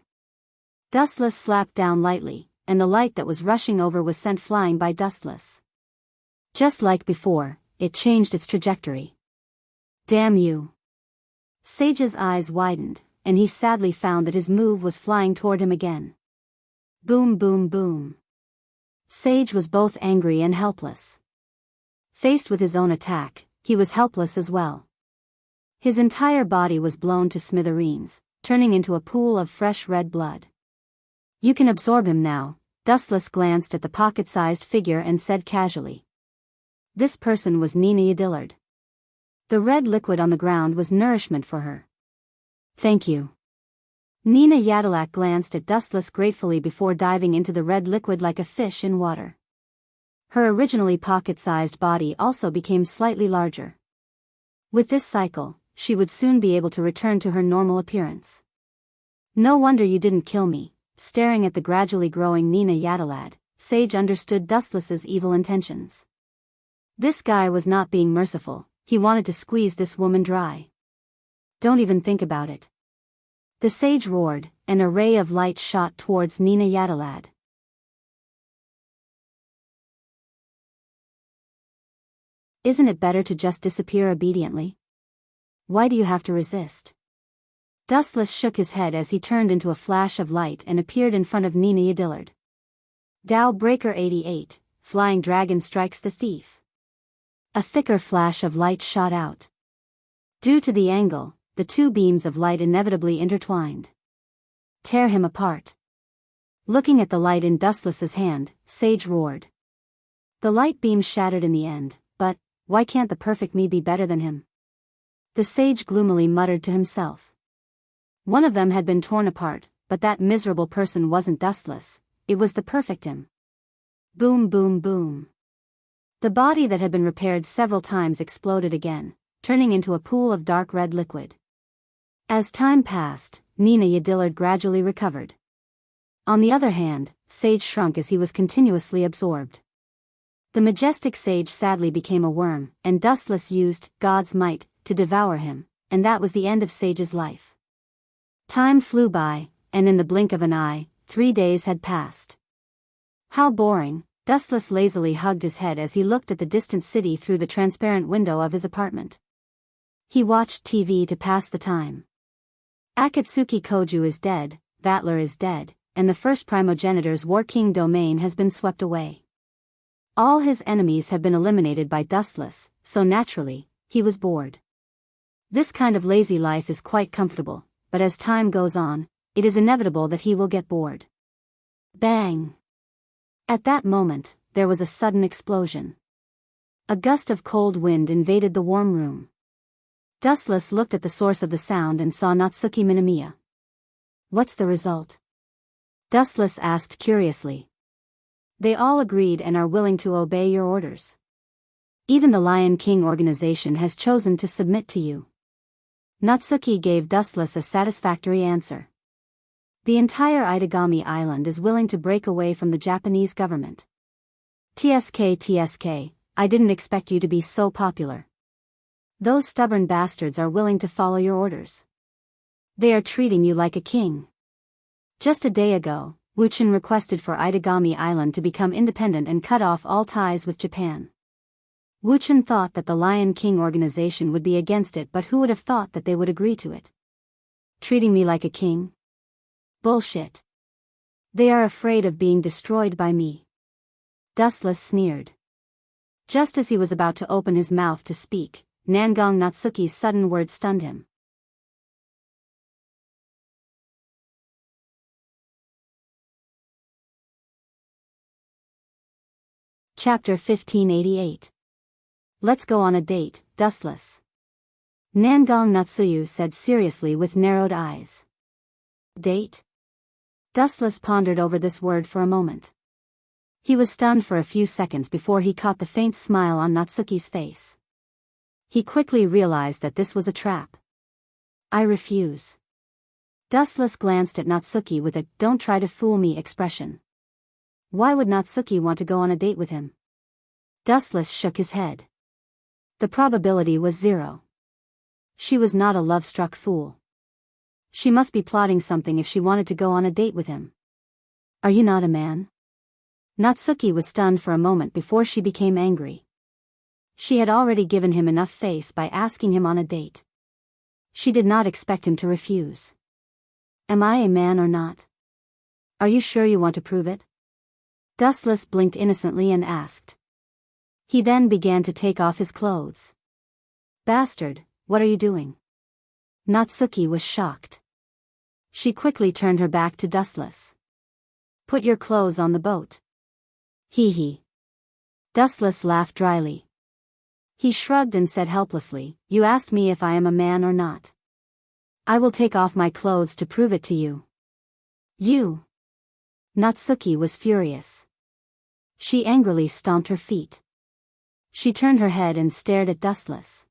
Dustless slapped down lightly, and the light that was rushing over was sent flying by Dustless. Just like before, it changed its trajectory. Damn you! Sage's eyes widened, and he sadly found that his move was flying toward him again. Boom boom boom. Sage was both angry and helpless. Faced with his own attack, he was helpless as well. His entire body was blown to smithereens, turning into a pool of fresh red blood. You can absorb him now. Dustless glanced at the pocket-sized figure and said casually. This person was Nina Yadillard. The red liquid on the ground was nourishment for her. Thank you. Nina Yadillard glanced at Dustless gratefully before diving into the red liquid like a fish in water. Her originally pocket-sized body also became slightly larger. With this cycle, she would soon be able to return to her normal appearance. No wonder you didn't kill me. Staring at the gradually growing Nina Yadillard, Sage understood Dustless's evil intentions. This guy was not being merciful, he wanted to squeeze this woman dry. Don't even think about it. The sage roared, and a ray of light shot towards Nina Yadillard. Isn't it better to just disappear obediently? Why do you have to resist? Dustless shook his head as he turned into a flash of light and appeared in front of Nina Yadillard. Dow Breaker 88, Flying Dragon strikes the thief. A thicker flash of light shot out. Due to the angle, the two beams of light inevitably intertwined. Tear him apart. Looking at the light in Dustless's hand, Sage roared. The light beam shattered in the end, but why can't the perfect me be better than him? The sage gloomily muttered to himself. One of them had been torn apart, but that miserable person wasn't Dustless, it was the perfect him. Boom boom boom. The body that had been repaired several times exploded again, turning into a pool of dark red liquid. As time passed, Nina Yadillard gradually recovered. On the other hand, Sage shrunk as he was continuously absorbed. The majestic sage sadly became a worm, and Dustless used God's might to devour him, and that was the end of Sage's life. Time flew by, and in the blink of an eye, 3 days had passed. How boring. Dustless lazily hugged his head as he looked at the distant city through the transparent window of his apartment. He watched TV to pass the time. Akatsuki Koju is dead, Vatler is dead, and the first primogenitor's War King domain has been swept away. All his enemies have been eliminated by Dustless, so naturally, he was bored. This kind of lazy life is quite comfortable, but as time goes on, it is inevitable that he will get bored. Bang! At that moment, there was a sudden explosion. A gust of cold wind invaded the warm room. Dustless looked at the source of the sound and saw Natsuki Minamiya. What's the result? Dustless asked curiously. They all agreed and are willing to obey your orders. Even the Lion King organization has chosen to submit to you. Natsuki gave Dustless a satisfactory answer. The entire Itagami Island is willing to break away from the Japanese government. TSK, I didn't expect you to be so popular. Those stubborn bastards are willing to follow your orders. They are treating you like a king. Just a day ago, Wuchen requested for Itagami Island to become independent and cut off all ties with Japan. Wuchen thought that the Lion King organization would be against it, but who would have thought that they would agree to it? Treating me like a king? Bullshit. They are afraid of being destroyed by me. Dustless sneered. Just as he was about to open his mouth to speak, Nangong Natsuki's sudden words stunned him. Chapter 1588. Let's go on a date, Dustless. Nangong Natsuyu said seriously with narrowed eyes. Date? Dustless pondered over this word for a moment. He was stunned for a few seconds before he caught the faint smile on Natsuki's face. He quickly realized that this was a trap. I refuse. Dustless glanced at Natsuki with a "don't try to fool me" expression. Why would Natsuki want to go on a date with him? Dustless shook his head. The probability was 0. She was not a love-struck fool. She must be plotting something if she wanted to go on a date with him. Are you not a man? Natsuki was stunned for a moment before she became angry. She had already given him enough face by asking him on a date. She did not expect him to refuse. Am I a man or not? Are you sure you want to prove it? Dustless blinked innocently and asked. He then began to take off his clothes. Bastard, what are you doing? Natsuki was shocked. She quickly turned her back to Dustless. Put your clothes on the boat. Hee hee. Dustless laughed dryly. He shrugged and said helplessly, You asked me if I am a man or not. I will take off my clothes to prove it to you. You. Natsuki was furious. She angrily stomped her feet. She turned her head and stared at Dustless.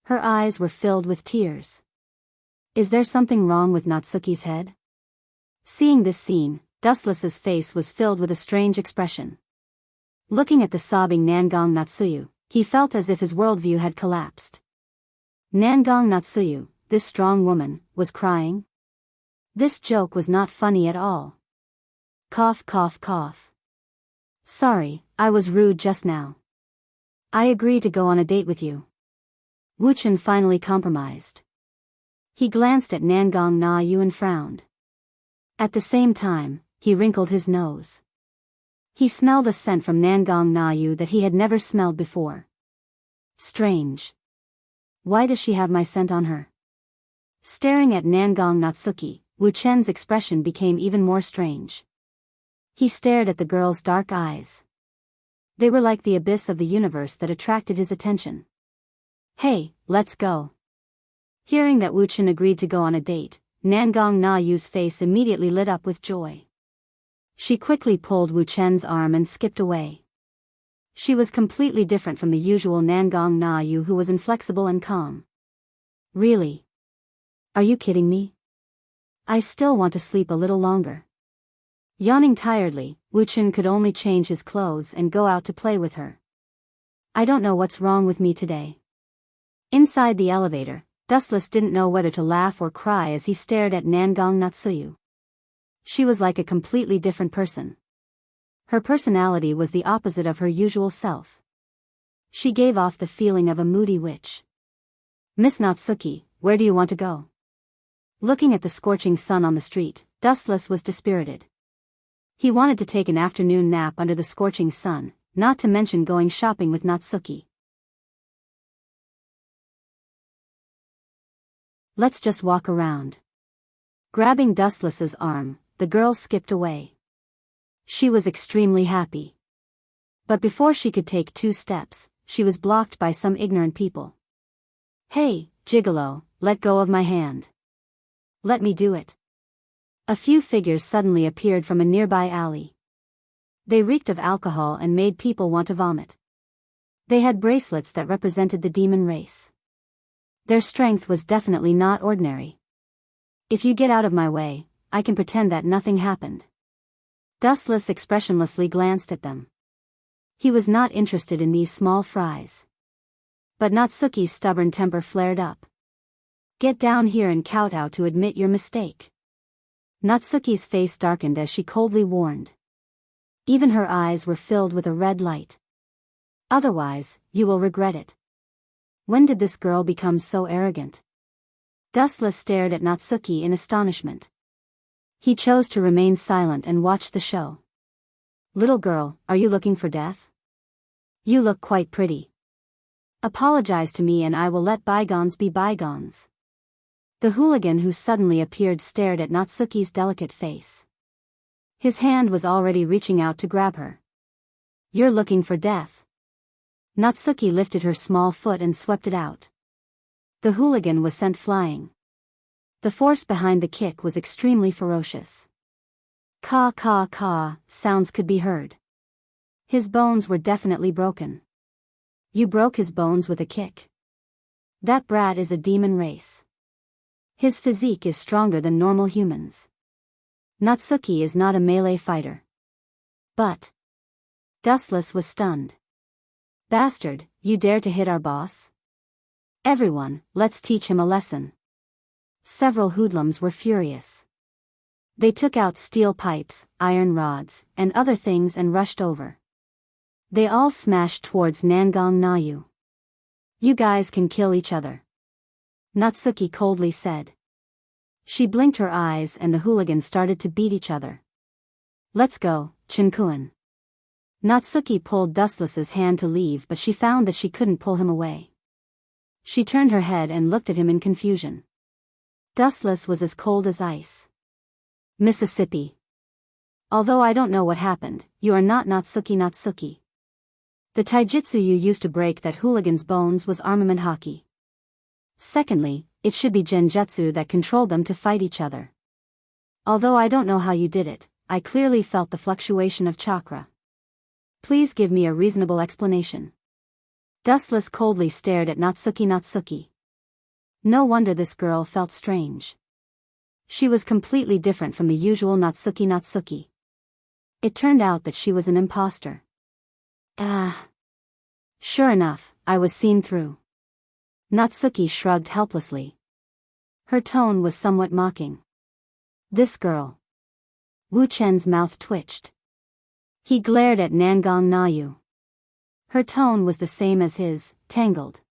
Her eyes were filled with tears. Is there something wrong with Natsuki's head? Seeing this scene, Dustless's face was filled with a strange expression. Looking at the sobbing Nangong Natsuyu, he felt as if his worldview had collapsed. Nangong Natsuyu, this strong woman, was crying? This joke was not funny at all. Cough cough cough. Sorry, I was rude just now. I agree to go on a date with you. Wuchen finally compromised. He glanced at Nangong Na-yu and frowned. At the same time, he wrinkled his nose. He smelled a scent from Nangong Na-yu that he had never smelled before. Strange. Why does she have my scent on her? Staring at Nangong Natsuki, Wuchen's expression became even more strange. He stared at the girl's dark eyes. They were like the abyss of the universe that attracted his attention. Hey, let's go. Hearing that Wuchen agreed to go on a date, Nangong Na-yu's face immediately lit up with joy. She quickly pulled Wuchen's arm and skipped away. She was completely different from the usual Nangong Na-yu, who was inflexible and calm. Really? Are you kidding me? I still want to sleep a little longer. Yawning tiredly, Wuchen could only change his clothes and go out to play with her. I don't know what's wrong with me today. Inside the elevator, Dustless didn't know whether to laugh or cry as he stared at Nangong Natsuyu. She was like a completely different person. Her personality was the opposite of her usual self. She gave off the feeling of a moody witch. Miss Natsuki, where do you want to go? Looking at the scorching sun on the street, Dustless was dispirited. He wanted to take an afternoon nap under the scorching sun, not to mention going shopping with Natsuki. Let's just walk around. Grabbing Dustless's arm, the girl skipped away. She was extremely happy. But before she could take 2 steps, she was blocked by some ignorant people. Hey, gigolo, let go of my hand. Let me do it. A few figures suddenly appeared from a nearby alley. They reeked of alcohol and made people want to vomit. They had bracelets that represented the demon race. Their strength was definitely not ordinary. If you get out of my way, I can pretend that nothing happened. Dustless expressionlessly glanced at them. He was not interested in these small fries. But Natsuki's stubborn temper flared up. Get down here and kowtow to admit your mistake. Natsuki's face darkened as she coldly warned. Even her eyes were filled with a red light. Otherwise, you will regret it. When did this girl become so arrogant? Dustless stared at Natsuki in astonishment. He chose to remain silent and watch the show. Little girl, are you looking for death? You look quite pretty. Apologize to me and I will let bygones be bygones. The hooligan who suddenly appeared stared at Natsuki's delicate face. His hand was already reaching out to grab her. You're looking for death. Natsuki lifted her small foot and swept it out. The hooligan was sent flying. The force behind the kick was extremely ferocious. Caw caw caw, sounds could be heard. His bones were definitely broken. You broke his bones with a kick. That brat is a demon race. His physique is stronger than normal humans. Natsuki is not a melee fighter. But Dustless was stunned. Bastard, you dare to hit our boss? Everyone, let's teach him a lesson. Several hoodlums were furious. They took out steel pipes, iron rods, and other things and rushed over. They all smashed towards Nangang Nayu. You guys can kill each other. Natsuki coldly said. She blinked her eyes and the hooligans started to beat each other. Let's go, Chinkuen. Natsuki pulled Dustless's hand to leave but she found that she couldn't pull him away. She turned her head and looked at him in confusion. Dustless was as cold as ice. Mississippi. Although I don't know what happened, you are not Natsuki. The taijutsu you used to break that hooligan's bones was armament hockey. Secondly, it should be genjutsu that controlled them to fight each other. Although I don't know how you did it, I clearly felt the fluctuation of chakra. Please give me a reasonable explanation. Dustless coldly stared at Natsuki. No wonder this girl felt strange. She was completely different from the usual Natsuki. It turned out that she was an imposter. Sure enough, I was seen through. Natsuki shrugged helplessly. Her tone was somewhat mocking. This girl. Wu Chen's mouth twitched. He glared at Nangang Nayu. Her tone was the same as his, tangled.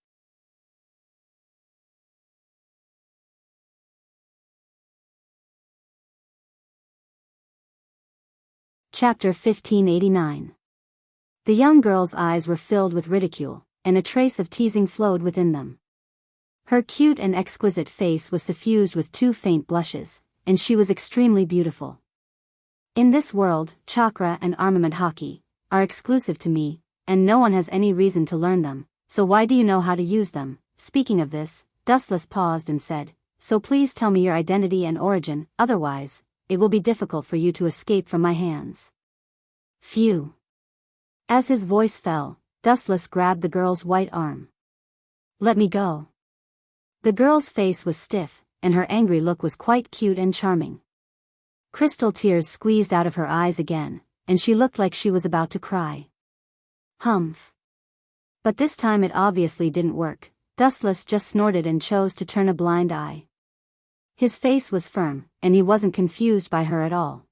Chapter 1589. The young girl's eyes were filled with ridicule, and a trace of teasing flowed within them. Her cute and exquisite face was suffused with 2 faint blushes, and she was extremely beautiful. In this world, chakra and armament hockey are exclusive to me, and no one has any reason to learn them, so why do you know how to use them? Speaking of this, Dustless paused and said, so please tell me your identity and origin, otherwise, it will be difficult for you to escape from my hands. Phew. As his voice fell, Dustless grabbed the girl's white arm. Let me go. The girl's face was stiff, and her angry look was quite cute and charming. Crystal tears squeezed out of her eyes again, and she looked like she was about to cry. Humph. But this time it obviously didn't work. Dustless just snorted and chose to turn a blind eye. His face was firm, and he wasn't confused by her at all.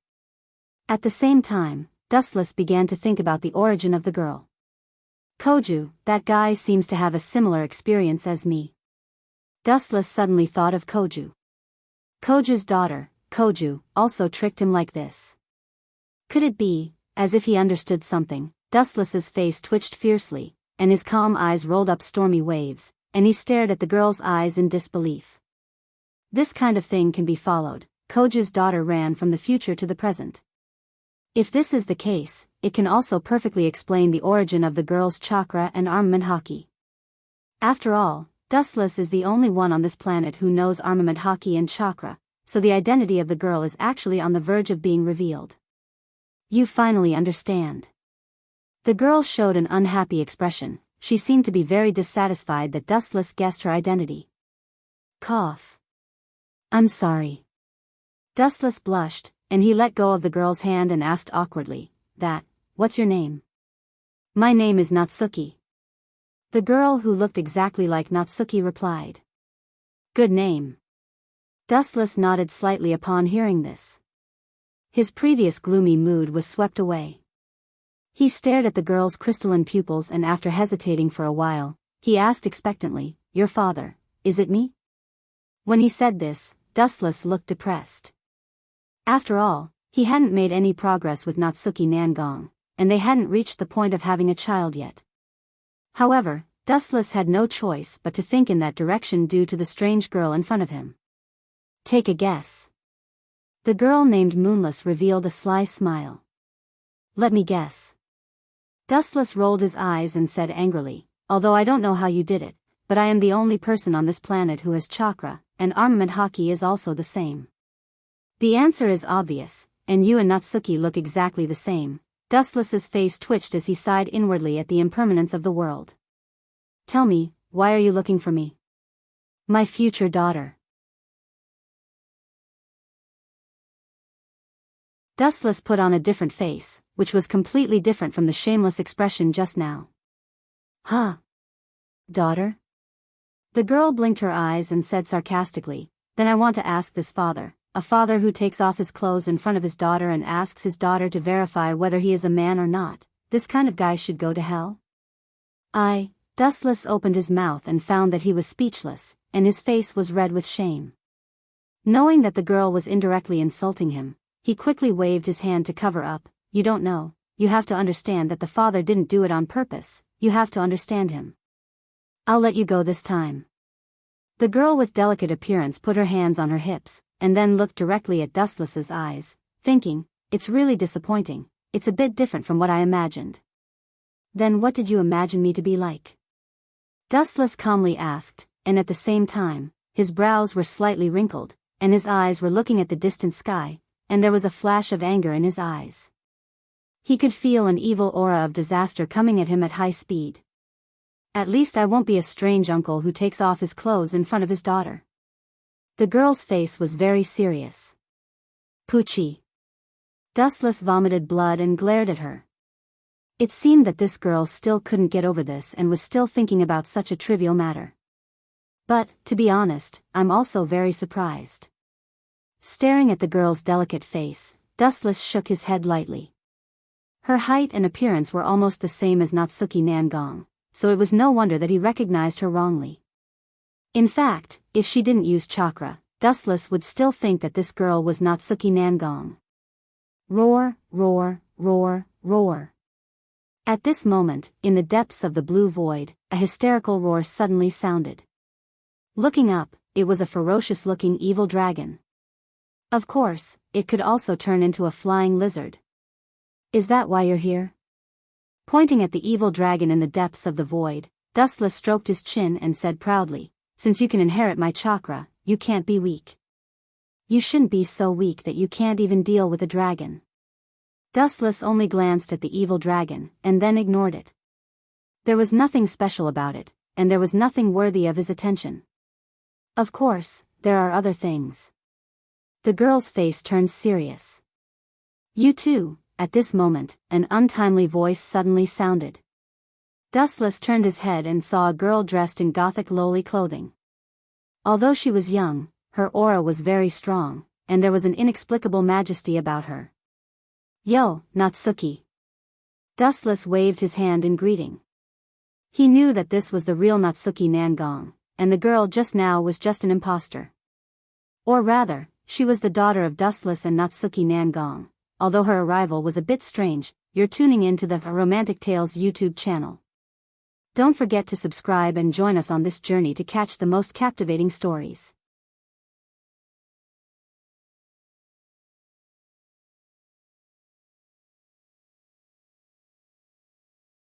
At the same time, Dustless began to think about the origin of the girl. Koju, that guy seems to have a similar experience as me. Dustless suddenly thought of Koju. Koju's daughter, Koju, also tricked him like this. Could it be, as if he understood something, Dustless's face twitched fiercely, and his calm eyes rolled up stormy waves, and he stared at the girl's eyes in disbelief. This kind of thing can be followed. Koju's daughter ran from the future to the present. If this is the case, it can also perfectly explain the origin of the girl's chakra and armament haki. After all, Dustless is the only one on this planet who knows armament haki and chakra, so the identity of the girl is actually on the verge of being revealed. You finally understand. The girl showed an unhappy expression. She seemed to be very dissatisfied that Dustless guessed her identity. Cough. I'm sorry. Dustless blushed, and he let go of the girl's hand and asked awkwardly, what's your name? My name is Natsuki. The girl who looked exactly like Natsuki replied. Good name. Dustless nodded slightly upon hearing this. His previous gloomy mood was swept away. He stared at the girl's crystalline pupils and after hesitating for a while, he asked expectantly, Your father, is it me? When he said this, Dustless looked depressed. After all, he hadn't made any progress with Natsuki Nangong, and they hadn't reached the point of having a child yet. However, Dustless had no choice but to think in that direction due to the strange girl in front of him. Take a guess. The girl named Moonless revealed a sly smile. Let me guess. Dustless rolled his eyes and said angrily, although I don't know how you did it, but I am the only person on this planet who has chakra, and armament haki is also the same. The answer is obvious, and you and Natsuki look exactly the same. Dustless's face twitched as he sighed inwardly at the impermanence of the world. Tell me, why are you looking for me? My future daughter. Dustless put on a different face, which was completely different from the shameless expression just now. Huh? Daughter? The girl blinked her eyes and said sarcastically, Then I want to ask this father, a father who takes off his clothes in front of his daughter and asks his daughter to verify whether he is a man or not, this kind of guy should go to hell? Dustless opened his mouth and found that he was speechless, and his face was red with shame. Knowing that the girl was indirectly insulting him, he quickly waved his hand to cover up. You don't know, you have to understand that the father didn't do it on purpose, you have to understand him. I'll let you go this time. The girl with delicate appearance put her hands on her hips, and then looked directly at Dustless's eyes, thinking, it's really disappointing, it's a bit different from what I imagined. Then what did you imagine me to be like? Dustless calmly asked, and at the same time, his brows were slightly wrinkled, and his eyes were looking at the distant sky, and there was a flash of anger in his eyes. He could feel an evil aura of disaster coming at him at high speed. At least I won't be a strange uncle who takes off his clothes in front of his daughter. The girl's face was very serious. Poochie. Dustless vomited blood and glared at her. It seemed that this girl still couldn't get over this and was still thinking about such a trivial matter. But, to be honest, I'm also very surprised. Staring at the girl's delicate face, Dustless shook his head lightly. Her height and appearance were almost the same as Natsuki Nangong, so it was no wonder that he recognized her wrongly. In fact, if she didn't use chakra, Dustless would still think that this girl was Natsuki Nangong. Roar, roar, roar, roar. At this moment, in the depths of the blue void, a hysterical roar suddenly sounded. Looking up, it was a ferocious-looking evil dragon. Of course, it could also turn into a flying lizard. Is that why you're here? Pointing at the evil dragon in the depths of the void, Dustless stroked his chin and said proudly, Since you can inherit my chakra, you can't be weak. You shouldn't be so weak that you can't even deal with a dragon. Dustless only glanced at the evil dragon, and then ignored it. There was nothing special about it, and there was nothing worthy of his attention. Of course, there are other things. The girl's face turned serious. You too. At this moment, an untimely voice suddenly sounded. Dustless turned his head and saw a girl dressed in gothic lowly clothing. Although she was young, her aura was very strong, and there was an inexplicable majesty about her. Yo, Natsuki. Dustless waved his hand in greeting. He knew that this was the real Natsuki Nangong, and the girl just now was just an imposter. Or rather, she was the daughter of Dustless and Natsuki Nangong. Although her arrival was a bit strange, you're tuning in to the Romantic Tales YouTube channel. Don't forget to subscribe and join us on this journey to catch the most captivating stories.